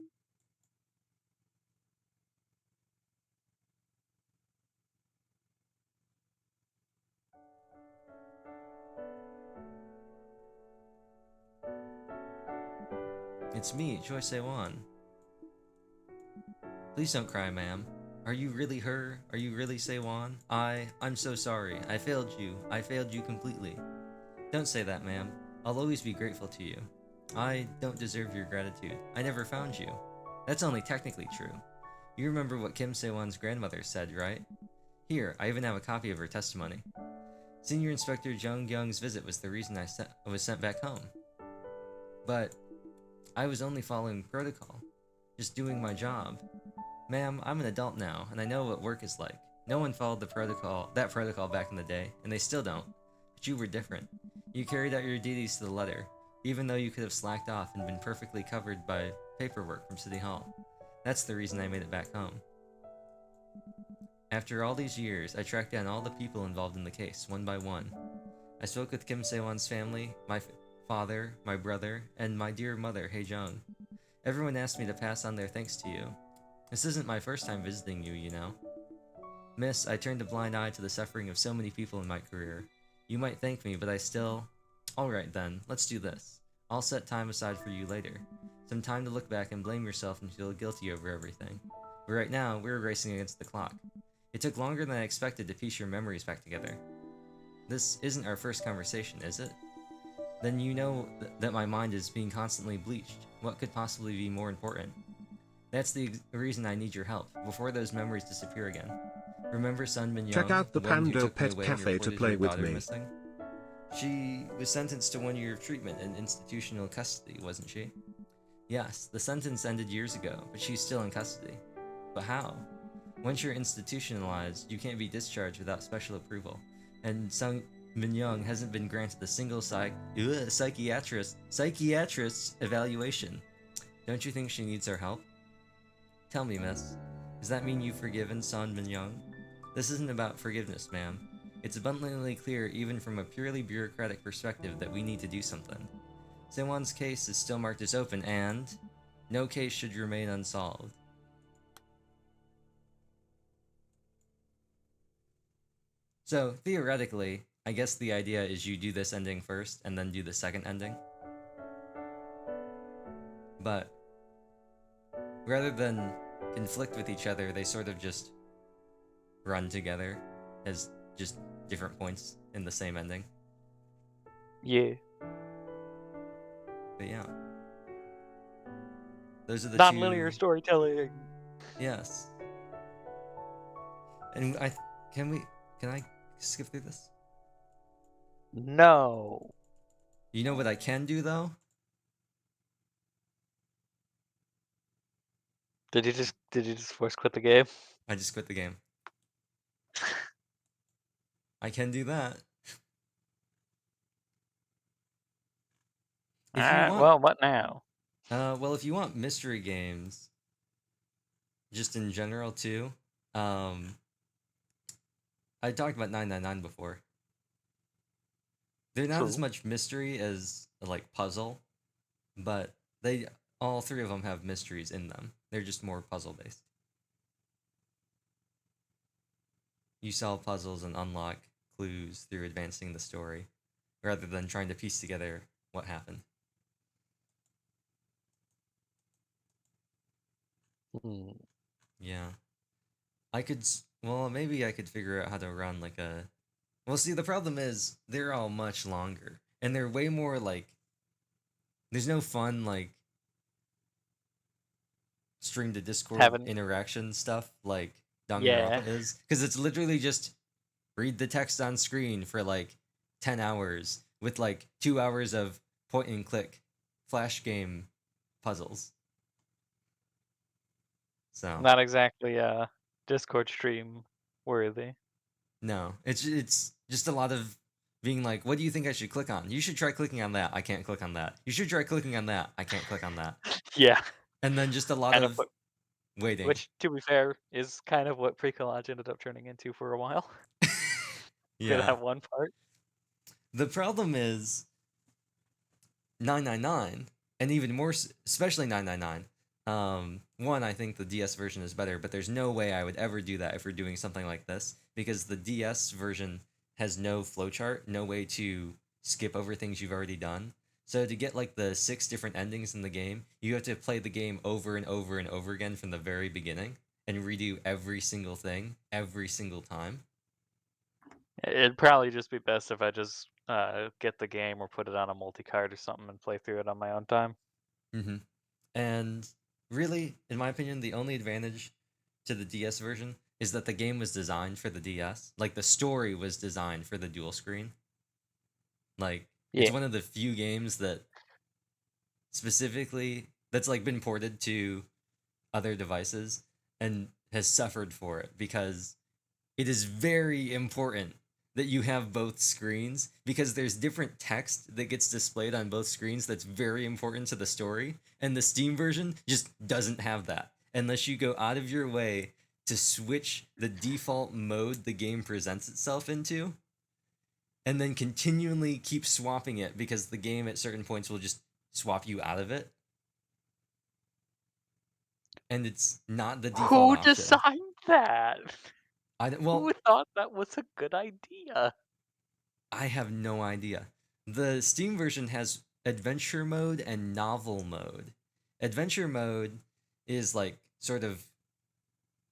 It's me, Choi Se-won. Please don't cry, ma'am. Are you really her? Are you really Se-won? I'm so sorry. I failed you. I failed you completely. Don't say that, ma'am. I'll always be grateful to you. I don't deserve your gratitude. I never found you. That's only technically true. You remember what Kim Se-won's grandmother said, right? Here, I even have a copy of her testimony. Senior Inspector Jung Young's visit was the reason I was sent back home. But I was only following protocol. Just doing my job. Ma'am, I'm an adult now, and I know what work is like. No one followed that protocol back in the day, and they still don't. But you were different. You carried out your duties to the letter, even though you could have slacked off and been perfectly covered by paperwork from City Hall. That's the reason I made it back home. After all these years, I tracked down all the people involved in the case, one by one. I spoke with Kim Se-won's family, my father, my brother, and my dear mother, Hae-jung. Everyone asked me to pass on their thanks to you. This isn't my first time visiting you, you know. Miss, I turned a blind eye to the suffering of so many people in my career. You might thank me, but I still... Alright then, let's do this. I'll set time aside for you later. Some time to look back and blame yourself and feel guilty over everything. But right now, we're racing against the clock. It took longer than I expected to piece your memories back together. This isn't our first conversation, is it? Then you know that my mind is being constantly bleached. What could possibly be more important? That's the reason I need your help, before those memories disappear again. Remember Sun Min Young, Check out the one who Pando took me Pet away and Cafe to reported play your with daughter me. missing? She was sentenced to 1 year of treatment in institutional custody, wasn't she? Yes, the sentence ended years ago, but she's still in custody. But how? Once you're institutionalized, you can't be discharged without special approval, and Sun Min Young hasn't been granted a single psychiatrist's evaluation. Don't you think she needs our help? Tell me, miss, does that mean you've forgiven Sun Min Young? This isn't about forgiveness, ma'am. It's abundantly clear, even from a purely bureaucratic perspective, that we need to do something. Sewon's case is still marked as open, and no case should remain unsolved. So, theoretically, I guess the idea is you do this ending first, and then do the second ending. But, rather than conflict with each other, they sort of just run together as just different points in the same ending. Yeah. But yeah. Those are the Non-linear two... storytelling. Yes. And can I skip through this? No. You know what I can do though? Did you just force quit the game? I just quit the game. I can do that. If you Alright, want, well, what now? well, if you want mystery games, just in general too, I talked about 999 before. They're not as True. much mystery as like puzzle, but they all three of them have mysteries in them. They're just more puzzle based. You solve puzzles and unlock clues through advancing the story, rather than trying to piece together what happened. Hmm. Yeah. Well, maybe I could figure out how to run like a. Well, see, the problem is they're all much longer, and they're way more like. There's no fun like stream to Discord Haven't. interaction stuff like Yeah. Danganronpa is, because it's literally just read the text on screen for like 10 hours with like 2 hours of point and click flash game puzzles. So Not exactly Discord stream worthy. no, it's just a lot of being like, what do you think I should click on? You should try clicking on that. I can't click on that. You should try clicking on that. I can't click on that. Yeah. And then just a lot Kind of of what, waiting. which, to be fair, is kind of what pre-collage ended up turning into for a while. For Yeah. that one part. The problem is 999, and even more, especially 999. One, I think the DS version is better, but there's no way I would ever do that if we're doing something like this, because the DS version has no flowchart, no way to skip over things you've already done. So to get like the 6 different endings in the game, you have to play the game over and over and over again from the very beginning and redo every single thing every single time. It'd probably just be best if I just get the game or put it on a multi-card or something and play through it on my own time. Mm-hmm. And really, in my opinion, the only advantage to the DS version is that the game was designed for the DS. Like the story was designed for the dual screen. Like it's Yeah. one of the few games that specifically that's like been ported to other devices and has suffered for it because it is very important that you have both screens because there's different text that gets displayed on both screens that's very important to the story, and the Steam version just doesn't have that unless you go out of your way to switch the default mode the game presents itself into and then continually keep swapping it because the game at certain points will just swap you out of it, and it's not the default Who option. designed that? Well, Who thought that was a good idea? I have no idea. The Steam version has adventure mode and novel mode. Adventure mode is like sort of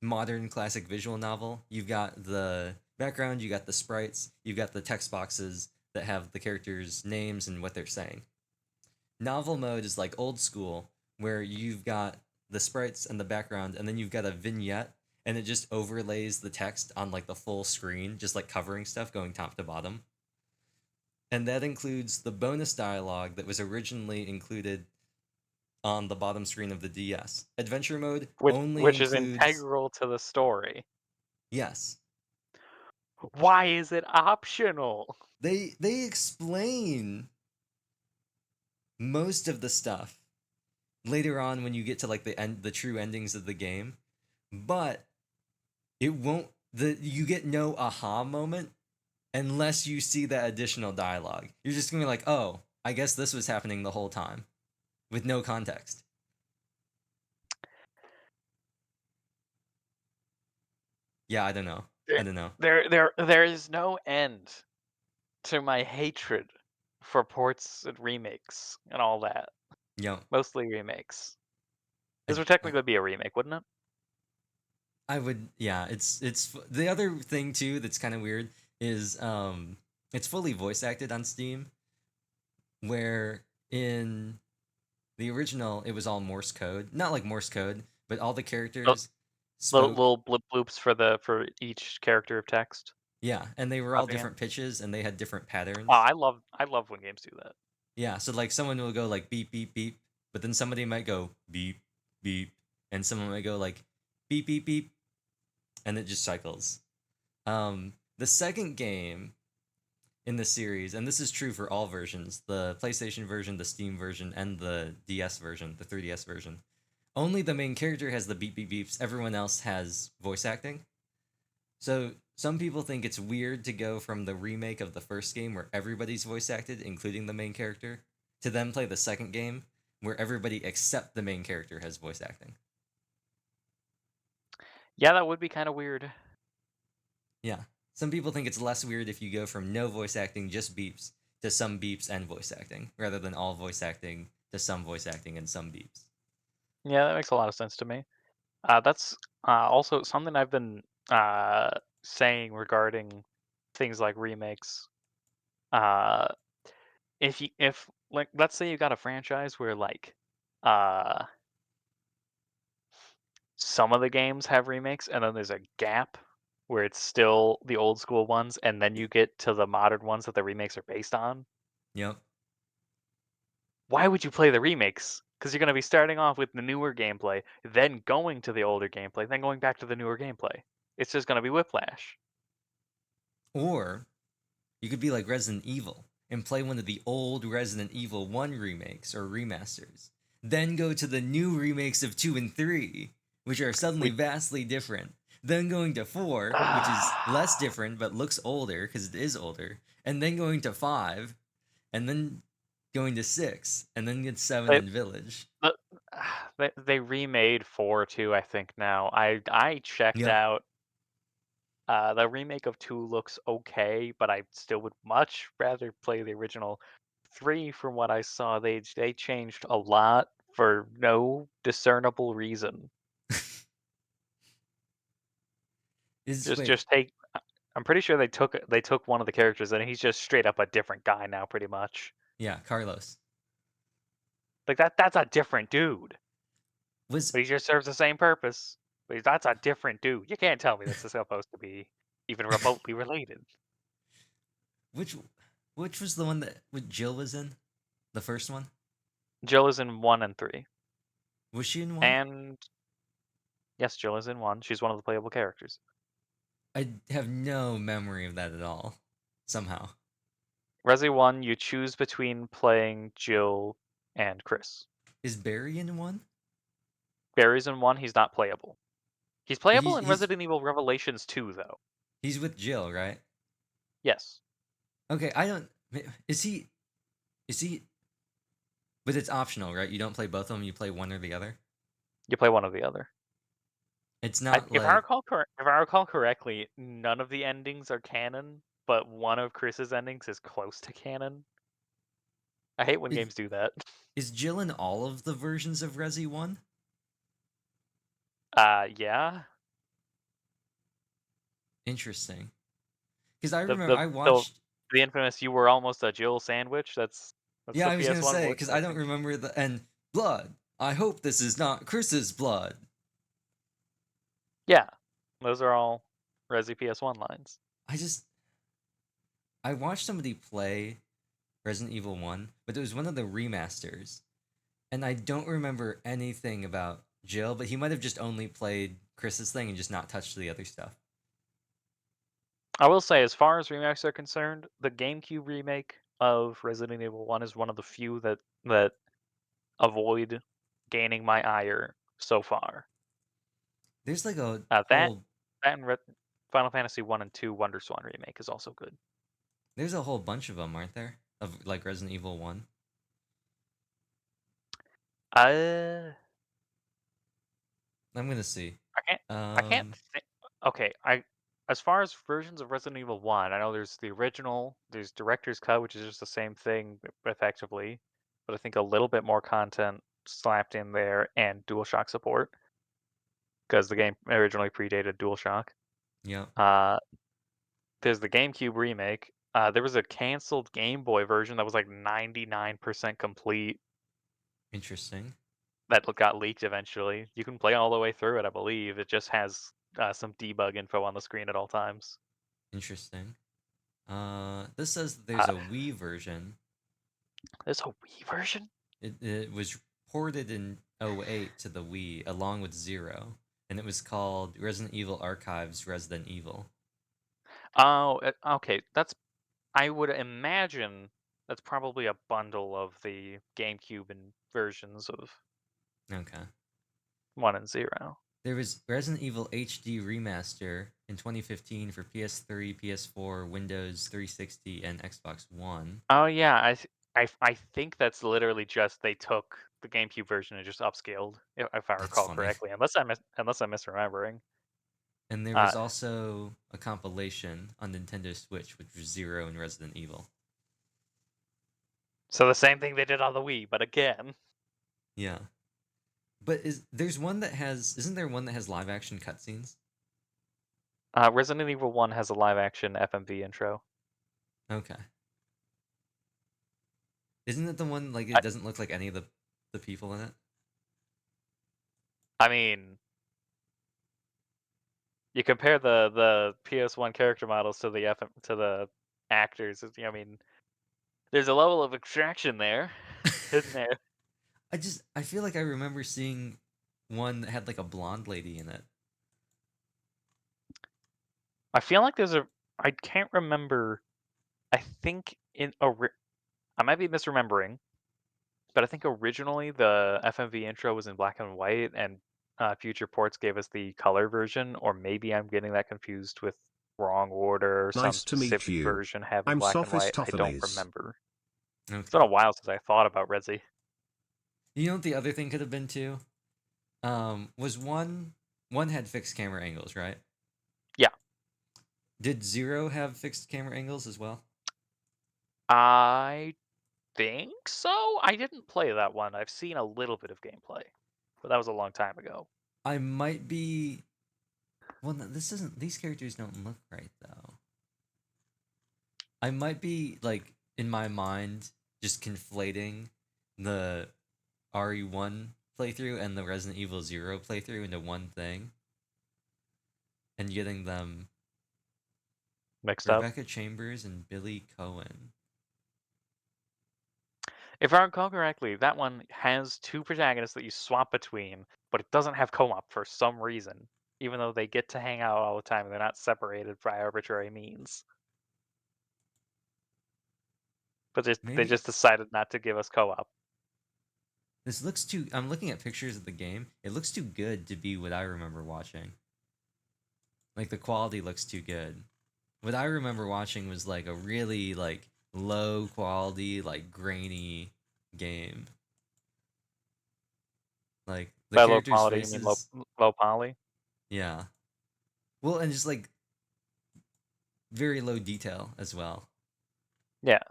modern classic visual novel. You've got the background, you got the sprites, you've got the text boxes that have the characters' names and what they're saying. Novel mode is like old school, where you've got the sprites and the background, and then you've got a vignette, and it just overlays the text on like the full screen, just like covering stuff going top to bottom. And that includes the bonus dialogue that was originally included on the bottom screen of the DS. Adventure mode only Which is includes. integral to the story. Yes. Why is it optional? They explain most of the stuff later on when you get to like the true endings of the game, but it won't you get no aha moment unless you see that additional dialogue. You're just gonna be like, oh, I guess this was happening the whole time, with no context. Yeah, I don't know. I don't know. There is no end to my hatred for ports and remakes and all that. Yo, Mostly remakes. I, This would technically be a remake, wouldn't it? I would, yeah. It's the other thing too that's kind of weird is it's fully voice acted on Steam, where in the original it was all Morse code, not like Morse code, but all the Little characters little, spoke. little blip bloops for each character of text Yeah, and they were all popping in. different pitches and they had different Oh, patterns. I love when games do that. Yeah, so like someone will go like beep beep beep, but then somebody might go beep beep, and someone might go like beep beep beep, and it just cycles. The second game in the series, and this is true for all versions, the PlayStation version, the Steam version, and the DS version, the 3DS version. Only the main character has the beep beep beeps. Everyone else has voice acting. So some people think it's weird to go from the remake of the first game where everybody's voice acted, including the main character, to then play the second game where everybody except the main character has voice acting. Yeah, that would be kind of weird. Yeah. Some people think it's less weird if you go from no voice acting, just beeps, to some beeps and voice acting, rather than all voice acting to some voice acting and some beeps. Yeah, that makes a lot of sense to me. That's also something I've been uh, saying regarding things like remakes. Uh, if like let's say you got a franchise where like uh, some of the games have remakes and then there's a gap where it's still the old school ones and then you get to the modern ones that the remakes are based on. Yep. Why would you play the remakes? Because you're going to be starting off with the newer gameplay, then going to the older gameplay, then going back to the newer gameplay. It's just going to be whiplash. Or you could be like Resident Evil and play one of the old Resident Evil 1 remakes or remasters. Then go to the new remakes of 2 and 3, which are suddenly We vastly different. Then going to 4, which is less different but looks older because it is older. And then going to 5, and then going to 6, and then get 7 they, in Village. but, they remade 4 too, I think now. I checked Yep. out. The remake of 2 looks okay, but I still would much rather play the original. 3, from what I saw, they changed a lot for no discernible reason. Is Just wait, just take. I'm pretty sure they took one of the characters and he's just straight up a different guy now, pretty much. yeah, Carlos. Like that's a different dude, Was but he just serves the same purpose. That's a different dude. You can't tell me this is supposed to be even remotely related. which which was the one that Jill was in? The first one? Jill is in 1 and 3, Was she in 1? and yes, Jill is in 1. She's one of the playable characters. I have no memory of that at all. Somehow. Resi 1, you choose between playing Jill and Chris. Is Barry in 1? Barry's in 1. He's not playable. He's But playable in Resident Evil Revelations 2, though. he's with Jill, right? Yes, Okay, I don't is he but it's optional, right? You don't play both of them, you play one or the other. you play one or the other. It's not If I like recall if I recall correctly, none of the endings are canon, but one of Chris's endings is close to canon. I hate when is, games do that. is Jill in all of the versions of Resi 1? Yeah. Interesting. Cuz I The remember the I the watched. the infamous "you were almost a Jill sandwich." That's Yeah, the I was going to PS1 say voice cuz I don't acting. remember the and blood. I hope this is not Chris's blood. Yeah, those are all Resi PS1 lines. I just I watched somebody play Resident Evil 1, but it was one of the remasters. And I don't remember anything about Jill, but he might have just only played Chris's thing and just not touched the other stuff. I will say, as far as remakes are concerned, the GameCube remake of Resident Evil 1 is one of the few that avoid gaining my ire so far. There's like a That whole that and Re- Final Fantasy 1 and 2 WonderSwan remake is also good. There's a whole bunch of them, aren't there? Of like Resident Evil 1. Uh, I'm gonna see. I can't. I can't. Um, Okay, as far as versions of Resident Evil 1, I know there's the original, there's Director's Cut, which is just the same thing effectively, but I think a little bit more content slapped in there and DualShock support because the game originally predated DualShock. yeah, Uh, there's the GameCube remake. There was a canceled Game Boy version that was like 99% complete interesting. that got leaked eventually. You can play all the way through it, I believe. It just has some debug info on the screen at all times. Interesting. This says there's Uh, a Wii version. there's a Wii version? It was ported in '08 to the Wii along with Zero, and it was called Resident Evil Archives Resident Evil. Oh, okay. I would imagine that's probably a bundle of the GameCube and versions of Okay. 1 and 0. There was Resident Evil HD Remaster in 2015 for PS3, PS4, Windows 360, and Xbox One. Oh yeah, I think that's literally just they took the GameCube version and just upscaled, if I That's recall funny. correctly, unless I'm misremembering. And there Uh, was also a compilation on Nintendo Switch, which was Zero and Resident Evil. so the same thing they did on the Wii, but again, Yeah. But isn't there one that has live action cutscenes? Resident Evil 1 has a live action FMV intro. Okay. Isn't it the one like I, it doesn't look like any of the people in it? I mean, you compare the PS1 character models to the actors. I mean, there's a level of abstraction there, isn't there? I feel like I remember seeing one that had like a blonde lady in it. I feel like there's a. I can't remember. I think I might be misremembering, but I think originally the FMV intro was in black and white, and future ports gave us the color version. Or maybe I'm getting that confused with Wrong Order or some Nice to meet specific you. version having I'm black and white. I don't Sophistopheles. remember. It's been Okay. a while since I thought about Resi. You know what the other thing could have been too? Was one had fixed camera angles, right? Yeah, Did Zero have fixed camera angles as well? I think so. I didn't play that one. I've seen a little bit of gameplay, but that was a long time ago. I might be. Well, no, this isn't. These characters don't look right though. I might be like in my mind just conflating the RE1 playthrough and the Resident Evil Zero playthrough into one thing, and getting them Mixed up. Rebecca Chambers and Billy Cohen. If I recall correctly, that one has two protagonists that you swap between, but it doesn't have co-op for some reason, even though they get to hang out all the time and they're not separated by arbitrary means. But they Maybe just decided not to give us co-op. this looks too. I'm looking at pictures of the game. It looks too good to be what I remember watching. Like the quality looks too good. What I remember watching was like a really like low quality, like grainy game. Like the By low characters' quality, you mean faces, low poly? yeah. Well, and just like very low detail as well. Yeah.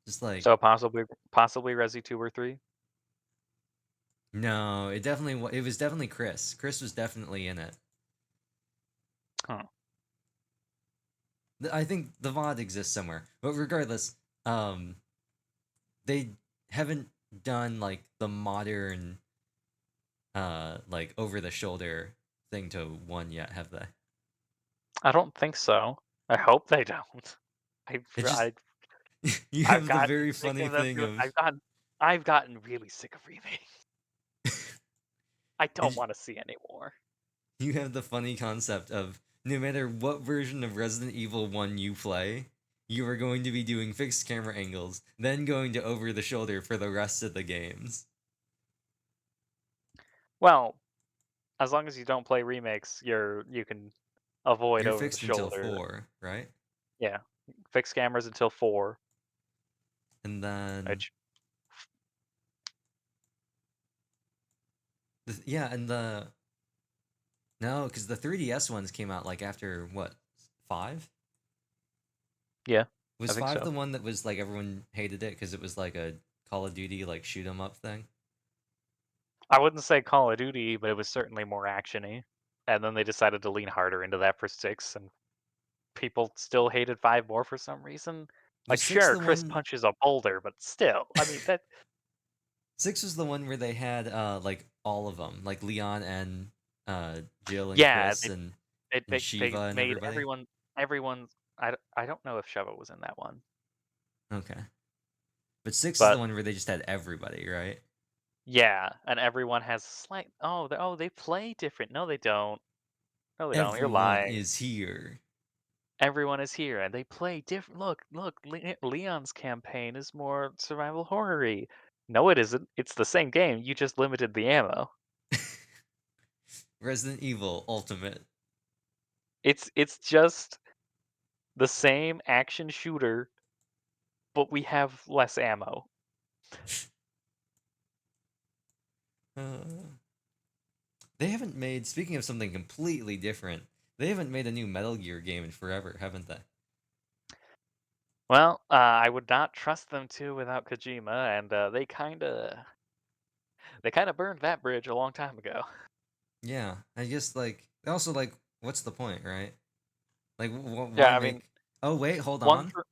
Just like So possibly Resi 2 or 3? no, it was definitely Chris. Chris was definitely in it. Huh. I think the VOD exists somewhere, but regardless, um, they haven't done like the modern, like over the shoulder thing to one yet, have they? I don't think so. I hope they don't. I've It just I, you I've have the gotten very sick funny of them. thing of I've gotten really sick of remakes. I don't it, want to see anymore. you have the funny concept of no matter what version of Resident Evil 1 you play, you are going to be doing fixed camera angles, then going to over the shoulder for the rest of the games. Well, as long as you don't play remakes, you can avoid You're over the fixed until shoulder. 4, right? Yeah, fix cameras until 4. And then Which yeah, and the no, because the 3DS ones came out like after what 5? yeah, I Was think 5 so. the one that was like everyone hated it because it was like a Call of Duty like shoot 'em up thing? I wouldn't say Call of Duty, but it was certainly more actiony. And then they decided to lean harder into that for 6, and people still hated 5 more for some reason. Like, Was 6 sure, the Chris one? punches a boulder, but still, I mean that. 6 was the one where they had like all of them, like Leon and Jill and Yeah, Chris and they Shiva and made everybody. everyone's. I don't know if Sheva was in that one, Okay, but 6 is the but one where they just had everybody, right? yeah, and everyone has slight. They play different. No, they don't. No, they don't. You're Everyone lying. is here. Everyone is here, and they play different. Look. Leon's campaign is more survival horror-y. No, it isn't. It's the same game. You just limited the ammo. Resident Evil Ultimate. It's just the same action shooter, but we have less ammo. Uh, they haven't made. Speaking of something completely different, they haven't made a new Metal Gear game in forever, haven't they? Well, I would not trust them to without Kojima, and they kinda burned that bridge a long time ago. Yeah, I guess like also like what's the point, right? Like why Yeah, I mean, make? Oh wait, one through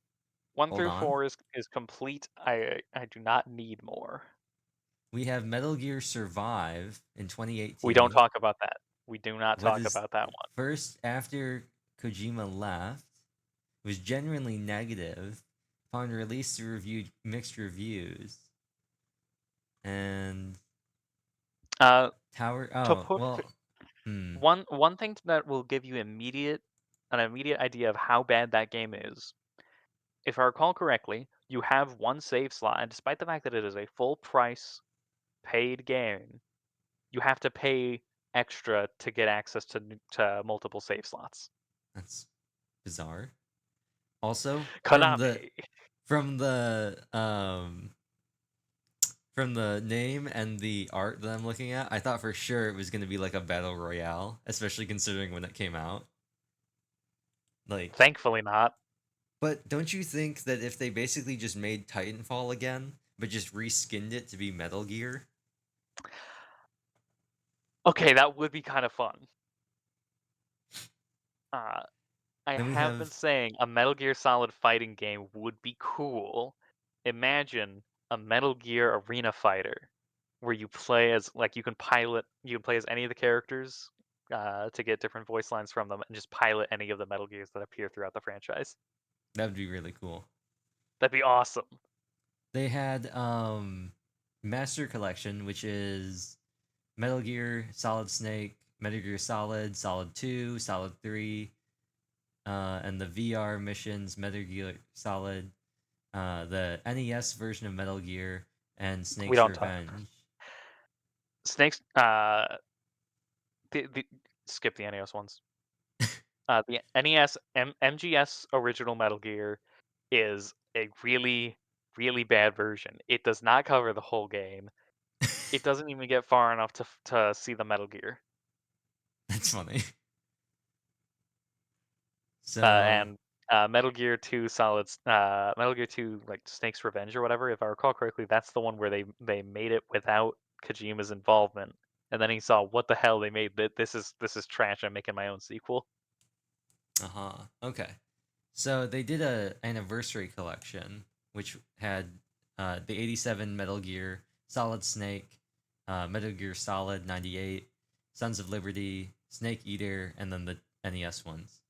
one hold through on. 4 is complete. I do not need more. We have Metal Gear Survive in We don't 2018. talk about that. We do not What talk is about that one. first after Kojima left was genuinely negative. Upon release, the reviewed mixed reviews and Uh, Tower. to Oh put well, hmm. one thing that will give you an immediate idea of how bad that game is. If I recall correctly, you have one save slot, and despite the fact that it is a full price paid game, you have to pay extra to get access to multiple save slots. That's bizarre. Also, Konami. from the from the name and the art that I'm looking at, I thought for sure it was going to be like a battle royale, especially considering when it came out. Like, Thankfully not. but don't you think that if they basically just made Titanfall again, but just reskinned it to be Metal Gear, Okay, that would be kind of fun. Uh, I then we have been have saying a Metal Gear Solid fighting game would be cool. Imagine a Metal Gear Arena Fighter where you play as like you can play as any of the characters to get different voice lines from them and just pilot any of the Metal Gears that appear throughout the franchise. that would be really cool. That'd be awesome. They had Master Collection, which is Metal Gear, Solid Snake, Metal Gear Solid, Solid 2, Solid 3, and the VR missions, Metal Gear Solid, the NES version of Metal Gear, and We Snake's don't talk. Revenge. Snakes the skip the NES ones. The NES MGS original Metal Gear is a really, really bad version. It does not cover the whole game. It doesn't even get far enough to see the Metal Gear. That's funny. Uh, So and Metal Gear 2 like Snake's Revenge or whatever, if I recall correctly, that's the one where they made it without Kojima's involvement. And then he saw what the hell they made. This is trash. I'm making my own sequel. uh-huh. Okay. So they did a anniversary collection, which had the 87 Metal Gear, Solid Snake, Metal Gear Solid 98, Sons of Liberty, Snake Eater, and then the NES ones.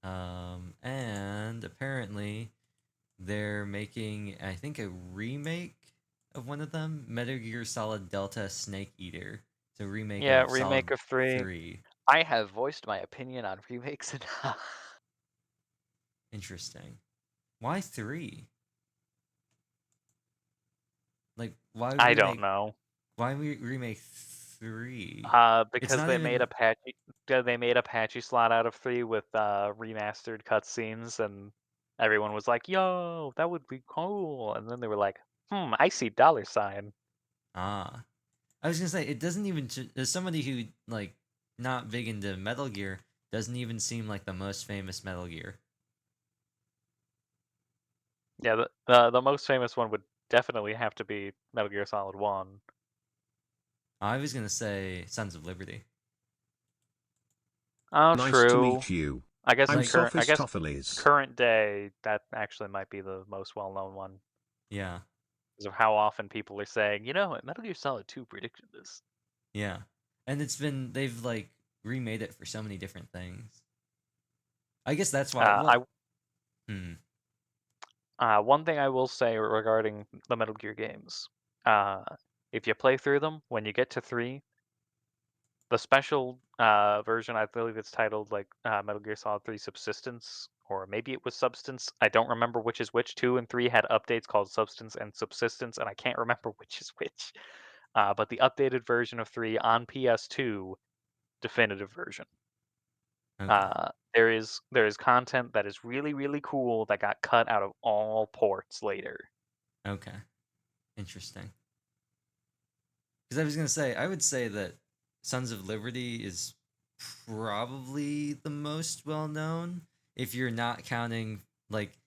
And apparently they're making, I think, a remake of one of them, Metal Gear Solid Delta Snake Eater. So remake Yeah, of Solid remake of 3. 3. I have voiced my opinion on remakes and Interesting. Why 3? Like, why I don't remake? know. Why remake 3. It's Because not even. they made a patchy slot out of 3 with remastered cutscenes, and everyone was like, "Yo, that would be cool." And then they were like, I see dollar sign." Ah. I was gonna say, it doesn't even. As somebody who, like, not big into Metal Gear, doesn't even seem like the most famous Metal Gear. Yeah, the most famous one would definitely have to be Metal Gear Solid 1. I was gonna say Sons of Liberty. Oh, Nice to true. meet you. I guess I'm Like, Sophistopheles. current day that actually might be the most well-known one yeah, because of how often people are saying, "You know what, Metal Gear Solid 2 predicted this." yeah, and they've like remade it for so many different things. I guess that's why. Uh, Well, hmm, One thing I will say regarding the Metal Gear games, uh, if you play through them, when you get to 3, the special version, I believe it's titled like Metal Gear Solid 3 Subsistence, or maybe it was Substance. I don't remember which is which. 2 and 3 had updates called Substance and Subsistence, and I can't remember which is which. But the updated version of 3 on PS2, definitive version. okay, There is content that is really really cool that got cut out of all ports later. okay, interesting. Because I was gonna say, I would say that Sons of Liberty is probably the most well known. If you're not counting, like,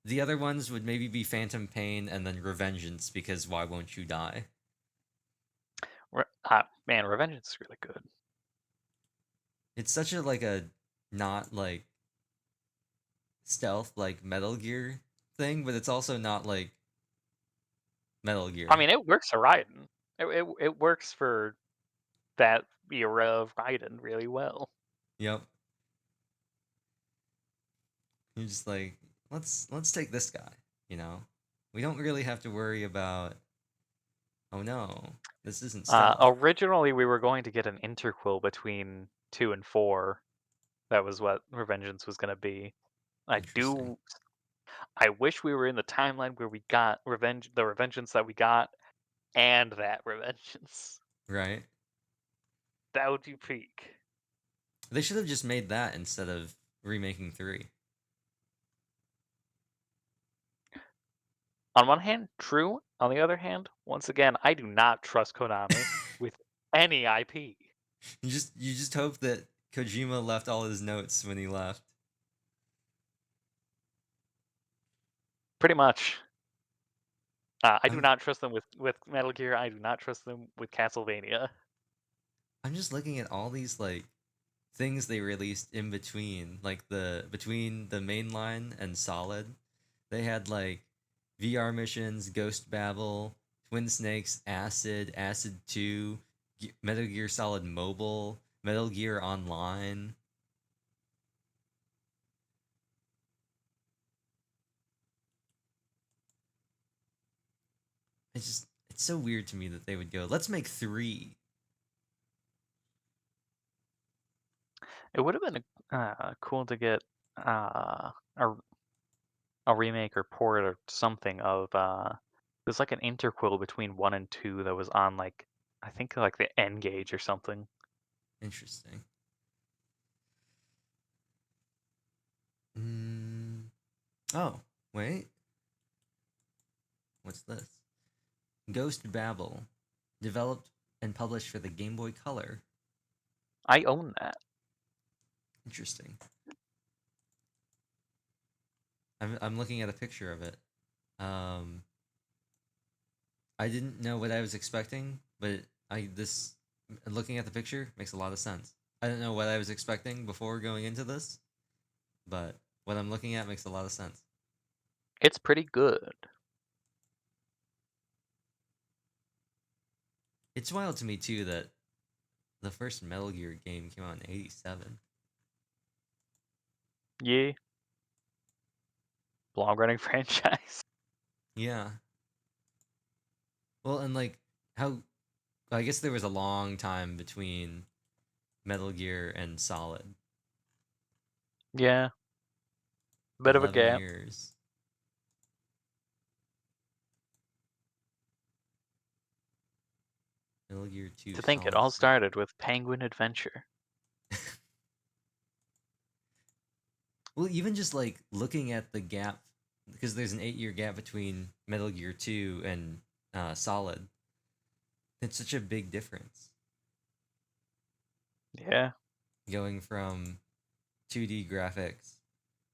the other ones would maybe be Phantom Pain and then Revengeance, because why won't you die? Man, Revengeance is really good. It's such a, like, a not like stealth like Metal Gear thing, but it's also not like Metal I Gear. mean, it works for Raiden. It works for that era of Raiden really well. Yep. You're just like, let's take this guy, you know? We don't really have to worry about, oh no, this isn't stealth. Originally, we were going to get an interquel between 2 and 4. That was what Revengeance was going to be. I Interesting. do. I wish we were in the timeline where we got the Revengeance that we got, and that Revengeance. Right? That would be peak. They should have just made that instead of remaking 3. On one hand, true. On the other hand, once again, I do not trust Konami with any IP. You just hope that Kojima left all his notes when he left. Pretty much. I do I'm not trust them with Metal Gear. I do not trust them with Castlevania. I'm just looking at all these, like, things they released in between, like between the mainline and Solid. They had, like, VR missions, Ghost Babel, Twin Snakes, Acid 2, Metal Gear Solid Mobile, Metal Gear Online. It's so weird to me that they would go, let's make 3. It would have been cool to get a remake or port or something of there's like an interquel between 1 and 2 that was on like I think like the N gauge or something. Interesting. Mm. Oh, wait. What's this? Ghost Babel, developed and published for the Game Boy Color. I own that. Interesting. I'm looking at a picture of it. Um, I didn't know what I was expecting, but I this looking at the picture makes a lot of sense. I didn't know what I was expecting before going into this, but what I'm looking at makes a lot of sense. It's pretty good. It's wild to me too that the first Metal Gear game came out in '87. Yeah. Long running franchise. Yeah. Well, and, like, how I guess there was a long time between Metal Gear and Solid. Yeah. Bit of a 11 gap. years. Metal Gear 2 To think it Solid all Snake. started with Penguin Adventure. Well, even just like looking at the gap, because there's an 8-year gap between Metal Gear 2 and Solid. It's such a big difference. Yeah. Going from 2D graphics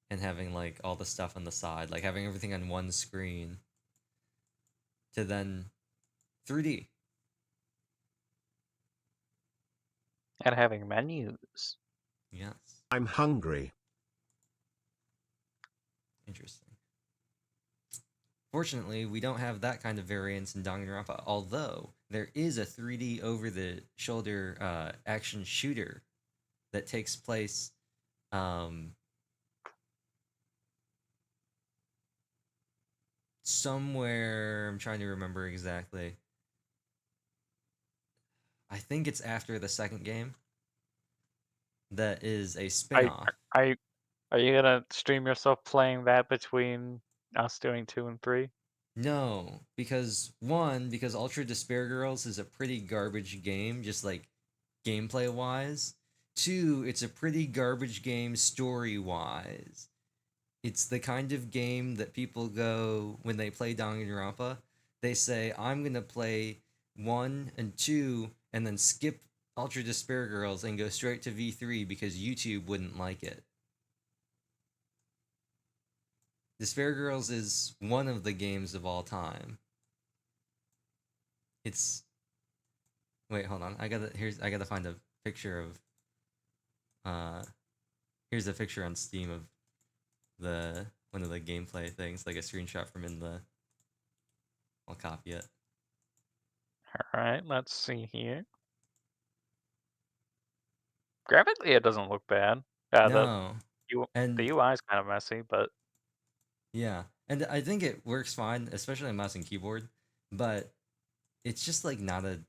and having like all the stuff on the side, like having everything on one screen, to then 3D. And having menus. Yes. I'm hungry. Interesting. Fortunately, we don't have that kind of variance in Danganronpa, although there is a 3D over-the-shoulder action shooter that takes place somewhere. I'm trying to remember exactly. I think it's after the second game. That is a I, spin-off. I, are you gonna stream yourself playing that between us doing 2 and 3? No, because Ultra Despair Girls is a pretty garbage game, just like gameplay wise. 2, it's a pretty garbage game story wise. It's the kind of game that people go when they play Danganronpa. They say, I'm gonna play 1 and 2 and then skip Ultra Despair Girls and go straight to V3 because YouTube wouldn't like it. Despair Girls is one of the games of all time. It's wait, hold on. I gotta find a picture of here's a picture on Steam of the one of the gameplay things, like a screenshot from in the I'll copy it. Alright, let's see here. Graphically, it doesn't look bad. No. The And UI is kind of messy, but yeah. And I think it works fine, especially on mouse and keyboard, but it's just like not a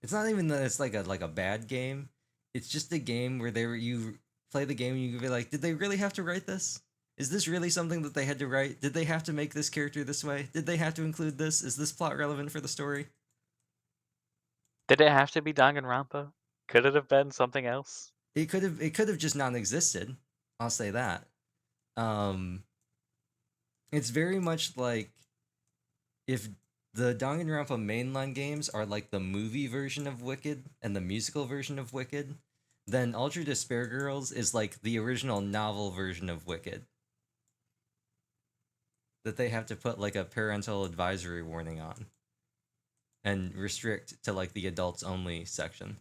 it's not even that it's like a bad game. It's just a game where you play the game and you be like, did they really have to write this? Is this really something that they had to write? Did they have to make this character this way? Did they have to include this? Is this plot relevant for the story? did it have to be Danganronpa? Could it have been something else? It could have just non-existed. I'll say that. Um it's very much like if the Danganronpa mainline games are like the movie version of Wicked and the musical version of Wicked, then Ultra Despair Girls is like the original novel version of Wicked. That they have to put like a parental advisory warning on and restrict to like the adults only section.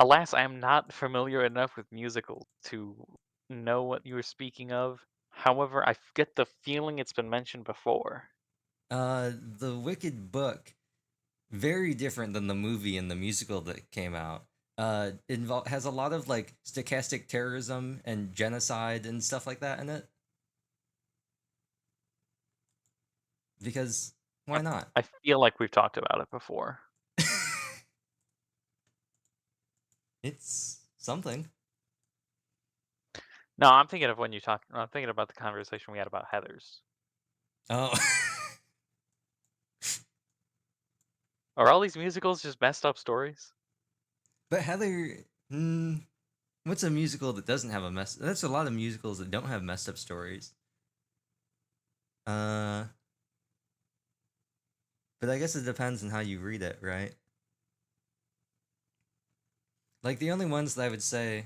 Alas, I am not familiar enough with musicals to know what you were speaking of. However, I get the feeling it's been mentioned before. The Wicked book, very different than the movie and the musical that came out. Has a lot of like stochastic terrorism and genocide and stuff like that in it. Because why not? I feel like we've talked about it before. It's something. No, I'm thinking of I'm thinking about the conversation we had about Heathers. Oh. Are all these musicals just messed up stories? But Heather, what's a musical that doesn't have a mess? That's a lot of musicals that don't have messed up stories. But I guess it depends on how you read it, right? Like the only ones that I would say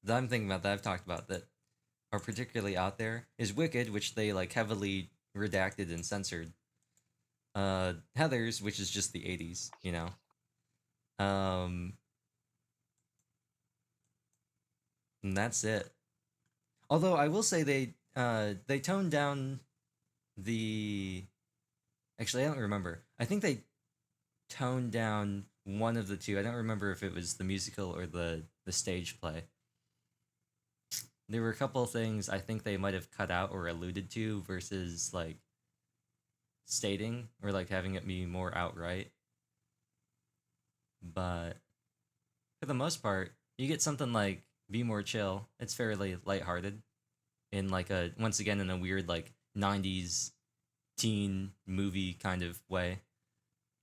that I'm thinking about that I've talked about that are particularly out there is Wicked, which they like heavily redacted and censored. Heathers, which is just the 80s, you know. And that's it. Although I will say they toned down the actually I don't remember. I think they toned down one of the two. I don't remember if it was the musical or the stage play. There were a couple of things I think they might have cut out or alluded to versus like stating or like having it be more outright. But for the most part, you get something like Be More Chill. It's fairly lighthearted in like a once again in a weird like 90s teen movie kind of way.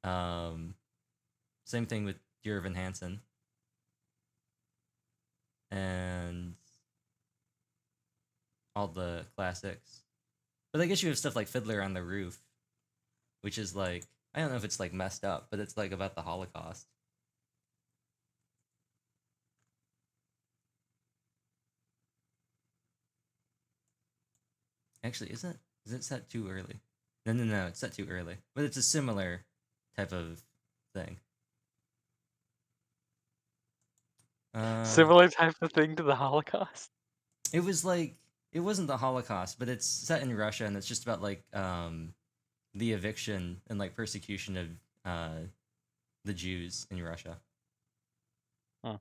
Same thing with Dear Evan Hansen. And all the classics. But I guess you have stuff like Fiddler on the Roof, which is like, I don't know if it's like messed up, but it's like about the Holocaust. Actually, is it set too early? No, it's set too early. But it's a similar type of thing. Similar type of thing to the Holocaust. It was like, it wasn't the Holocaust, but it's set in Russia, and it's just about like the eviction and like persecution of the Jews in Russia. Huh.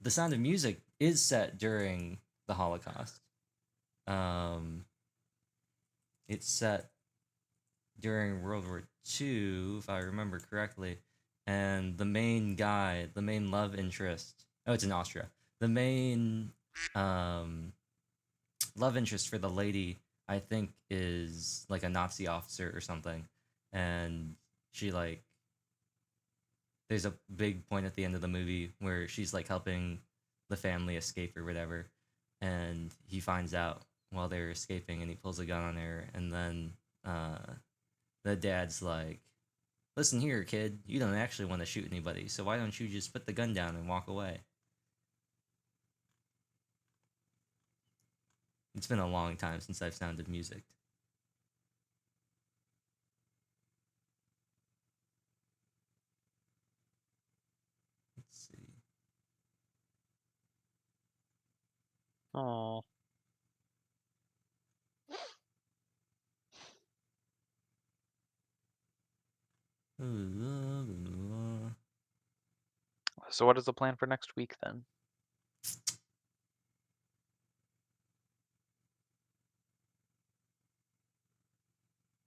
The Sound of Music is set during the Holocaust. It's set during World War II, if I remember correctly, and the main guy, the main love interest. Oh, it's in Austria. The main love interest for the lady, I think, is like a Nazi officer or something, and she like. There's a big point at the end of the movie where she's like helping the family escape or whatever, and he finds out while they're escaping, and he pulls a gun on her, and then the dad's like, "Listen here, kid, you don't actually want to shoot anybody, so why don't you just put the gun down and walk away?" It's been a long time since I've sounded music. Let's see. Oh. So what is the plan for next week then?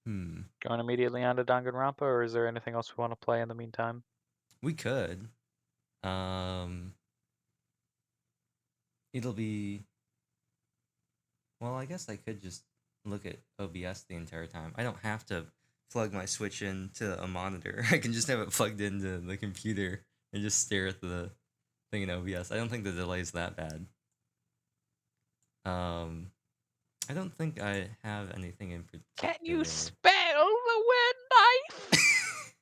Going immediately on to Danganronpa, or is there anything else we want to play in the meantime? We could. It'll be. Well, I guess I could just look at OBS the entire time. I don't have to plug my Switch into a monitor. I can just have it plugged into the computer and just stare at the thing in OBS. I don't think the delay's that bad. I don't think I have anything in particular. Can you spell the word knife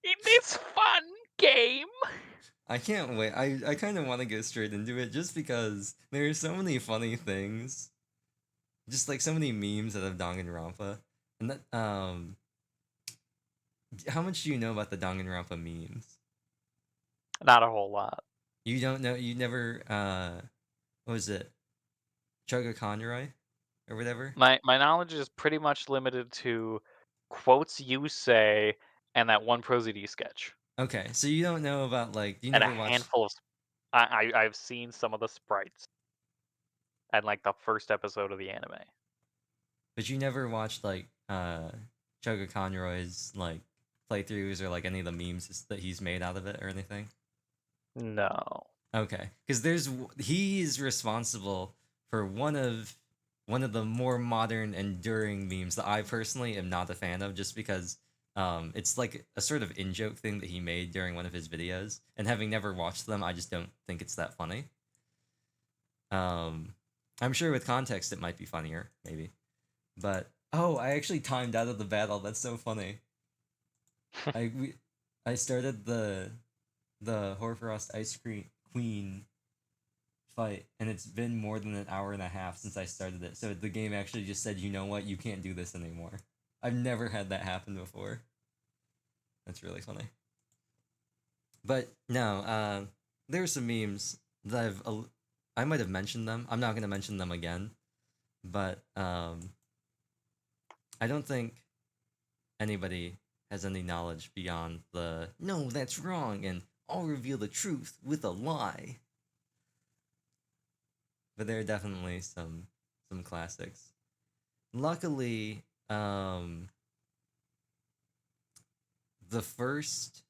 in this fun game? I can't wait. I kind of want to get straight into it just because there are so many funny things. Just like so many memes that have Danganronpa. And that how much do you know about the Danganronpa memes? Not a whole lot. You don't know, you never what was it? Chugga Conroy or whatever? My knowledge is pretty much limited to quotes you say and that one ProZD sketch. Okay, so you don't know about like you And a never watched. handful of I've seen some of the sprites and like the first episode of the anime. But you never watched like Chugga Conroy's like playthroughs or like any of the memes that he's made out of it or anything? No. Okay, because he's responsible for one of the more modern, enduring memes that I personally am not a fan of, just because it's like a sort of in joke thing that he made during one of his videos, and having never watched them, I just don't think it's that funny. I'm sure with context it might be funnier, maybe, but oh, I actually timed out of the battle. That's so funny. I started the Hoarfrost Ice Cream Queen fight, and it's been more than an hour and a half since I started it. So the game actually just said, you know what, you can't do this anymore. I've never had that happen before. That's really funny. But no, there are some memes that I might have mentioned them. I'm not gonna mention them again, but I don't think anybody has any knowledge beyond the "no, that's wrong" and "I'll reveal the truth with a lie." But there are definitely some classics. Luckily, the first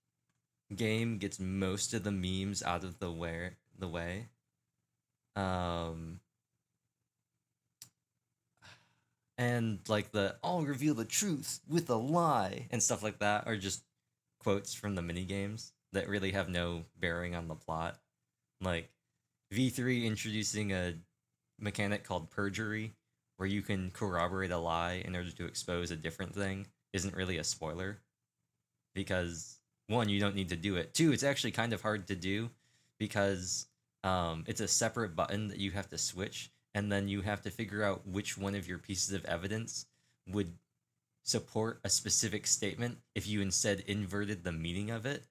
game gets most of the memes out of the way. Um, and like the "I'll reveal the truth with a lie" and stuff like that are just quotes from the mini games that really have no bearing on the plot. Like V3 introducing a mechanic called perjury, where you can corroborate a lie in order to expose a different thing, isn't really a spoiler because one, you don't need to do it. Two, it's actually kind of hard to do because it's a separate button that you have to switch, and then you have to figure out which one of your pieces of evidence would support a specific statement if you instead inverted the meaning of it.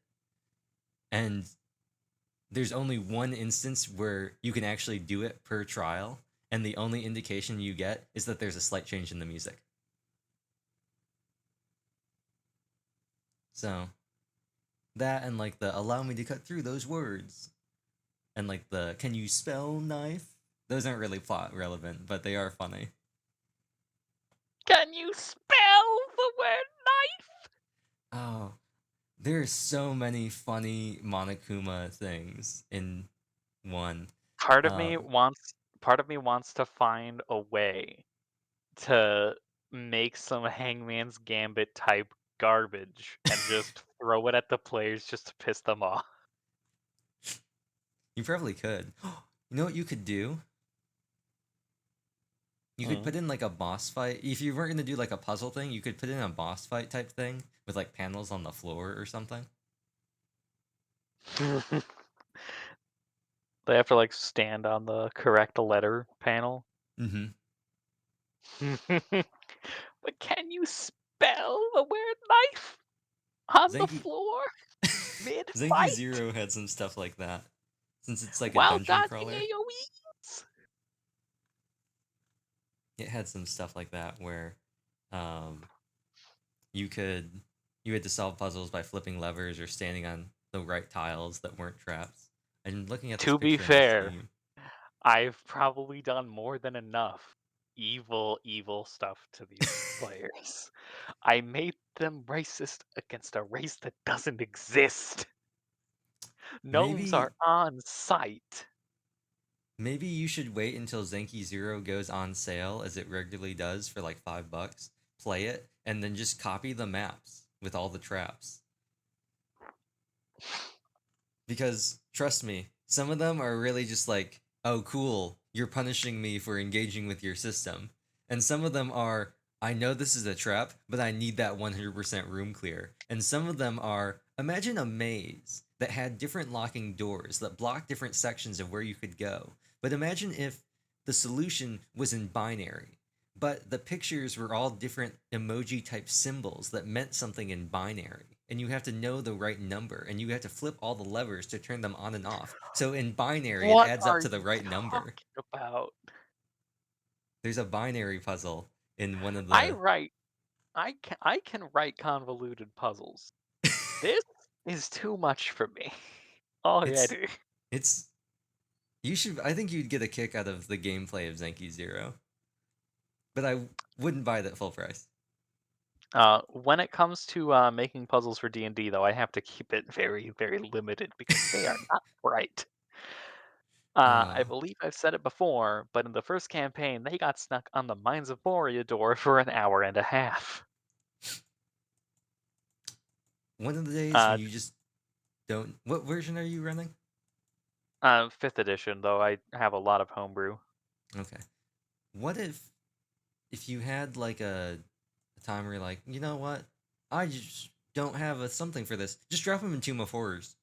And there's only one instance where you can actually do it per trial, and the only indication you get is that there's a slight change in the music. So that and like the "allow me to cut through those words" and like the "can you spell knife," those aren't really plot relevant, but they are funny. Can you spell the word knife? Oh, there's so many funny Monokuma things in one. Part of me Um, wants to find a way to make some Hangman's Gambit type garbage and just throw it at the players just to piss them off. you probably could. You know what you could do? You could put in like a boss fight. If you weren't gonna do like a puzzle thing, you could put in a boss fight type thing with like panels on the floor or something. They have to like stand on the correct letter panel. Mm-hmm. But can you spell the word knife on the Zenki floor mid Zenki fight? Zero had some stuff like that. Since it's like a While dungeon dodging crawler, AoEs. it had some stuff like that where um you could you had to solve puzzles by flipping levers or standing on the right tiles that weren't traps. I'm looking at this To be picture on the fair, Steam. I've probably done more than enough evil stuff to these players. I made them racist against a race that doesn't exist. Gnomes Maybe are on site. maybe you should wait until Zenki Zero goes on sale as it regularly does for like $5. Play it and then just copy the maps with all the traps. Because trust me, some of them are really just like, "Oh, cool, you're punishing me for engaging with your system." And some of them are, "I know this is a trap, but I need that 100% room clear." And some of them are, imagine a maze that had different locking doors that blocked different sections of where you could go. But imagine if the solution was in binary, but the pictures were all different emoji type symbols that meant something in binary. And you have to know the right number, and you have to flip all the levers to turn them on and off. So in binary, it What adds up are to the you right number. talking about? There's a binary puzzle in one of I the. write I can write convoluted puzzles. This is too much for me it's already. it's you should. I think you'd get a kick out of the gameplay of Zenki Zero, but I wouldn't buy it at full price. When it comes to making puzzles for D&D, though, I have to keep it very limited because they are not bright. I uh, believe I've said it before, but in the first campaign, they got stuck on the Mines of Moria door for an hour and a half. one of the days when Uh, you just don't. What version are you running? 5th edition, though I have a lot of homebrew. Okay. What if you had like a time where you're like, you know what? I just don't have a something for this. Just drop them in Tomb of Horrors.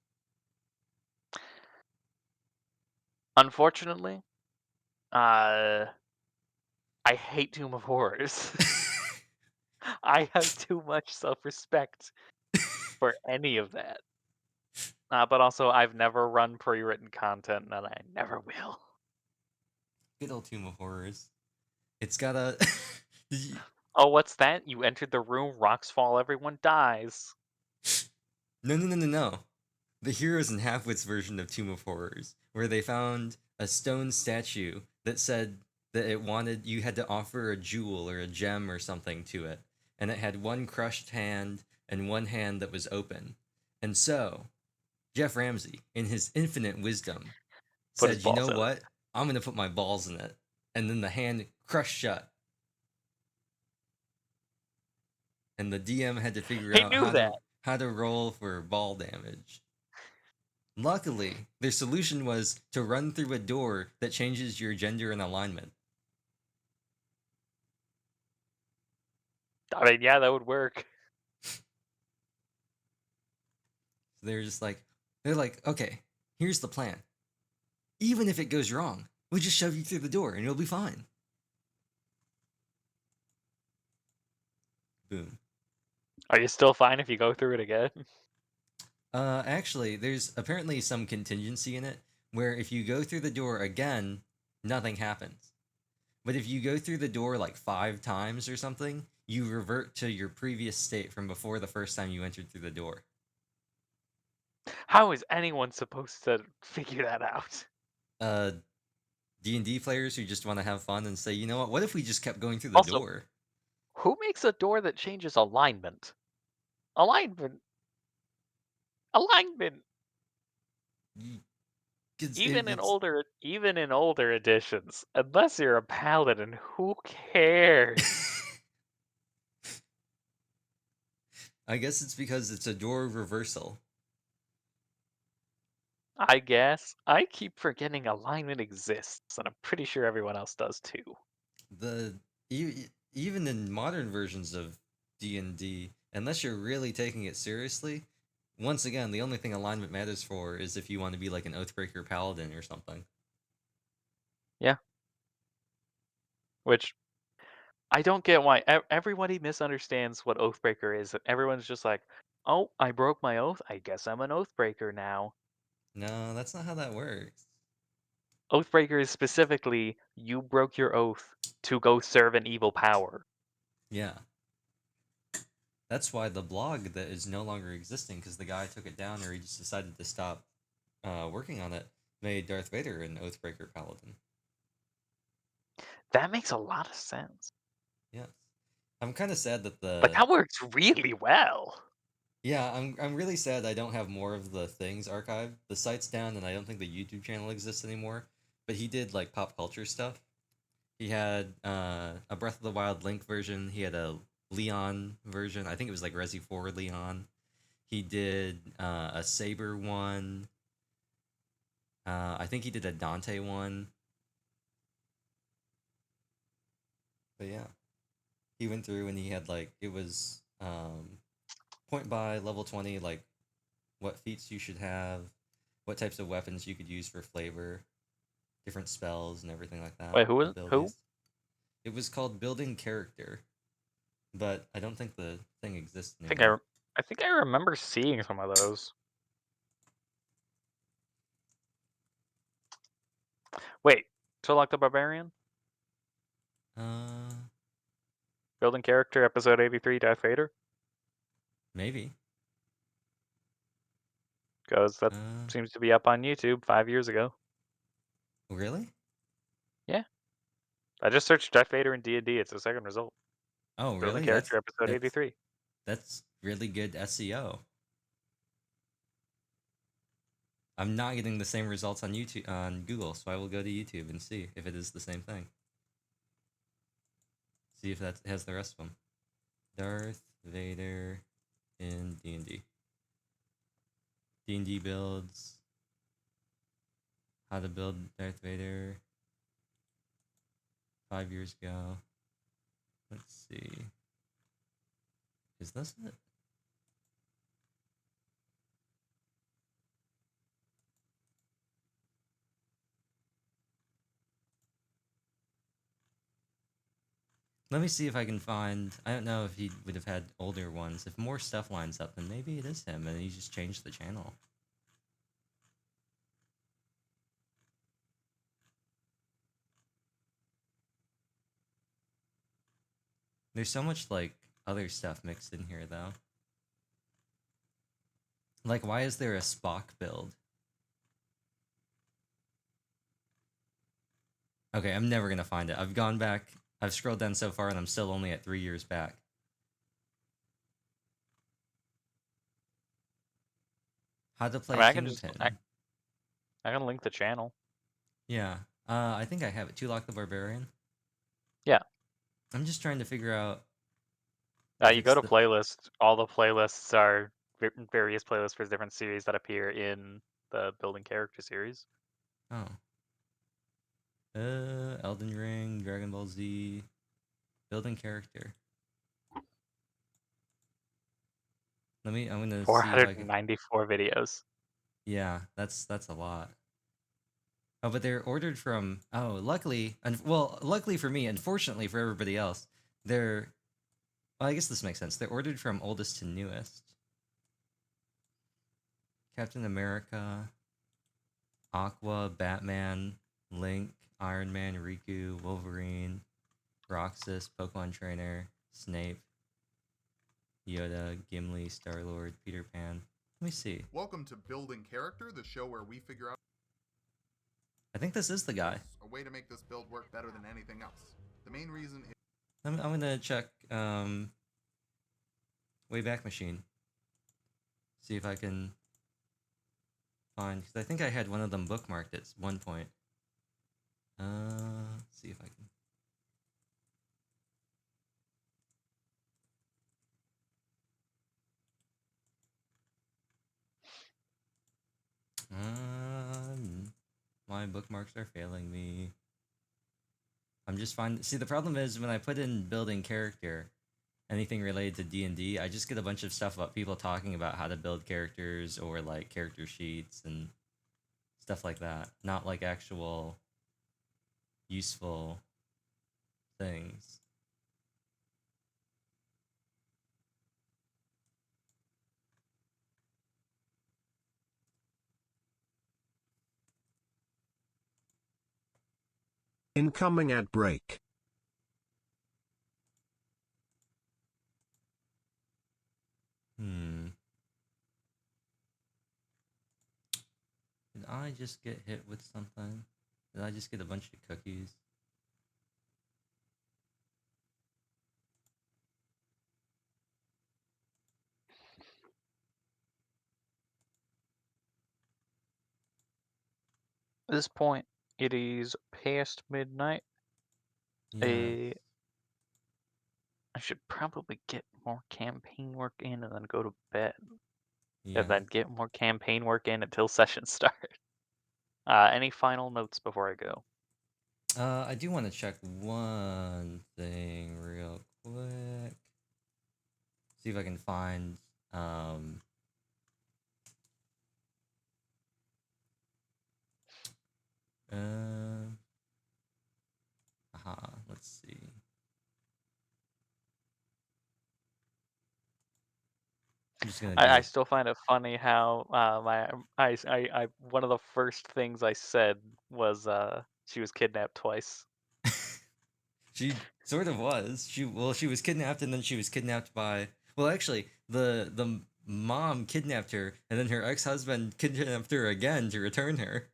Unfortunately, uh, I hate Tomb of Horrors. I have too much self-respect for any of that. But also, I've never run pre-written content, and I never will. Good old Tomb of Horrors. It's got a. Did you- Oh, what's that? You entered the room, rocks fall, everyone dies. No. The Heroes and Halfwits version of Tomb of Horrors, where they found a stone statue that said that it wanted you had to offer a jewel or a gem or something to it, and it had one crushed hand and one hand that was open. And so, Jeff Ramsey, in his infinite wisdom, Put his said, "You balls know in it. what? I'm gonna put my balls in it, and then the hand crushed shut, and the DM had to figure He out knew that. how to roll for ball damage. Luckily, their solution was to run through a door that changes your gender and alignment. I mean, yeah, that would work. They're like, okay, here's the plan. Even if it goes wrong, we'll just shove you through the door and you'll be fine. Boom. Are you still fine if you go through it again? Actually, there's apparently some contingency in it where if you go through the door again, nothing happens. But if you go through the door like 5 times or something, you revert to your previous state from before the first time you entered through the door. How is anyone supposed to figure that out? D&D players who just want to have fun and say, you know what if we just kept going through the Also, door? who makes a door that changes alignment? Alignment. Alignment. Even in older editions, unless you're a paladin, who cares? I guess it's because it's a door reversal. I guess. I keep forgetting alignment exists, and I'm pretty sure everyone else does too. Even in modern versions of D&D, unless you're really taking it seriously, once again, the only thing alignment matters for is if you want to be like an Oathbreaker paladin or something. Yeah. Which I don't get why everybody misunderstands what Oathbreaker is. Everyone's just like, "Oh, I broke my oath. I guess I'm an Oathbreaker now." No, that's not how that works. Oathbreaker is specifically you broke your oath to go serve an evil power. Yeah. That's why the blog that is no longer existing, because the guy took it down or he just decided to stop working on it, made Darth Vader an Oathbreaker paladin. That makes a lot of sense. Yes. I'm kind of sad that Like that works really well. Yeah, I'm really sad I don't have more of the things archived. The site's down and I don't think the YouTube channel exists anymore. But he did like pop culture stuff. He had a Breath of the Wild Link version. He had a Leon version. I think it was like Resi 4 Leon. He did a Saber one. I think he did a Dante one. But yeah, he went through and he had like it was point by level 20, like what feats you should have, what types of weapons you could use for flavor, different spells and everything like that, Wait, who is who? abilities. It was called Building Character, but I don't think the thing exists anymore. I think I remember seeing some of those. Wait, Tolok the Barbarian? Uh, Building Character, Episode 83, Darth Vader? maybe. Because that Uh, seems to be up on YouTube 5 years ago. really? Yeah. I just searched Darth Vader in D&D. It's the second result. Oh, Building really? Character, Episode 83. That's really good SEO. I'm not getting the same results on YouTube on Google, so I will go to YouTube and see if it is the same thing. See if that has the rest of them. Darth Vader in D&D. D&D builds. How to build Darth Vader 5 years ago. Let's see. Is this it? Let me see if I can find. I don't know if he would have had older ones. If more stuff lines up, then maybe it is him and he just changed the channel. There's so much like other stuff mixed in here though. Like, why is there a Spock build? Okay, I'm never gonna find it. I've gone back. I've scrolled down so far and I'm still only at 3 years back. How to play I mean, Kingpin. I can link the channel. Yeah, I think I have it. Tulak the Barbarian. Yeah. I'm just trying to figure out. You If go it's to the playlist. All the playlists are various playlists for different series that appear in the building character series. oh. Elden Ring, Dragon Ball Z, building character. I'm gonna see if I can. 494 videos. Yeah, that's a lot. Oh, but they're ordered from. Oh, luckily, and well, luckily for me, unfortunately for everybody else, they're. Well, I guess this makes sense. They're ordered from oldest to newest. Captain America, Aqua, Batman, Link, Iron Man, Riku, Wolverine, Roxas, Pokemon Trainer, Snape, Yoda, Gimli, Star-Lord, Peter Pan. Let me see. Welcome to Building Character, the show where we figure out I think this is the guy. a way to make this build work better than anything else. The main reason is I'm gonna check Wayback Machine. See if I can find, because I think I had one of them bookmarked at one point. See if I can. My bookmarks are failing me. I'm just finding. See, the problem is when I put in building character, anything related to D&D, I just get a bunch of stuff about people talking about how to build characters or like character sheets and stuff like that. Not like actual useful things. Incoming ad break. Did I just get hit with something? Did I just get a bunch of cookies? At this point, it is past midnight. Yeah. I should probably get more campaign work in and then go to bed. Yeah. And then get more campaign work in until sessions start. Any final notes before I go? I do want to check one thing real quick. See if I can find let's see. I'm just gonna do I it. still find it funny how one of the first things I said was she was kidnapped twice. She sort of was. She was kidnapped and then she was kidnapped by. Well, actually, the mom kidnapped her and then her ex-husband kidnapped her again to return her.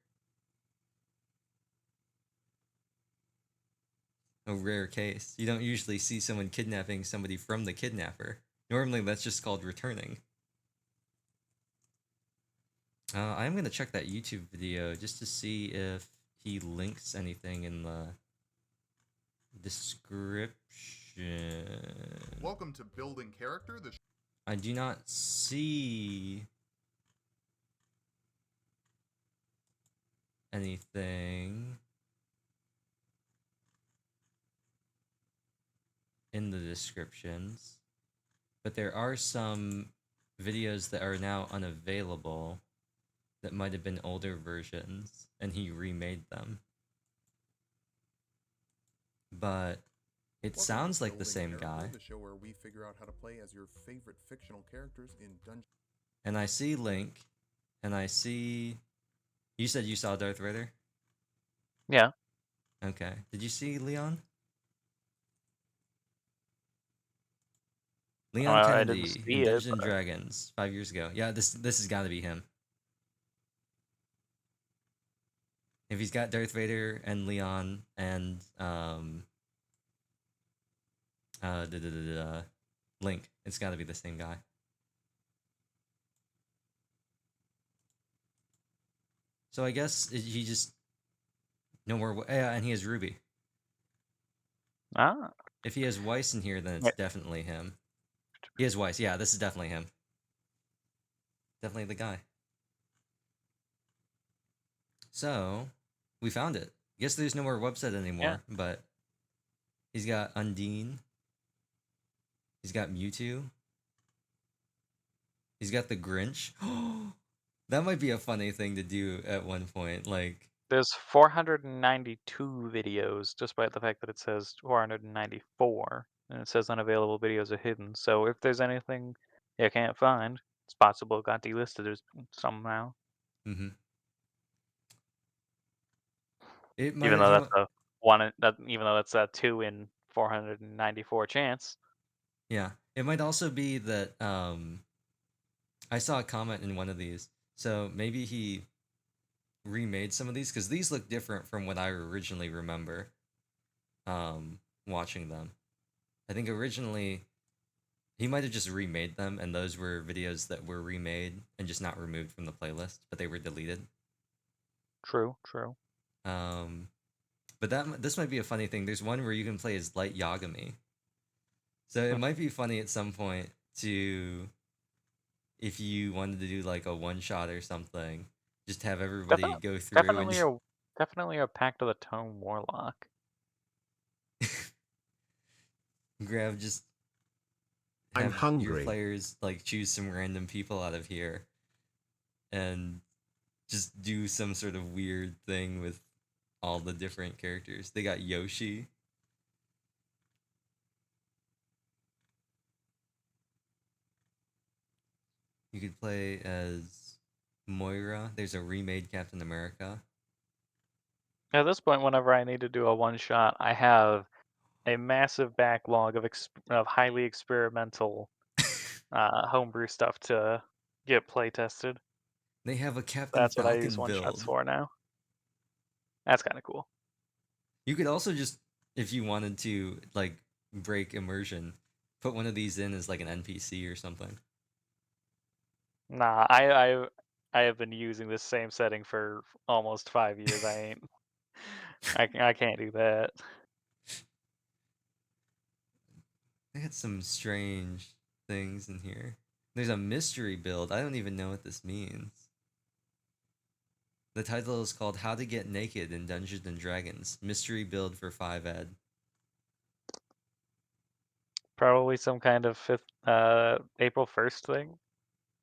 A rare case. You don't usually see someone kidnapping somebody from the kidnapper. Normally, that's just called returning. I am going to check that YouTube video just to see if he links anything in the description. welcome to Building Character, the I do not see anything in the descriptions, but there are some videos that are now unavailable that might have been older versions and he remade them. But it sounds like the same guy. The show where we figure out how to play as your favorite fictional characters in Dungeons. And I see Link, and I see. You said you saw Darth Vader? Yeah. Okay. Did you see Leon? Leon I didn't Kennedy see in it. Dungeons and Dragons 5 years ago. Yeah, this has got to be him. If he's got Darth Vader and Leon and Link, it's got to be the same guy. So I guess he just No more. Yeah, and he has Ruby. Ah, If he has Weiss in here, then it's wait, definitely him. He has Weiss. Yeah, this is definitely him. Definitely the guy. So, we found it. Guess there's no more website yeah. anymore, but he's got Undine. He's got Mewtwo. He's got the Grinch. That might be a funny thing to do at one point. Like, There's 492 videos, despite the fact that it says 494, and it says unavailable videos are hidden. So if there's anything you can't find, it's possible it got delisted somehow. mm-hmm. It Even might. though He that's might. a one, even though that's a 2 in 494 chance. Yeah. It might also be that I saw a comment in one of these. So maybe he remade some of these because these look different from what I originally remember watching them. I think originally he might have just remade them, and those were videos that were remade and just not removed from the playlist, but they were deleted. True, true. But this might be a funny thing. There's one where you can play as Light Yagami, so it might be funny at some point to, if you wanted to do like a one shot or something, just have everybody Definitely, go through and definitely a definitely a Pact of the Tome Warlock. grab, just I'm have your hungry. players like choose some random people out of here and just do some sort of weird thing with all the different characters. They got Yoshi. You could play as Moira. There's a remade Captain America. At this point, whenever I need to do a one shot, I have a massive backlog of highly experimental homebrew stuff to get play tested. They have a Captain That's what I use Falcon one shots build. for now. That's kind of cool. You could also just, if you wanted to, like, break immersion, put one of these in as like an NPC or something. Nah, I have been using this same setting for almost 5 years. I ain't. I can't do that. They had some strange things in here. There's a mystery build. I don't even know what this means. The title is called How to Get Naked in Dungeons and Dragons. Mystery build for 5ed. Probably some kind of April 1st thing.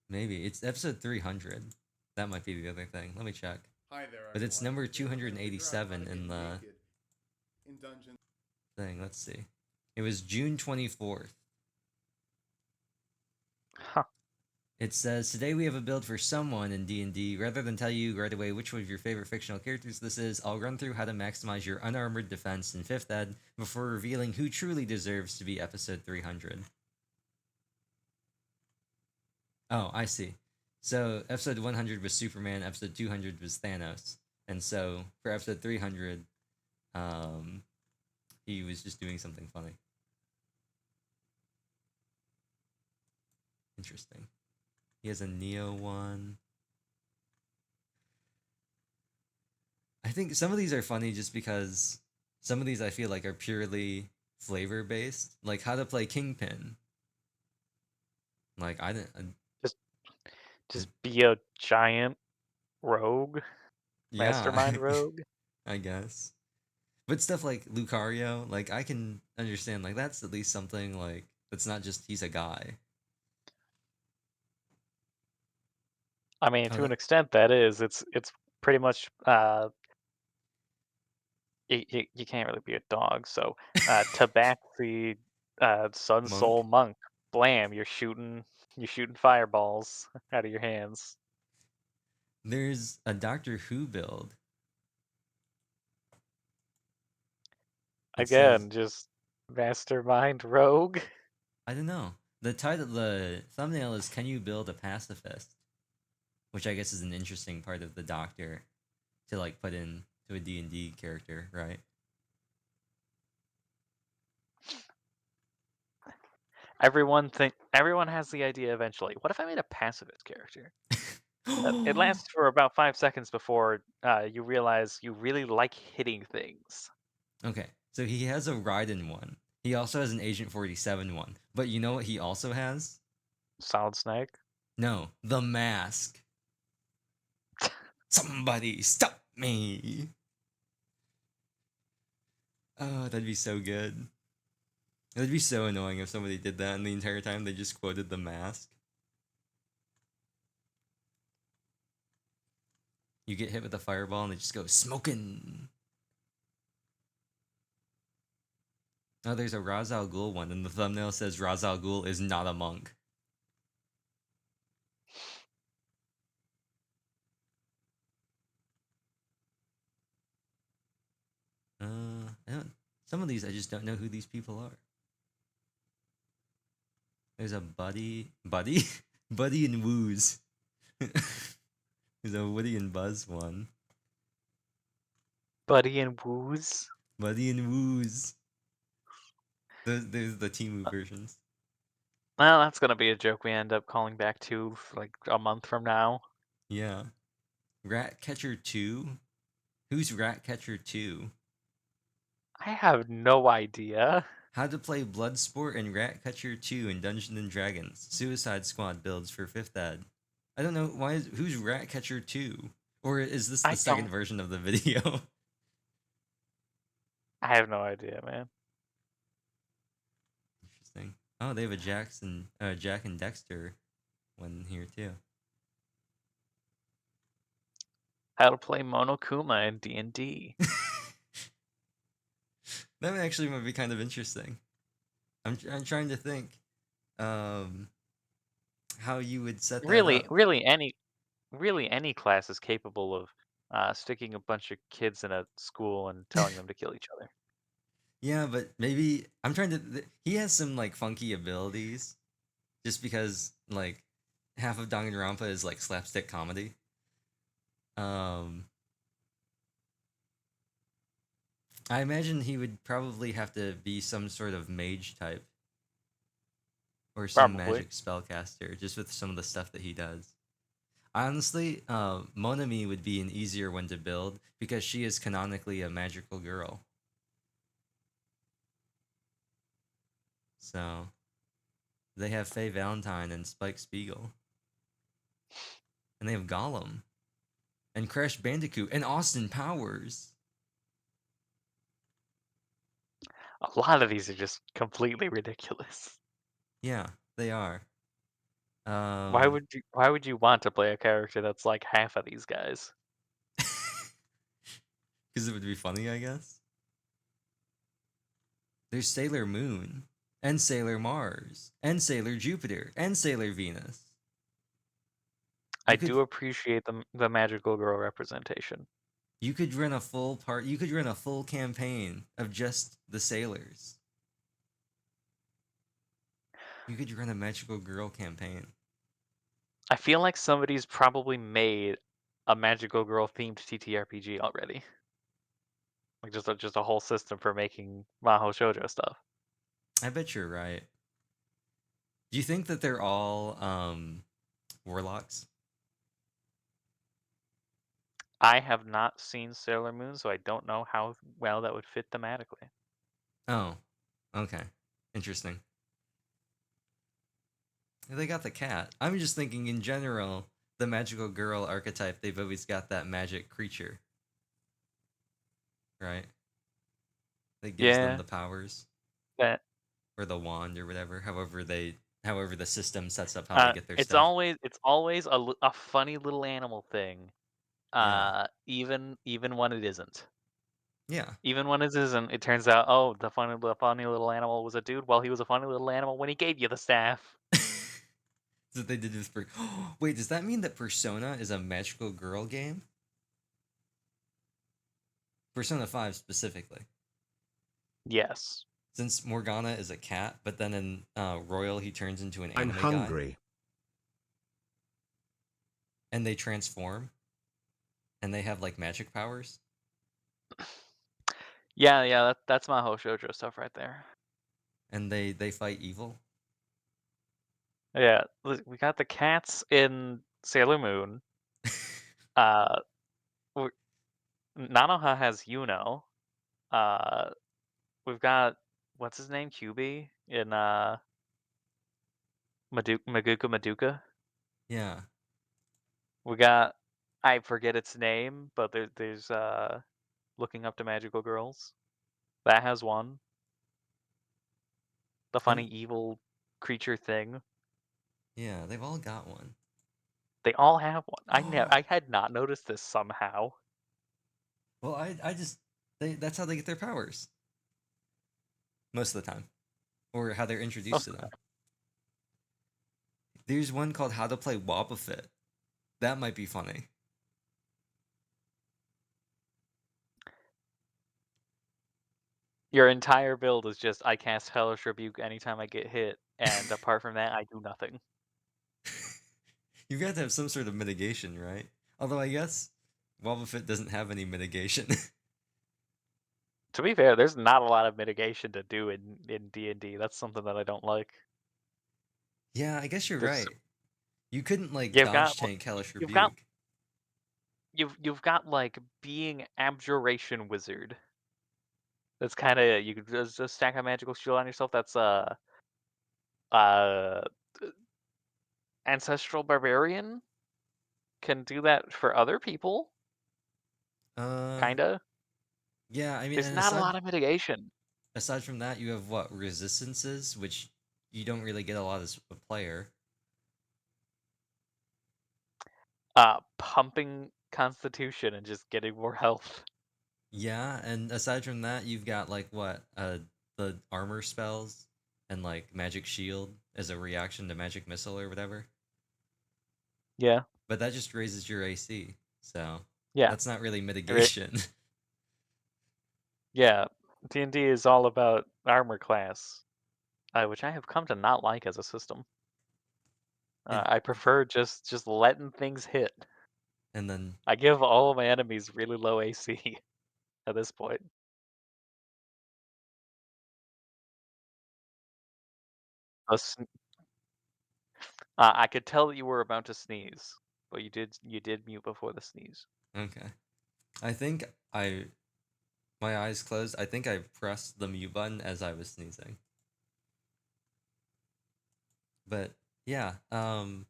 Maybe. It's episode 300. That might be the other thing. Let me check. Hi there, But it's everyone. number Today we're going to figure out how 287 to in get the naked in Dungeons. thing. Let's see. It was June 24th. Huh. It says, today we have a build for someone in D&D. Rather than tell you right away which one of your favorite fictional characters this is, I'll run through how to maximize your unarmored defense in 5th Ed before revealing who truly deserves to be episode 300. Oh, I see. So episode 100 was Superman, episode 200 was Thanos. And so for episode 300, he was just doing something funny. Interesting. He has a Neo one. I think some of these are funny just because some of these I feel like are purely flavor based, like how to play Kingpin. Like I didn't, Just just be a giant rogue, yeah, mastermind rogue. I guess. But stuff like Lucario, like I can understand, like that's at least something like that's not just he's a guy. I mean, Oh, to an extent, that is. It's pretty much you can't really be a dog. So Tabaxi, Sun Soul Monk. Monk, blam! You're shooting fireballs out of your hands. There's a Doctor Who build. It says, Again, just mastermind rogue. I don't know. The thumbnail is, "Can you build a pacifist?" Which I guess is an interesting part of the Doctor to like put in to a D&D character, right? Everyone has the idea eventually. What if I made a pacifist character? It lasts for about 5 seconds before you realize you really like hitting things. Okay, so he has a Raiden one. He also has an Agent 47 one. But you know what he also has? Solid Snake. No, the mask. Somebody stop me. Oh, that'd be so good. It'd be so annoying if somebody did that and the entire time they just quoted the mask. You get hit with a fireball and they just go smoking. Oh, there's a Ra's al Ghul one, and the thumbnail says Ra's al Ghul is not a monk. I don't. Some of these I just don't know who these people are. There's a Buddy, Buddy and Wooz. There's a Woody and Buzz one. Buddy and Woos. Buddy and Wooz. There's the Temu versions. Well, that's gonna be a joke we end up calling back to for like a month from now. Yeah. Ratcatcher 2? Who's Ratcatcher 2? I have no idea. How to play Bloodsport and Ratcatcher 2 in Dungeons and Dragons. Suicide Squad builds for 5th ed. I don't know who's Ratcatcher 2? Or is this the I second don't. version of the video? I have no idea, man. Interesting. Oh, they have a Jack and Dexter one here too. How to play Monokuma in D&D. That actually might be kind of interesting. I'm trying to think how you would set that Really, up. really any class is capable of sticking a bunch of kids in a school and telling them to kill each other. Yeah, but maybe I'm trying to. He has some like funky abilities, just because like half of Danganronpa is like slapstick comedy. Um, I imagine he would probably have to be some sort of mage type or some Probably. magic spellcaster, just with some of the stuff that he does. Honestly, Monami would be an easier one to build because she is canonically a magical girl. So they have Faye Valentine and Spike Spiegel. And they have Gollum. And Crash Bandicoot and Austin Powers. A lot of these are just completely ridiculous. Yeah, they are. Why would you want to play a character that's like half of these guys? Because it would be funny, I guess. There's Sailor Moon, and Sailor Mars, and Sailor Jupiter, and Sailor Venus. I You could do appreciate the magical girl representation. you could run a full part. You could run a full campaign of just the sailors. You could run a magical girl campaign. I feel like somebody's probably made a magical girl themed TTRPG already. Like just a whole system for making Maho Shoujo stuff. I bet you're right. Do you think that they're all warlocks? I have not seen Sailor Moon, so I don't know how well that would fit thematically. Oh, okay. Interesting. They got the cat. I'm just thinking in general, the magical girl archetype, they've always got that magic creature. Right? That gives them Yeah, the powers. that Or the wand or whatever. However the system sets up how they get their it's stuff. always a funny little animal thing. Yeah. Even when it isn't. Yeah. Even when it isn't, it turns out, oh, the funny little animal was a dude. Well, he was a funny little animal when he gave you the staff. That's what they did with Wait, does that mean that Persona is a magical girl game? Persona 5 specifically. Yes. Since Morgana is a cat, but then in Royal he turns into an I'm anime guy. hungry. And they transform. And they have like magic powers. Yeah, that's Maho Shoujo stuff right there. And they fight evil. Yeah, we got the cats in Sailor Moon. Uh, w- Nanoha has Yuno. Uh, we've got what's his name, QB in Maguka Madoka. Yeah. We got I forget its name, but there's looking up to magical girls. That has one. The funny And evil creature thing. yeah, they've all got one. They all have one. I had not noticed this somehow. Well, I just that's how they get their powers most of the time, or how they're introduced Most to of the them. time. There's one called How to Play Wobbuffet. That might be funny. Your entire build is just I cast Hellish Rebuke anytime I get hit, and apart from that, I do nothing. You've got to have some sort of mitigation, right? Although I guess Wobbuffet doesn't have any mitigation. To be fair, there's not a lot of mitigation to do in D&D. That's something that I don't like. Yeah, I guess you're There's right. You couldn't like you've got dodge tank Hellish you've got Rebuke. you've got like being Abjuration Wizard. That's kind of you could just stack a magical shield on yourself. That's uh Ancestral Barbarian can do that for other people. Uh, Kinda. yeah. I mean, There's and not a lot of mitigation. aside from that, you have what resistances, which you don't really get a lot as a player. Pumping Constitution and just getting more health. Yeah, and aside from that, you've got like what the armor spells and like magic shield as a reaction to magic missile or whatever. Yeah, But that just raises your AC, so yeah, that's not really Ra- mitigation. yeah. D&D is all about armor class, which I have come to not like as a system. it, I prefer just letting things hit. and then I give all of my enemies really low AC at this point. A sn- I could tell that you were about to sneeze, but you did mute before the sneeze. okay, I think I my eyes closed. I think I pressed the mute button as I was sneezing. But yeah, I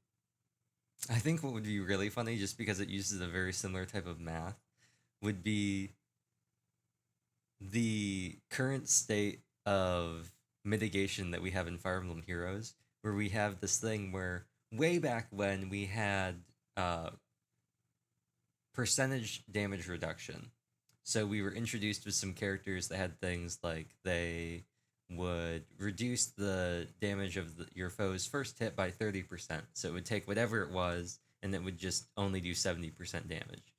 think what would be really funny, just because it uses a very similar type of math, would be the current state of mitigation that we have in Fire Emblem Heroes, where we have this thing where way back when we had uh, percentage damage reduction. So we were introduced with some characters that had things like they would reduce the damage of your foe's first hit by 30%. So it would take whatever it was and it would just only do 70% damage.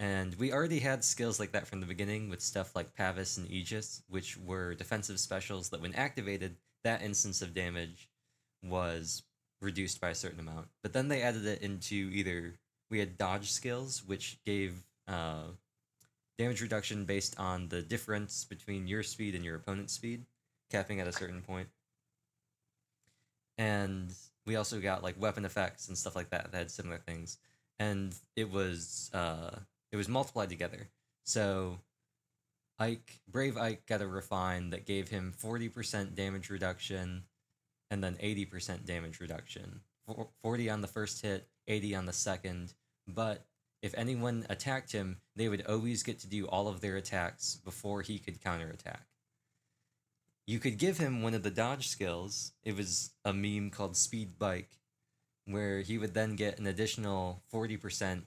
And we already had skills like that from the beginning with stuff like Pavis and Aegis, which were defensive specials that, when activated, that instance of damage was reduced by a certain amount. But then they added it into either we had dodge skills, which gave damage reduction based on the difference between your speed and your opponent's speed, capping at a certain point. And we also got like weapon effects and stuff like that that had similar things. And it was multiplied together. So Brave Ike got a refine that gave him 40% damage reduction and then 80% damage reduction. 40 on the first hit, 80 on the second. But if anyone attacked him, they would always get to do all of their attacks before he could counterattack. You could give him one of the dodge skills. It was a meme called Speed Bike, where he would then get an additional 40%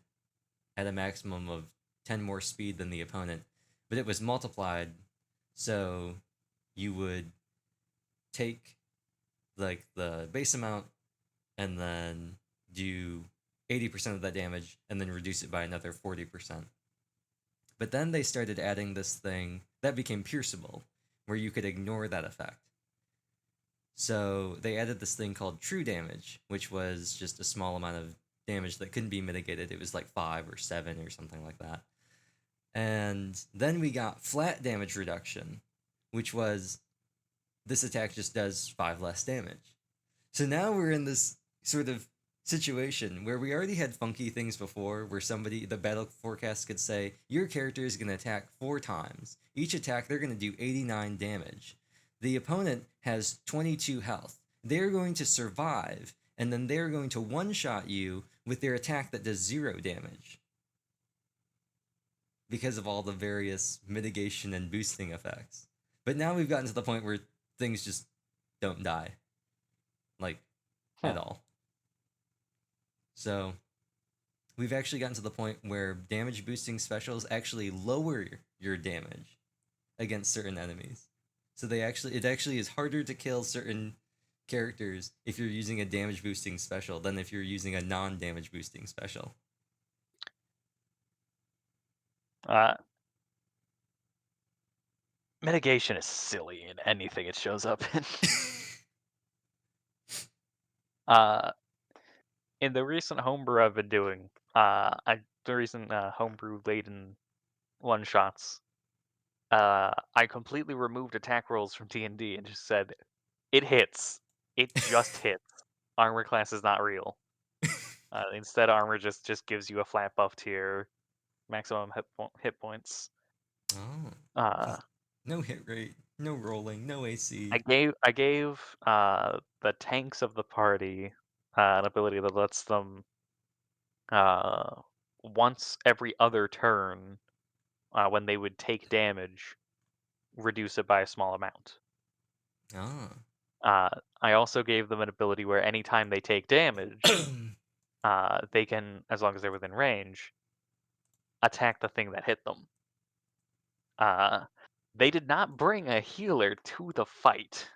at a maximum of 10 more speed than the opponent. But it was multiplied, so you would take like the base amount and then do 80% of that damage and then reduce it by another 40%. But then they started adding this thing that became pierceable, where you could ignore that effect. So they added this thing called true damage, which was just a small amount of damage that couldn't be mitigated. It was like 5 or 7 or something like that. And then we got flat damage reduction, which was this attack just does 5 less damage. So now we're in this sort of situation where we already had funky things before, where the battle forecast could say your character is going to attack 4 times. Each attack they're going to do 89 damage. The opponent has 22 health. They're going to survive, and then they're going to one-shot you with their attack that does 0 damage. Because of all the various mitigation and boosting effects. But now we've gotten to the point where things just don't die. Like, at all. So, we've actually gotten to the point where damage boosting specials actually lower your damage against certain enemies. So it actually is harder to kill certain characters if you're using a damage boosting special than if you're using a non-damage boosting special. Mitigation is silly in anything it shows up in. In the recent homebrew I've been doing, the recent homebrew laden one shots, I completely removed attack rolls from D&D and just said, it hits. It just hits. Armor class is not real. Instead, armor just gives you a flat buff to your maximum hit points. Oh. No hit rate, no rolling, no AC. I gave the tanks of the party an ability that lets them once every other turn, when they would take damage, reduce it by a small amount. I also gave them an ability where anytime they take damage, they can, as long as they're within range, attack the thing that hit them. They did not bring a healer to the fight.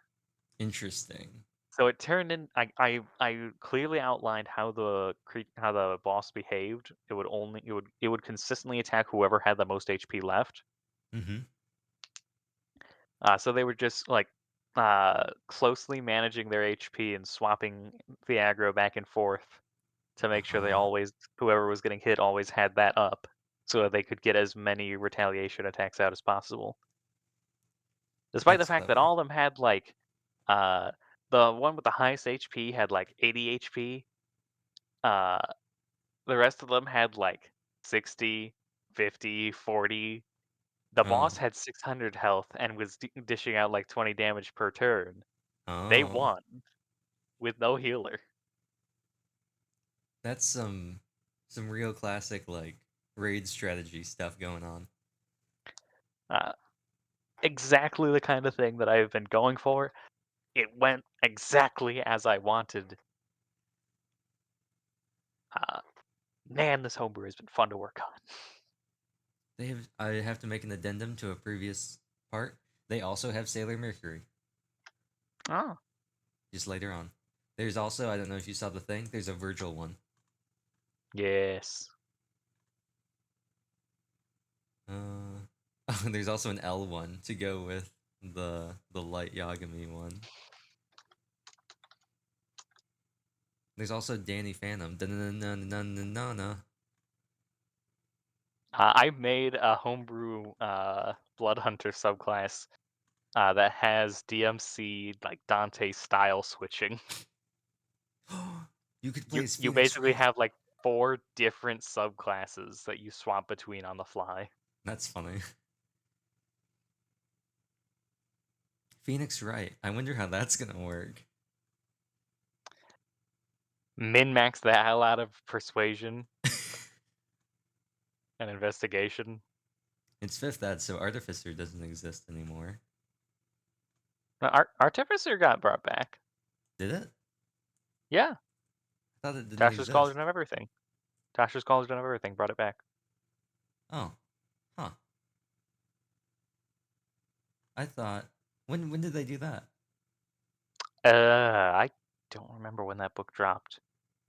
Interesting. So it turned in. I clearly outlined how the boss behaved. It would consistently attack whoever had the most HP left. Mm-hmm. So they were just like closely managing their HP and swapping the aggro back and forth to make sure they whoever was getting hit always had that up, so that they could get as many retaliation attacks out as possible. Despite the That's fact that clever. all of them had like, the one with the highest HP had like 80 HP. The rest of them had like 60, 50, 40. The boss had 600 health and was dishing out like 20 damage per turn. They Oh. won with no healer. That's some real classic like raid strategy stuff going on. Exactly the kind of thing that I've been going for. It went exactly as I wanted. Man, this homebrew has been fun to work on. I have to make an addendum to a previous part. They also have Sailor Mercury. Oh. Just later on. There's also, I don't know if you saw the thing, there's a Virgil one. Yes. There's also an L one to go with the light Yagami one. There's also Danny Phantom. I made a homebrew Blood Hunter subclass that has DMC like Dante style switching. You could play as You Phoenix basically Wright. have like 4 different subclasses that you swap between on the fly. That's funny. Phoenix Wright. I wonder how that's gonna work. Min-max the hell out of persuasion and investigation. It's 5th ed, so Artificer doesn't exist anymore. Artificer got brought back. Did it? Yeah. I thought it didn't Tasha's exist. Cauldron of Everything. Tasha's Cauldron of Everything brought it back. Oh. Huh. I thought... When did they do that? I don't remember when that book dropped.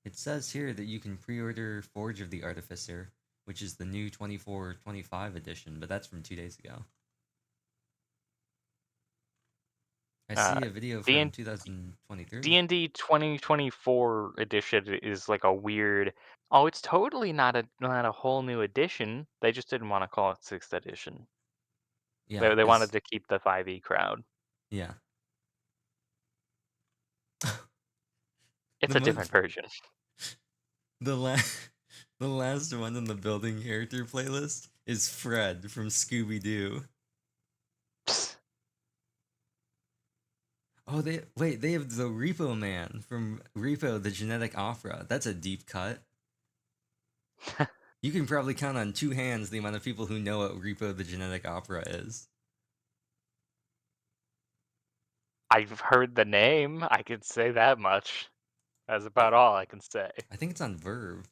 It says here that you can pre-order Forge of the Artificer, which is the new 24-25 edition, but that's from 2 days ago. I see a video from 2023. D&D 2024 edition is like a weird. Oh, it's totally not a whole new edition. They just didn't want to call it 6th edition. Yeah, They wanted to keep the 5e crowd. Yeah. It's a different version. the last the last one in the building character playlist is Fred from Scooby Doo. Psst. Oh, they have the Repo Man from Repo the Genetic Opera. That's a deep cut. You can probably count on two hands the amount of people who know what Repo the Genetic Opera is. I've heard the name. I can say that much. That's about all I can say. I think it's on Verve.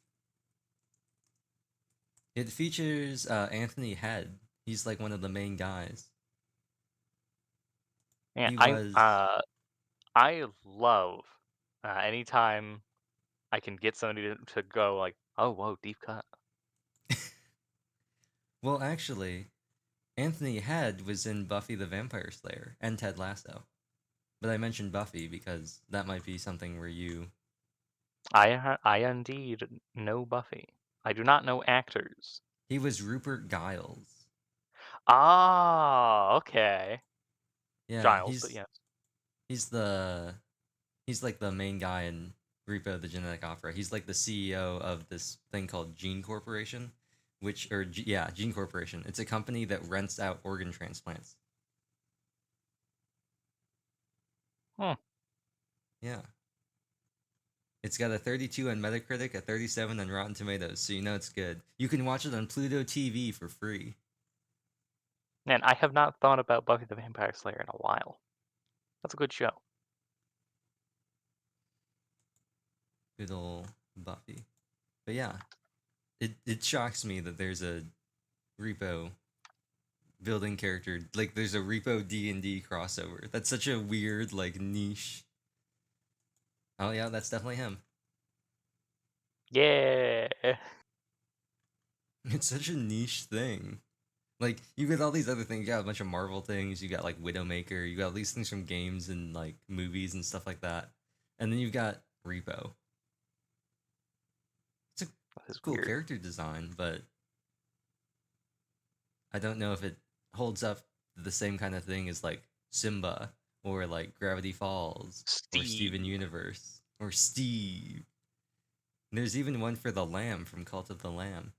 It features Anthony Head. He's like one of the main guys. Yeah, He I was I love anytime I can get somebody to go like, oh whoa, deep cut. well, actually, Anthony Head was in Buffy the Vampire Slayer and Ted Lasso. But I mentioned Buffy because that might be something where you. I indeed know Buffy. I do not know actors. He was Rupert Giles. Ah, okay. Yeah, Giles, but yes. he's he's like the main guy in Repo the Genetic Opera. He's like the CEO of this thing called Gene Corporation, Gene Corporation. It's a company that rents out organ transplants. Hmm. Yeah. It's got a 32 on Metacritic, a 37 on Rotten Tomatoes, so you know it's good. You can watch it on Pluto TV for free. Man, I have not thought about Buffy the Vampire Slayer in a while. That's a good show. Good old Buffy. But yeah, it shocks me that there's a Repo building character, like there's a Repo D&D crossover. That's such a weird like niche. Oh yeah, that's definitely him. Yeah. It's such a niche thing. Like you got all these other things. You got a bunch of Marvel things. You got like Widowmaker. You got all these things from games and like movies and stuff like that. And then you've got Repo. It's a That is cool weird. character design, but I don't know if it holds up the same kind of thing as like Simba or like Gravity Falls or Steven Steve. Universe or Steve. There's even one for the Lamb from Cult of the Lamb.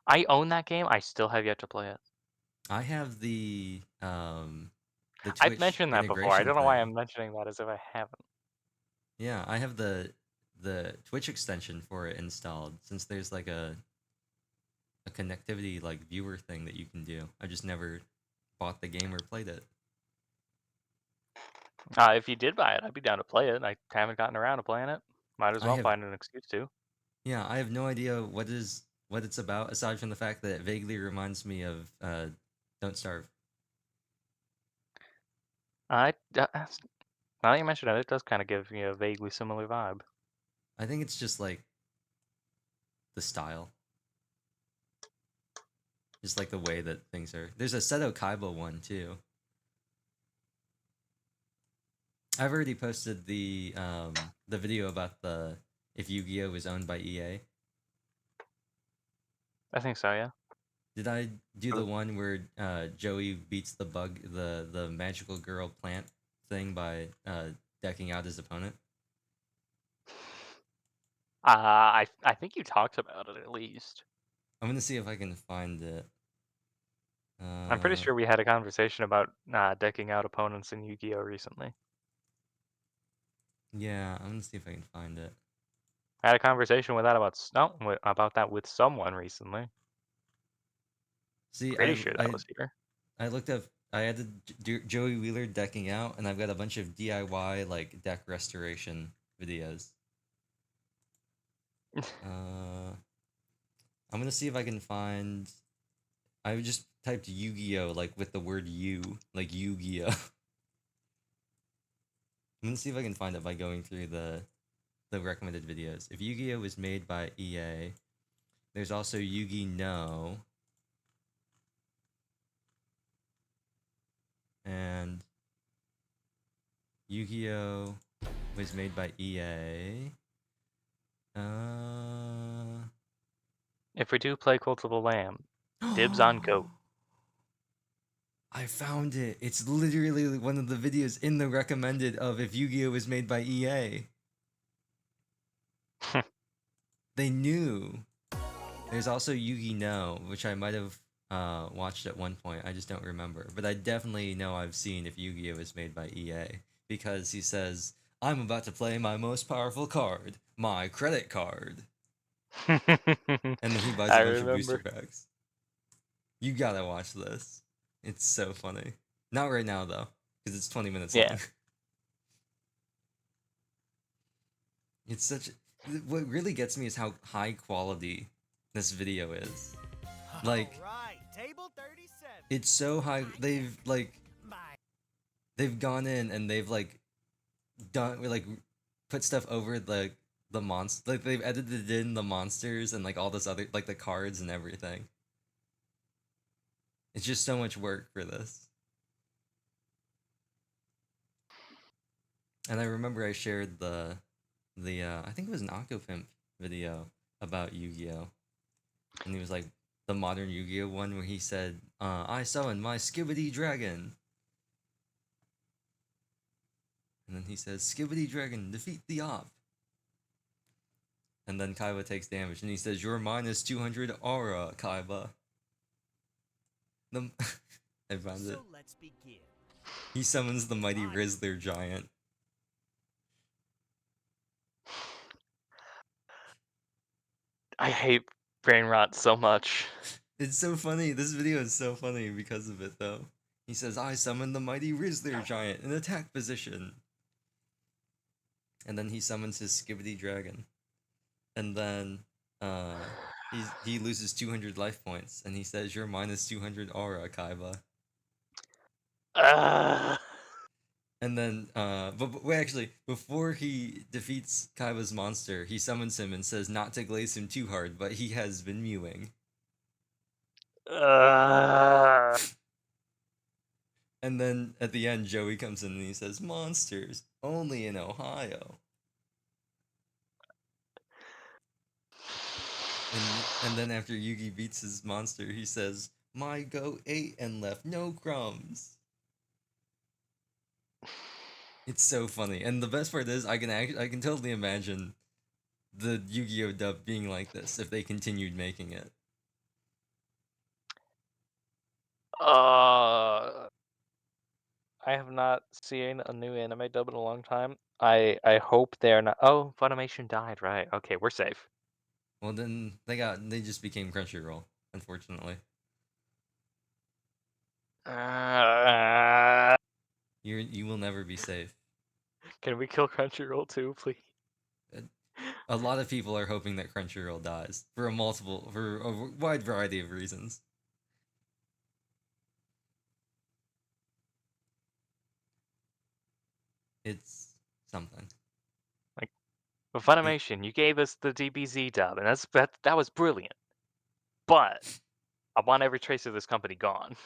I own that game. I still have yet to play it. I have the I've Twitch mentioned that before. I integration don't know why thing. I'm mentioning that as if I haven't. Yeah, I have the Twitch extension for it installed since there's like a connectivity like viewer thing that you can do. I just never bought the game or played it. If you did buy it, I'd be down to play it. I haven't gotten around to playing it. Might as I well have find an excuse to. yeah, I have no idea what it's about aside from the fact that it vaguely reminds me of Don't Starve. Now that you mention it, it does kind of give me a vaguely similar vibe. I think it's just like the style. Just like the way that things are. There's a Seto Kaiba one too. I've already posted the video about the if Yu-Gi-Oh was owned by EA. I think so, yeah. Did I do the Oh. one where Joey beats the magical girl plant thing by decking out his opponent? I think you talked about it at least. I'm gonna see if I can find it. I'm pretty Uh, sure we had a conversation about decking out opponents in Yu-Gi-Oh recently. yeah, I'm gonna see if I can find it. I had a conversation with that about that with someone recently. See, Pretty sure that was here. I looked up. I added Joey Wheeler decking out, and I've got a bunch of DIY like deck restoration videos. I'm gonna see if I can find. I just typed Yu-Gi-Oh like with the word "you," like Yu-Gi-Oh. I'm gonna see if I can find it by going through the recommended videos. If Yu-Gi-Oh was made by EA, there's also Yu-Gi-No, and Yu-Gi-Oh was made by EA. If we do play Cult of the Lamb, dibs on goat. I found it. It's literally one of the videos in the recommended of if Yu-Gi-Oh was made by EA. they knew. There's also Yugi No, which I might have watched at one point. I just don't remember. But I definitely know I've seen if Yu-Gi-Oh is made by EA because he says, "I'm about to play my most powerful card, my credit card," and then he buys a I bunch of booster remember. packs. You gotta watch this. It's so funny. Not right now though, because it's 20 minutes Yeah. long. It's such. What really gets me is how high quality this video is. Like, Alright, table 37. it's so high. They've gone in and they've like done like put stuff over the monster. Like they've edited in the monsters and like all this other like the cards and everything. It's just so much work for this. And I remember I shared the I think it was an Octopimp video about Yu-Gi-Oh! And he was like the modern Yu-Gi-Oh! One where he said, I summon my Skibidi Dragon. And then he says, Skibidi Dragon, defeat the op. And then Kaiba takes damage and he says, you're minus 200 aura, Kaiba. The I found it. So let's begin. He summons the mighty Rizzler giant. I hate brain rot so much. It's so funny. This video is so funny because of it, though. He says, I summon the mighty Rizzler giant in attack position. And then he summons his Skibidi Dragon. And then he loses 200 life points. And he says, you're minus 200 aura, Kaiba. And then, but wait, actually, before he defeats Kaiba's monster, he summons him and says not to glaze him too hard, but he has been mewing. And then at the end, Joey comes in and he says, monsters, only in Ohio. And then after Yugi beats his monster, he says, my goat ate and left no crumbs. It's so funny. And the best part is I can totally imagine the Yu-Gi-Oh dub being like this if they continued making it. I have not seen a new anime dub in a long time. I hope they're not. Oh, Funimation died. Right. Okay, we're safe. Well, then they just became Crunchyroll, unfortunately. You will never be safe. Can we kill Crunchyroll too, please? A lot of people are hoping that Crunchyroll dies for a wide variety of reasons. It's something. But Funimation, you gave us the DBZ dub, and that was brilliant. But I want every trace of this company gone.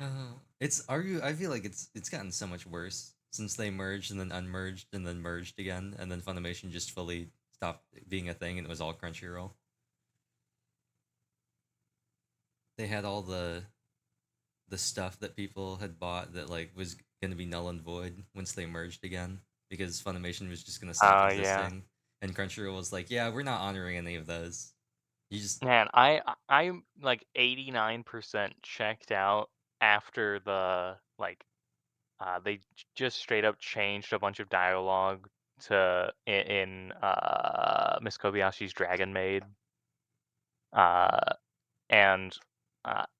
I feel like it's gotten so much worse since they merged and then unmerged and then merged again, and then Funimation just fully stopped being a thing and it was all Crunchyroll. They had all the stuff that people had bought that like was gonna be null and void once they merged again because Funimation was just gonna stop existing, and Crunchyroll was like, yeah, we're not honoring any of those. You just Man, I'm like 89% checked out after the they just straight up changed a bunch of dialogue to in Miss Kobayashi's Dragon Maid, and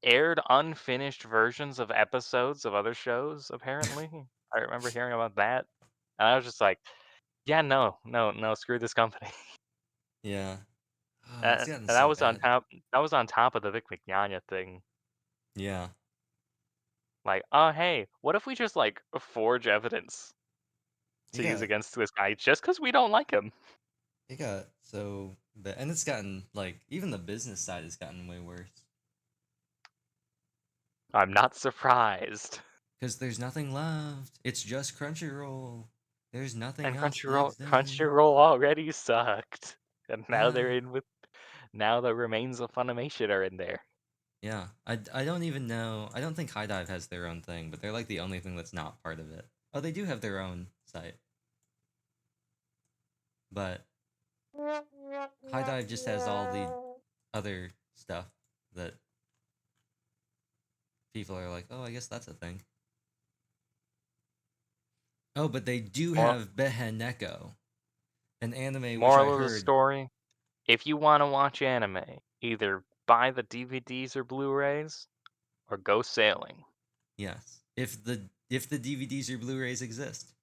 aired unfinished versions of episodes of other shows. Apparently, I remember hearing about that, and I was just like, yeah, no, screw this company. yeah. It's And gotten that so was on bad. top. That was on top of the Vic Mignogna thing. Yeah. Like, oh hey, what if we just like forge evidence It to use got against this guy just because we don't like him? it got so bad, and it's gotten like even the business side has gotten way worse I'm not surprised. because there's nothing left. It's just Crunchyroll. There's nothing And else to Crunchyroll already sucked, and now they're Yeah. in with. Now the remains of Funimation are in there. Yeah, I don't even know. I don't think High Dive has their own thing, but they're like the only thing that's not part of it. Oh, they do have their own site. but High Dive just has all the other stuff that people are like, oh, I guess that's a thing. Oh, but they do Mor- have Beheneko, an anime which I Moral of the heard. story: if you want to watch anime, either buy the DVDs or Blu-rays, or go sailing. Yes, if the DVDs or Blu-rays exist.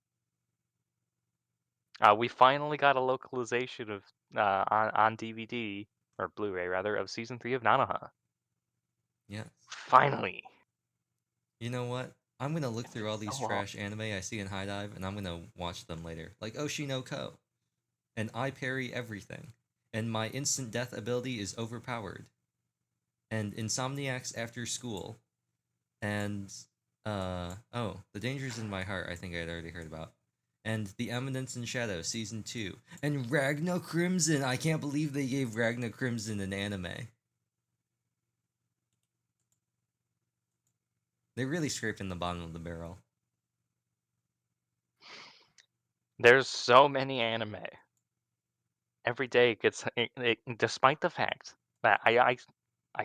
We finally got a localization of on DVD or Blu-ray rather of season 3 of Nanoha. Yes. Finally. You know what? I'm gonna look It's through been all so these long. trash anime I see in High Dive, and I'm gonna watch them later, like Oshino Ko, and I parry everything, and my instant death ability is overpowered, and Insomniacs After School, and The Dangers in My Heart. I think I had already heard about, and The Eminence in Shadow Season 2, and Ragna Crimson. I can't believe they gave Ragna Crimson an anime. They're really scraping the bottom of the barrel. There's so many anime. Every day gets despite the fact that I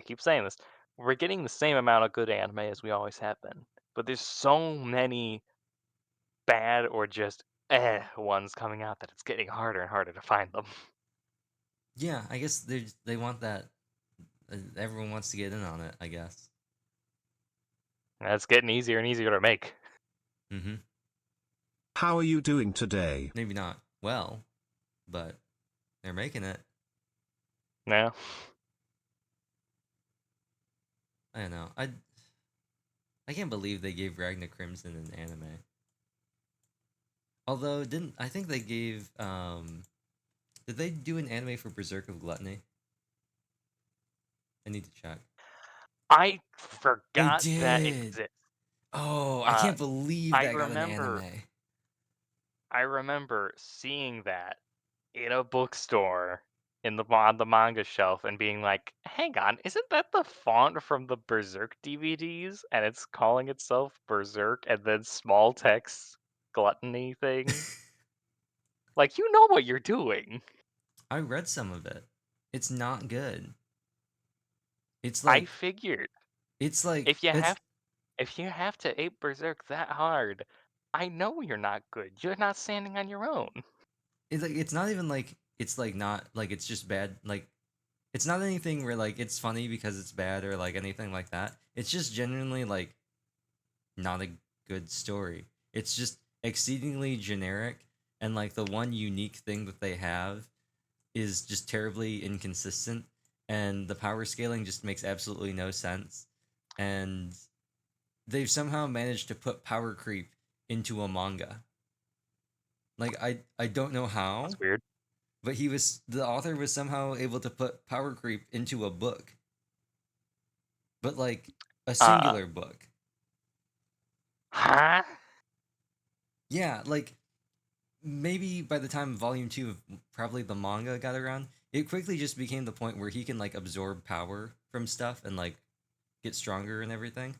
keep saying this, we're getting the same amount of good anime as we always have been. But there's so many bad or just ones coming out that it's getting harder and harder to find them. Yeah, I guess they want that. Everyone wants to get in on it, I guess. And it's getting easier and easier to make. Mm-hmm. How are you doing today? Maybe not well, but they're making it. Yeah. I don't know. I can't believe they gave Ragna Crimson an anime. Although didn't I think they gave did they do an anime for Berserk of Gluttony? I need to check. I They forgot that did. exists. Oh, I can't believe I that got an remember anime. I remember seeing that in a bookstore on the manga shelf and being like, "Hang on, isn't that the font from the Berserk DVDs?" And it's calling itself Berserk and then small text gluttony thing. Like, you know what you're doing. I read some of it. It's not good. It's I like figured it's like if you have to ape Berserk that hard, I know you're not good. You're not standing on your own. it's not even like it's like not like it's just bad like it's not anything where like it's funny because it's bad or like anything like that. It's just genuinely like not a good story. It's just exceedingly generic and like the one unique thing that they have is just terribly inconsistent and the power scaling just makes absolutely no sense. And they've somehow managed to put power creep into a manga. Like I don't know how, That's weird. but the author was somehow able to put power creep into a book. But like a Uh, singular book. huh? Yeah, like maybe by the time volume 2 of probably the manga got around, it quickly just became the point where he can like absorb power from stuff and like get stronger and everything.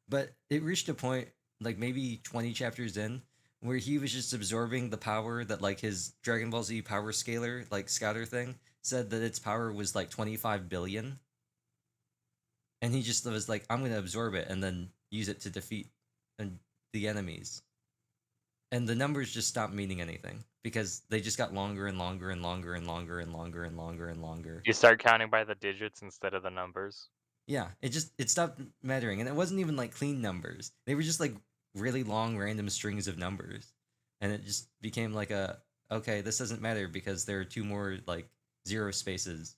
But it reached a point like maybe 20 chapters in where he was just absorbing the power that like his Dragon Ball Z power scaler like scouter thing said that its power was like 25 billion, and he just was like, I'm going to absorb it and then use it to defeat the enemies. And the numbers just stopped meaning anything because they just got longer and longer and longer and longer and longer and longer and longer. You start counting by the digits instead of the numbers. Yeah, it stopped mattering, and it wasn't even like clean numbers. They were just like really long random strings of numbers, and it just became like a okay, this doesn't matter because there are two more like zero spaces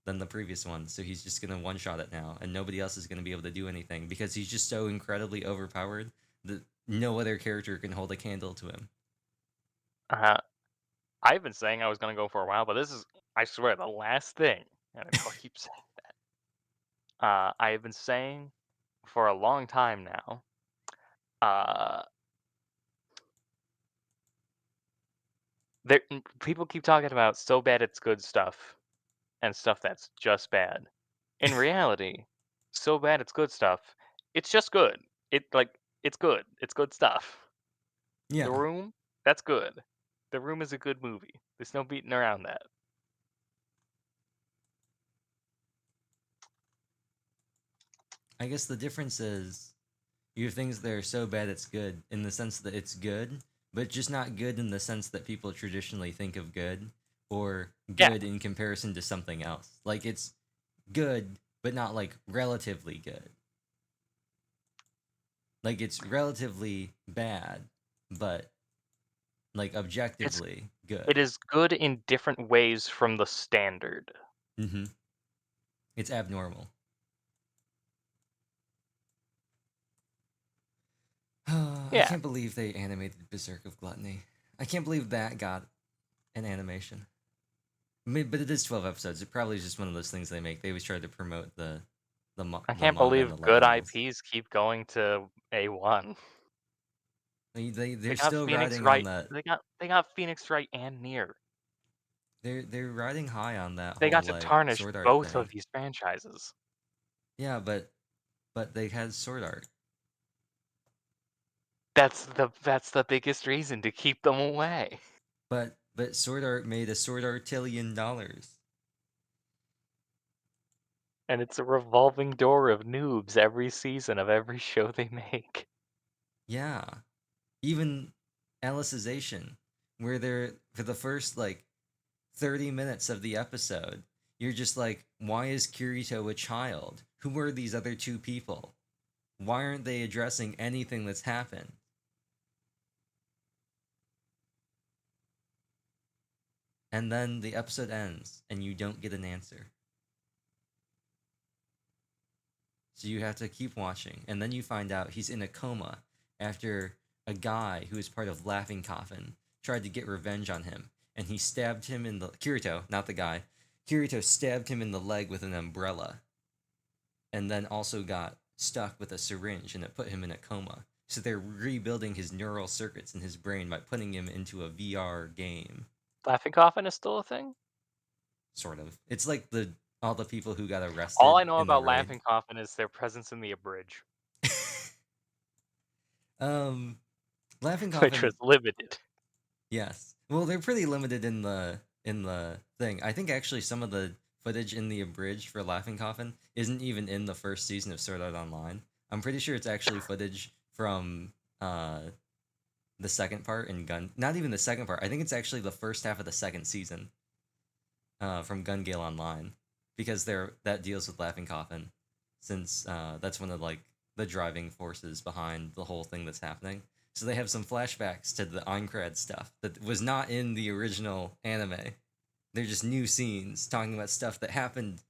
than the previous one, so he's just gonna one shot it now, and nobody else is gonna be able to do anything because he's just so incredibly overpowered that no other character can hold a candle to him. Uh, I've been saying I was gonna go for a while, but this is, I swear, the last thing, and I'll keep saying that. I have been saying for a long time now. Uh, people keep talking about so bad it's good stuff, and stuff that's just bad. In reality, so bad it's good stuff. It's just good. It's good. It's good stuff. The Yeah, Room, that's good. The Room is a good movie. There's no beating around that. I guess the difference is you have things that are so bad it's good in the sense that it's good, but just not good in the sense that people traditionally think of good, or Yeah. good in comparison to something else. Like it's good, but not like relatively good. Like it's relatively bad, but like objectively good. It is good in different ways from the standard. Mm-hmm. It's abnormal. I Yeah. can't believe they animated Berserk of Gluttony. I can't believe that got an animation. But it is 12 episodes. It probably is just one of those things they make. They always try to promote the I the can't manga and believe the light good novels. IPs keep going to A1. They're They got still Phoenix riding on Wright. that. They got Phoenix Wright and Nier. They're riding high on that They whole got to like tarnish sword art both of thing. these franchises. Yeah, but they had sword art. That's the biggest reason to keep them away. But sword art made a sword artillion dollars. And it's a revolving door of noobs every season of every show they make. Yeah. Even Alicization, where they're for the first like 30 minutes of the episode, you're just like, why is Kirito a child? Who are these other two people? Why aren't they addressing anything that's happened? And then the episode ends and you don't get an answer. So you have to keep watching. And then you find out he's in a coma after a guy who is part of Laughing Coffin tried to get revenge on him. And he stabbed him in the. Kirito, not the guy. Kirito stabbed him in the leg with an umbrella. And then also got stuck with a syringe and it put him in a coma. So they're rebuilding his neural circuits in his brain by putting him into a VR game. Laughing Coffin is still a thing? Sort of. It's like the all the people who got arrested All I know in the about raid. Laughing Coffin is their presence in the Abridge, Laughing which was Coffin. limited. Yes. Well, they're pretty limited in the thing. I think actually some of the footage in the abridged for Laughing Coffin isn't even in the first season of Sword Art Online. I'm pretty sure it's actually footage from the second part in Gun. Not even the second part. I think it's actually the first half of the second season from Gun Gale Online, because that deals with Laughing Coffin, since that's one of like the driving forces behind the whole thing that's happening. So they have some flashbacks to the Aincrad stuff that was not in the original anime. They're just new scenes talking about stuff that happened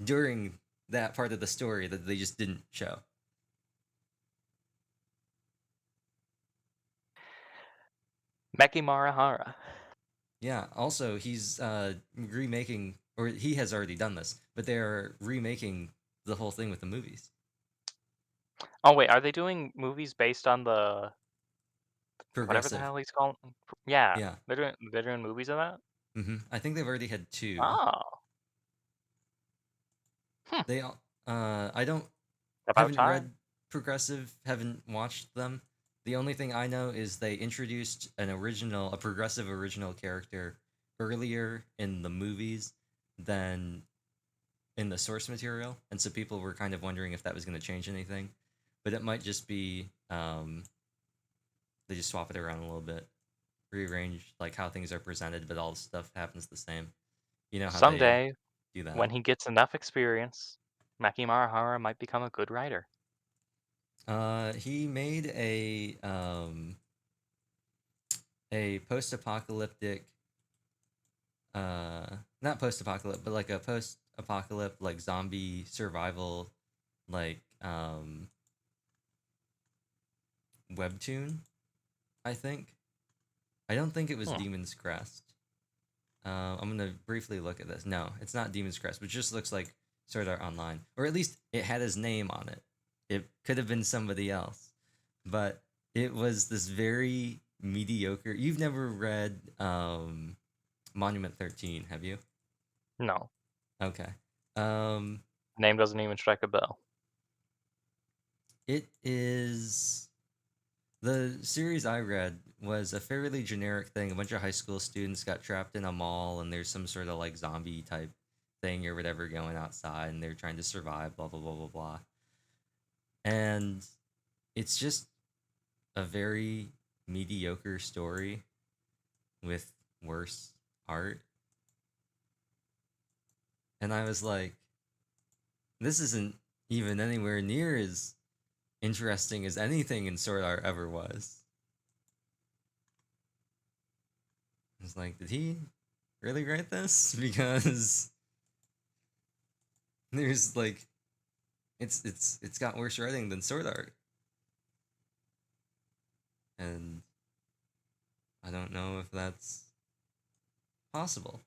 during that part of the story that they just didn't show. Meki Marahara. Yeah, also he's remaking, or he has already done this, but they're remaking the whole thing with the movies. Oh wait, are they doing movies based on the whatever the Progressive. hell he's called? Yeah, Yeah. they're doing movies of that. I think they've already had two. Oh, They all. I don't about haven't time. read Progressive. Haven't watched them. The only thing I know is they introduced a Progressive original character earlier in the movies than in the source material, and so people were kind of wondering if that was going to change anything. But it might just be they just swap it around a little bit, rearrange like how things are presented, but all the stuff happens the same. You know how they Someday, do that. when he gets enough experience, Meki Marahara might become a good writer. He made a post-apocalyptic, not post-apocalyptic, but like a post-apocalyptic like zombie survival like webtoon. I think. I don't think it was Hmm. Demon's Crest. I'm gonna briefly look at this. No, it's not Demon's Crest, which just looks like Sword Art Online, or at least it had his name on it. It could have been somebody else, but it was this very mediocre. You've never read Monument 13, have you? No, Okay. Um, name doesn't even strike a bell. it is the series I read was a fairly generic thing. A bunch of high school students got trapped in a mall, and there's some sort of like zombie type thing or whatever going outside, and they're trying to survive. Blah blah blah blah blah. And it's just a very mediocre story with worse art. And I was like, this isn't even anywhere near as interesting as anything in Sword Art ever was. I was like, did he really write this? Because there's like, it's got worse writing than Sword Art, and I don't know if that's possible.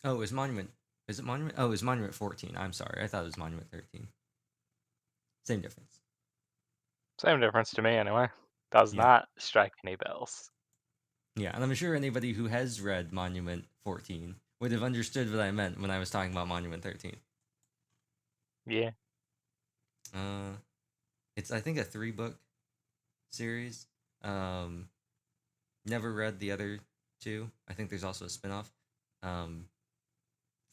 Oh, it was Monument. Is it Monument? Oh, it was Monument 14. I'm sorry. I thought it was Monument 13. Same difference. Same difference to me, anyway. Does Yeah. not strike any bells. Yeah, and I'm sure anybody who has read Monument 14 would have understood what I meant when I was talking about Monument 13. Yeah. It's I think a 3-book series. Um, never read the other 2. I think there's also a spinoff. Um,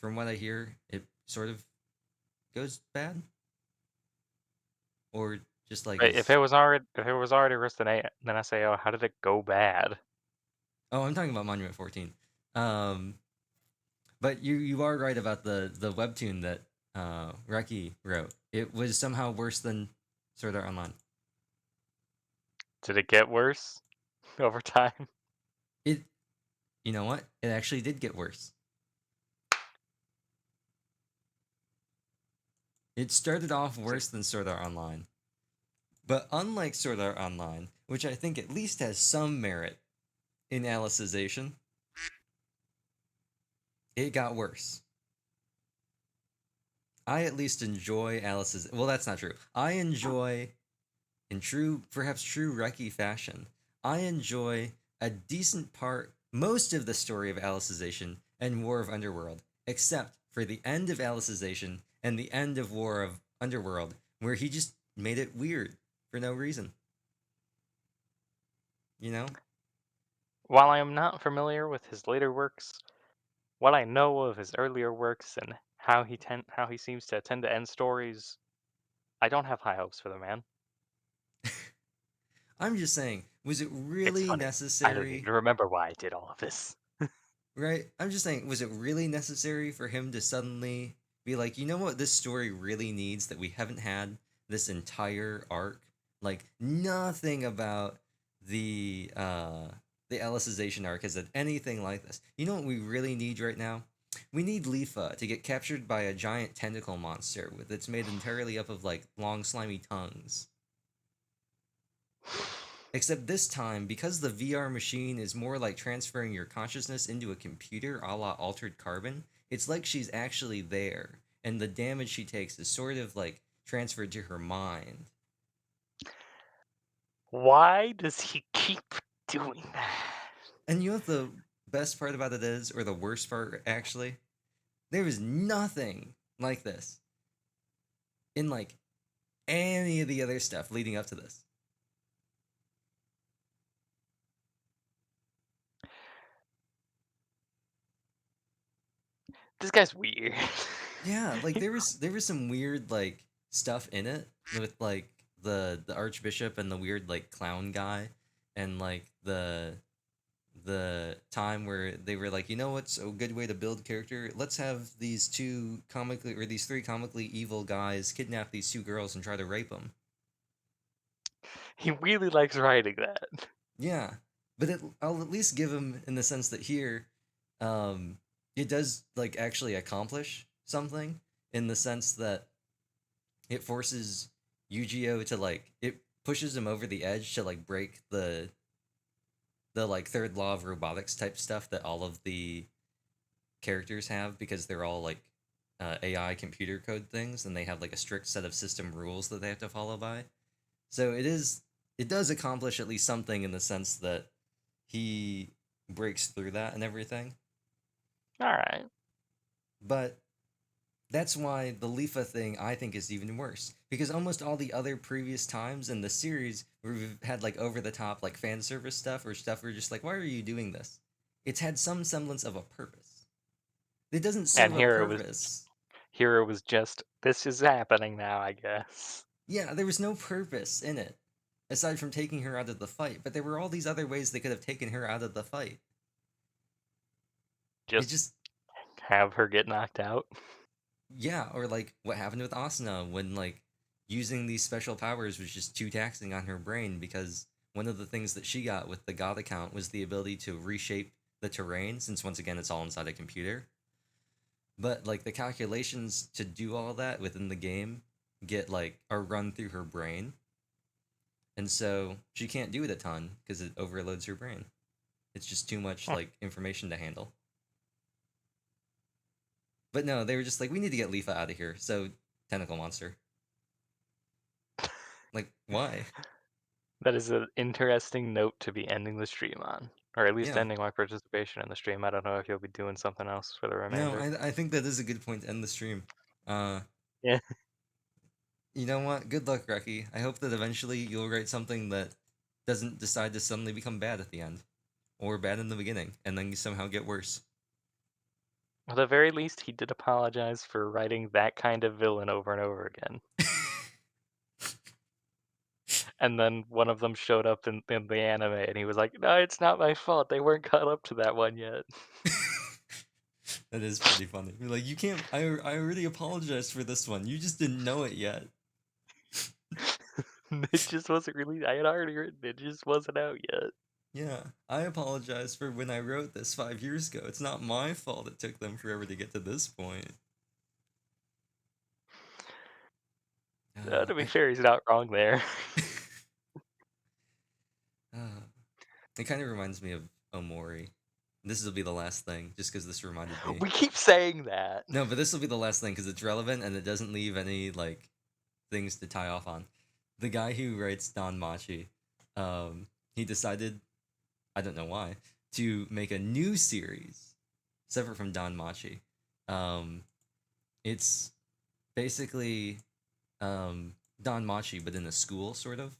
from what I hear, it sort of goes bad, or just like Wait, is. if it was already written A, then I say, oh, how did it go bad? Oh, I'm talking about Monument 14. Um, but you are right about the webtoon that Reki wrote. It was somehow worse than Sword Art Online. Did it get worse over time? It, you know what? It actually did get worse. It started off worse than Sword Art Online. But unlike Sword Art Online, which I think at least has some merit in Alicization, it got worse. I at least enjoy Alice's. Well, that's not true. I enjoy, in true, perhaps true Reki fashion, I enjoy a decent part, most of the story of Alicization and War of Underworld, except for the end of Alicization and the end of War of Underworld, where he just made it weird for no reason. You know? While I am not familiar with his later works, what I know of his earlier works and how he seems to tend to end stories, I don't have high hopes for the man. I'm just saying, was it It's really funny. I don't necessary? even remember why I did all of this. Right? I'm just saying, was it really necessary for him to suddenly be like, you know what this story really needs that we haven't had this entire arc? Like nothing about the the Alicization arc has had anything like this. You know what we really need right now? We need Leafa to get captured by a giant tentacle monster that's made entirely up of like long slimy tongues. Except this time, because the VR machine is more like transferring your consciousness into a computer a la Altered Carbon, it's like she's actually there, and the damage she takes is sort of like transferred to her mind. Why does he keep doing that? And you know what the best part about it is, or the worst part actually? There is nothing like this in like any of the other stuff leading up to this. This guy's weird. Yeah, like there was some weird like stuff in it with like the archbishop and the weird like clown guy, and like the time where they were like, you know what's a good way to build character? Let's have these 3 comically evil guys kidnap these 2 girls and try to rape them. He really likes writing that. Yeah, but I'll at least give him in the sense that here, um, it does like actually accomplish something in the sense that it forces Yu-Gi-Oh to like it pushes him over the edge to like break the like third law of robotics type stuff that all of the characters have, because they're all like AI computer code things, and they have like a strict set of system rules that they have to follow by. So it does accomplish at least something in the sense that he breaks through that and everything. All right. But That's why the Lifa thing I think is even worse because almost all the other previous times in the series where we've had like over the top like fan service stuff or stuff where we're just like, why are you doing this? It's had some semblance of a purpose. It doesn't And serve a purpose. here it was just, this is happening now, I guess. Yeah, there was no purpose in it aside from taking her out of the fight, but there were all these other ways they could have taken her out of the fight. It Just just have her get knocked out. yeah, or like what happened with Asuna when like using these special powers was just too taxing on her brain because one of the things that she got with the God account was the ability to reshape the terrain since once again it's all inside a computer. But like the calculations to do all that within the game get like are run through her brain. And so she can't do it a ton because it overloads her brain. It's just too much like information to handle. But no, they were just like, we need to get Leafa out of here. So tentacle monster. Like, why? That is an interesting note to be ending the stream on. Or at least Yeah. ending my participation in the stream. I don't know if you'll be doing something else for the No, remainder. I think that is a good point to end the stream. Yeah. You know what? Good luck, Reki. I hope that eventually you'll write something that doesn't decide to suddenly become bad at the end. Or bad in the beginning, and then you somehow get worse. At the very least, he did apologize for writing that kind of villain over and over again. And then one of them showed up in the anime, and he was like, "No, it's not my fault. They weren't caught up to that one yet." That is pretty funny. You're like, you can't. I already apologized for this one. You just didn't know it yet. It just wasn't really. I had already written it. Just wasn't out yet. Yeah, I apologize for when I wrote this 5 years ago. It's not my fault it took them forever to get to this point. To be fair, he's not wrong there. It kind of reminds me of Omori. This will be the last thing, just because this reminded me. We keep saying that. No, but this will be the last thing because it's relevant and it doesn't leave any like things to tie off on. The guy who writes Don Machi, he decided, I don't know why, to make a new series separate from Don Machi. It's basically Don Machi, but in a school, sort of.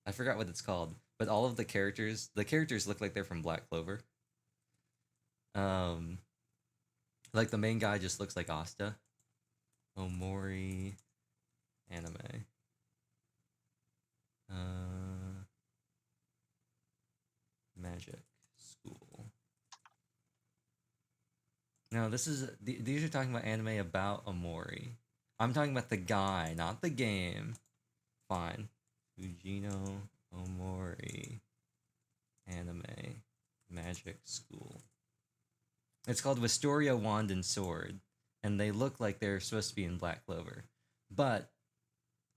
I forgot what it's called, but all of the characters look like they're from Black Clover. Um, like the main guy just looks like Asta. Omori anime. Magic School. No, these are talking about anime about Omori. I'm talking about the guy, not the game. Fine. Fujino Omori anime Magic School. It's called Wisteria Wand and Sword, and they look like they're supposed to be in Black Clover. But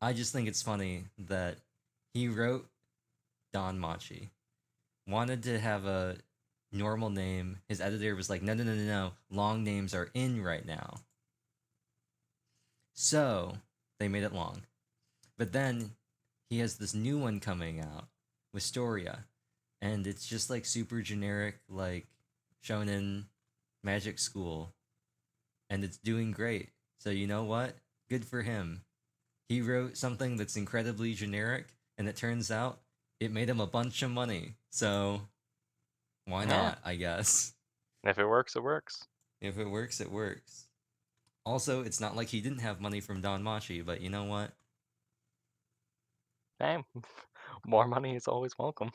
I just think it's funny that he wrote Don Machi, wanted to have a normal name. His editor was like, no, long names are in right now. So they made it long. But then he has this new one coming out, Wisteria, and it's just like super generic, like shonen magic school, and it's doing great. So you know what? Good for him. He wrote something that's incredibly generic, and it turns out it made him a bunch of money. So why not, I guess. If it works, it works. If it works, it works. Also, it's not like he didn't have money from Don Machi, but you know what? Hey, more money is always welcome.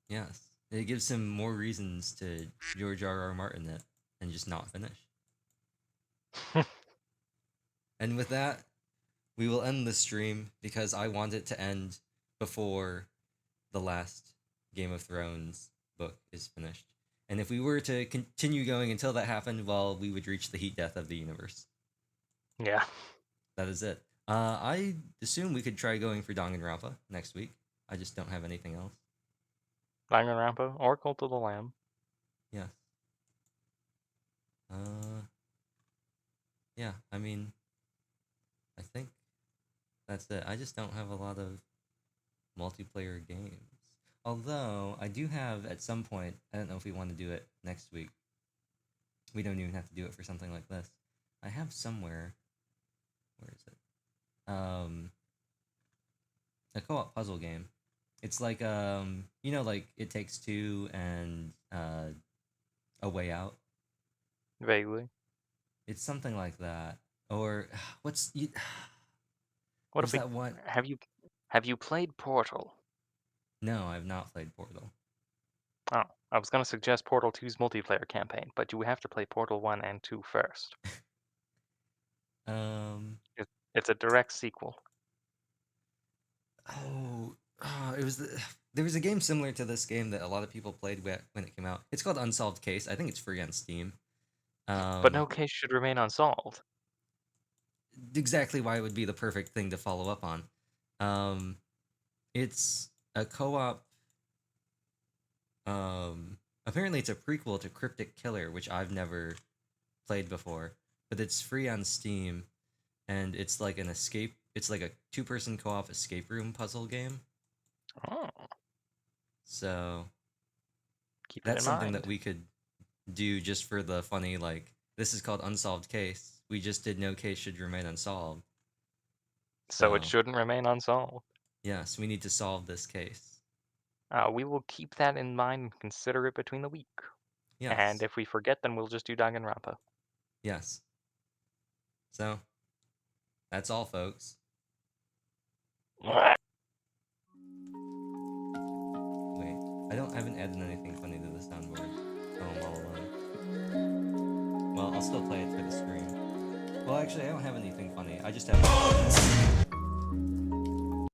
Yes. It gives him more reasons to George R.R. Martin it and just not finish. And with that, we will end the stream because I want it to end before the last Game of Thrones book is finished. And if we were to continue going until that happened, well, we would reach the heat death of the universe. Yeah. That is it. I assume we could try going for Danganronpa next week. I just don't have anything else. Danganronpa or Cult of the Lamb. Yes. Yeah, I mean, I think that's it. I just don't have a lot of multiplayer games. Although, I do have at some point, I don't know if we want to do it next week. We don't even have to do it for something like this. I have somewhere. Where is it? A co-op puzzle game. It's like like It Takes Two and A Way Out. Vaguely. It's something like that. Or what's you, What there's if we that one. have you played Portal? No, I've not played Portal. Oh, I was gonna suggest Portal 2's multiplayer campaign, but you have to play Portal 1 and 2 first. Um. It's a direct sequel. It was there was a game similar to this game that a lot of people played when it came out. It's called Unsolved Case. I think it's free on Steam. But no case should remain unsolved. Exactly why it would be the perfect thing to follow up on. It's a co-op. Apparently it's a prequel to Cryptic Killer, which I've never played before, but it's free on Steam, and it's like an escape. It's like a two-person co-op escape room puzzle game. Oh, So keep it that's in something that mind. we could do just for the funny, like, this is called Unsolved Case. We just did No Case Should Remain Unsolved. So it So, shouldn't remain unsolved. yes, we need to solve this case. We will keep that in mind and consider it between the week. And Yes. if we forget, then we'll just do Danganronpa. Yes. So, that's all, folks. Wait, I haven't added anything funny to the soundboard. Oh, I'm all alone. Well, I'll still play it for the stream. Well, actually, I don't have anything funny. I just have...